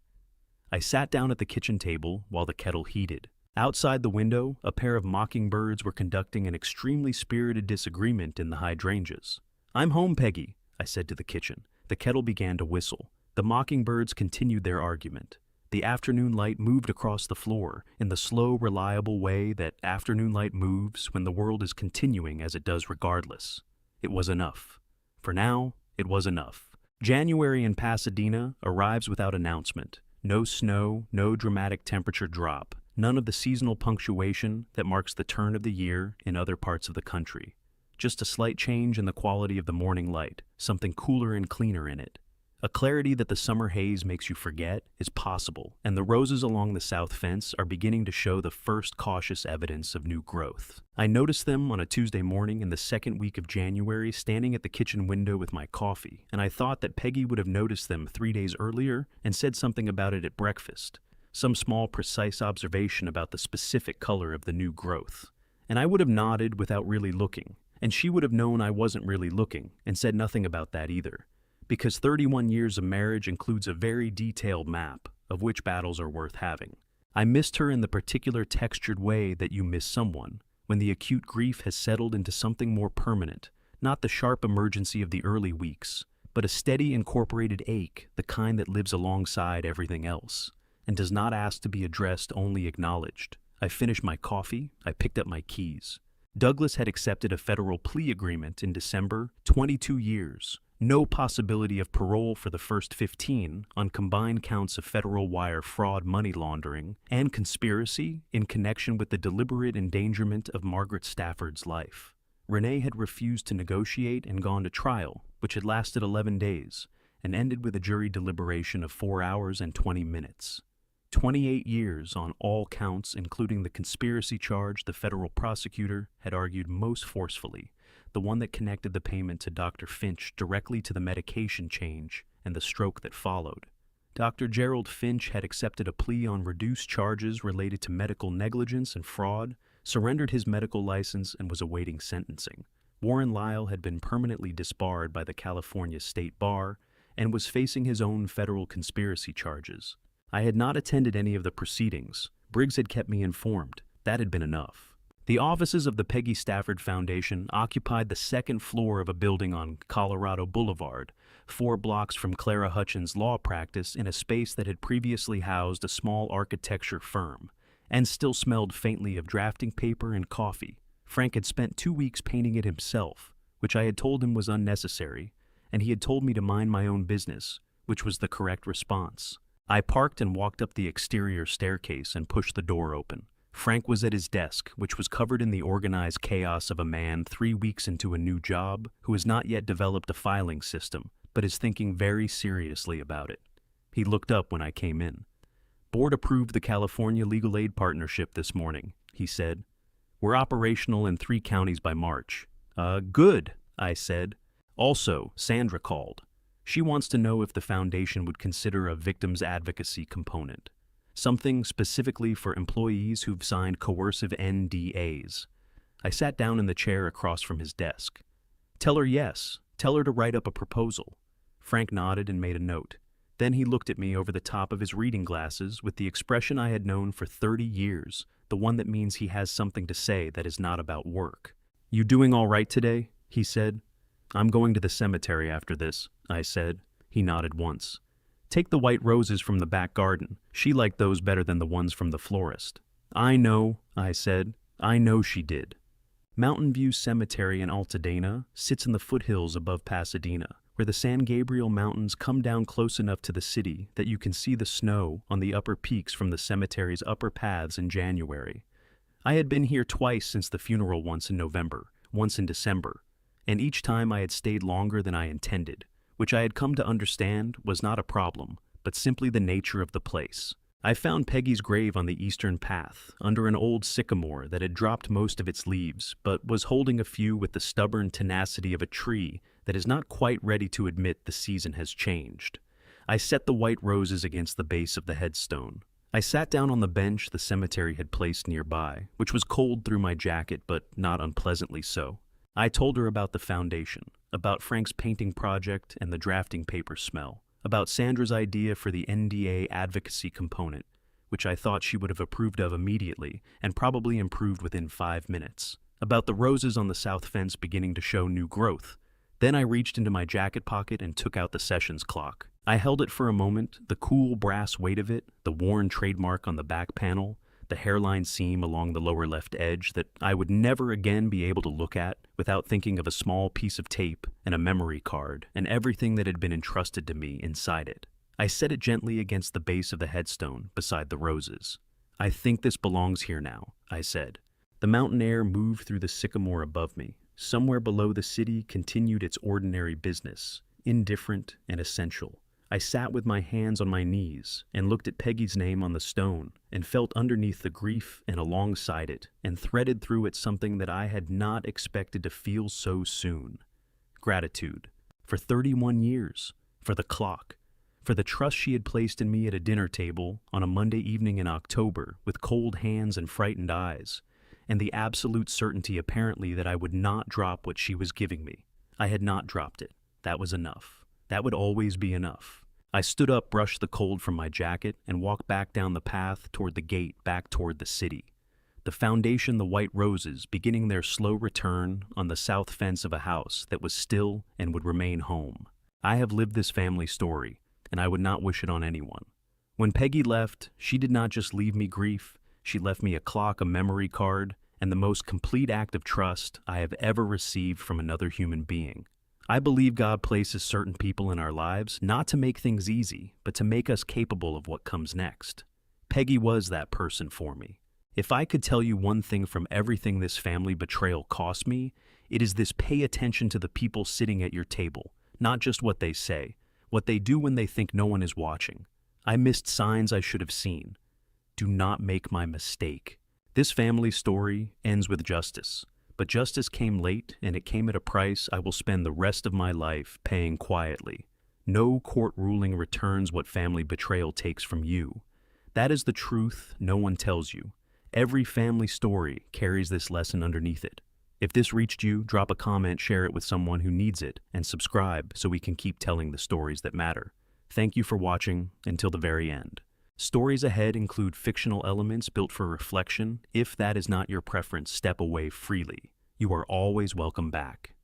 I sat down at the kitchen table while the kettle heated. Outside the window, a pair of mockingbirds were conducting an extremely spirited disagreement in the hydrangeas. "I'm home, Peggy," I said to the kitchen. The kettle began to whistle. The mockingbirds continued their argument. The afternoon light moved across the floor in the slow, reliable way that afternoon light moves when the world is continuing as it does regardless. It was enough. For now, it was enough. January in Pasadena arrives without announcement. No snow, no dramatic temperature drop, none of the seasonal punctuation that marks the turn of the year in other parts of the country. Just a slight change in the quality of the morning light, something cooler and cleaner in it. A clarity that the summer haze makes you forget is possible, and the roses along the south fence are beginning to show the first cautious evidence of new growth. I noticed them on a Tuesday morning in the second week of January, standing at the kitchen window with my coffee, and I thought that Peggy would have noticed them 3 days earlier and said something about it at breakfast, some small precise observation about the specific color of the new growth. And I would have nodded without really looking, and she would have known I wasn't really looking and said nothing about that either. Because 31 years of marriage includes a very detailed map of which battles are worth having. I missed her in the particular textured way that you miss someone, when the acute grief has settled into something more permanent, not the sharp emergency of the early weeks, but a steady incorporated ache, the kind that lives alongside everything else, and does not ask to be addressed, only acknowledged. I finished my coffee, I picked up my keys. Douglas had accepted a federal plea agreement in December, 22 years. No possibility of parole for the first 15 on combined counts of federal wire fraud, money laundering, and conspiracy in connection with the deliberate endangerment of Margaret Stafford's life. Renee had refused to negotiate and gone to trial, which had lasted 11 days, and ended with a jury deliberation of 4 hours and 20 minutes. 28 years on all counts, including the conspiracy charge the federal prosecutor had argued most forcefully, the one that connected the payment to Dr. Finch directly to the medication change and the stroke that followed. Dr. Gerald Finch had accepted a plea on reduced charges related to medical negligence and fraud, surrendered his medical license, and was awaiting sentencing. Warren Lyle had been permanently disbarred by the California State Bar and was facing his own federal conspiracy charges. I had not attended any of the proceedings. Briggs had kept me informed. That had been enough. The offices of the Peggy Stafford Foundation occupied the second floor of a building on Colorado Boulevard, 4 blocks from Clara Hutchins' law practice, in a space that had previously housed a small architecture firm, and still smelled faintly of drafting paper and coffee. Frank had spent 2 weeks painting it himself, which I had told him was unnecessary, and he had told me to mind my own business, which was the correct response. I parked and walked up the exterior staircase and pushed the door open. Frank was at his desk, which was covered in the organized chaos of a man 3 weeks into a new job who has not yet developed a filing system, but is thinking very seriously about it. He looked up when I came in. "Board approved the California Legal Aid Partnership this morning," he said. "We're operational in 3 counties by March." Good," I said. "Also, Sandra called. She wants to know if the foundation would consider a victims advocacy component. Something specifically for employees who've signed coercive NDAs." I sat down in the chair across from his desk. "Tell her yes. Tell her to write up a proposal." Frank nodded and made a note. Then he looked at me over the top of his reading glasses with the expression I had known for 30 years, the one that means he has something to say that is not about work. "You doing all right today?" he said. "I'm going to the cemetery after this," I said. He nodded once. "Take the white roses from the back garden. She liked those better than the ones from the florist." "I know," I said. "I know she did." Mountain View Cemetery in Altadena sits in the foothills above Pasadena, where the San Gabriel Mountains come down close enough to the city that you can see the snow on the upper peaks from the cemetery's upper paths in January. I had been here twice since the funeral, once in November, once in December, and each time I had stayed longer than I intended, which I had come to understand was not a problem, but simply the nature of the place. I found Peggy's grave on the eastern path, under an old sycamore that had dropped most of its leaves, but was holding a few with the stubborn tenacity of a tree that is not quite ready to admit the season has changed. I set the white roses against the base of the headstone. I sat down on the bench the cemetery had placed nearby, which was cold through my jacket, but not unpleasantly so. I told her about the foundation, about Frank's painting project and the drafting paper smell, about Sandra's idea for the NDA advocacy component, which I thought she would have approved of immediately and probably improved within 5 minutes, about the roses on the south fence beginning to show new growth. Then I reached into my jacket pocket and took out the sessions clock. I held it for a moment, the cool brass weight of it, the worn trademark on the back panel, the hairline seam along the lower left edge that I would never again be able to look at without thinking of a small piece of tape and a memory card and everything that had been entrusted to me inside it. I set it gently against the base of the headstone beside the roses. "I think this belongs here now," I said. The mountain air moved through the sycamore above me. Somewhere below, the city continued its ordinary business, indifferent and essential. I sat with my hands on my knees and looked at Peggy's name on the stone and felt underneath the grief and alongside it and threaded through it something that I had not expected to feel so soon. Gratitude. For 31 years. For the clock. For the trust she had placed in me at a dinner table on a Monday evening in October with cold hands and frightened eyes, and the absolute certainty apparently that I would not drop what she was giving me. I had not dropped it. That was enough. That would always be enough. I stood up, brushed the cold from my jacket, and walked back down the path toward the gate, back toward the city. The foundation, the white roses, beginning their slow return on the south fence of a house that was still and would remain home. I have lived this family story, and I would not wish it on anyone. When Peggy left, she did not just leave me grief. She left me a clock, a memory card, and the most complete act of trust I have ever received from another human being. I believe God places certain people in our lives not to make things easy, but to make us capable of what comes next. Peggy was that person for me. If I could tell you one thing from everything this family betrayal cost me, it is this: pay attention to the people sitting at your table, not just what they say, what they do when they think no one is watching. I missed signs I should have seen. Do not make my mistake. This family story ends with justice. But justice came late, and it came at a price I will spend the rest of my life paying quietly. No court ruling returns what family betrayal takes from you. That is the truth no one tells you. Every family story carries this lesson underneath it. If this reached you, drop a comment, share it with someone who needs it, and subscribe so we can keep telling the stories that matter. Thank you for watching until the very end. Stories ahead include fictional elements built for reflection. If that is not your preference, step away freely. You are always welcome back.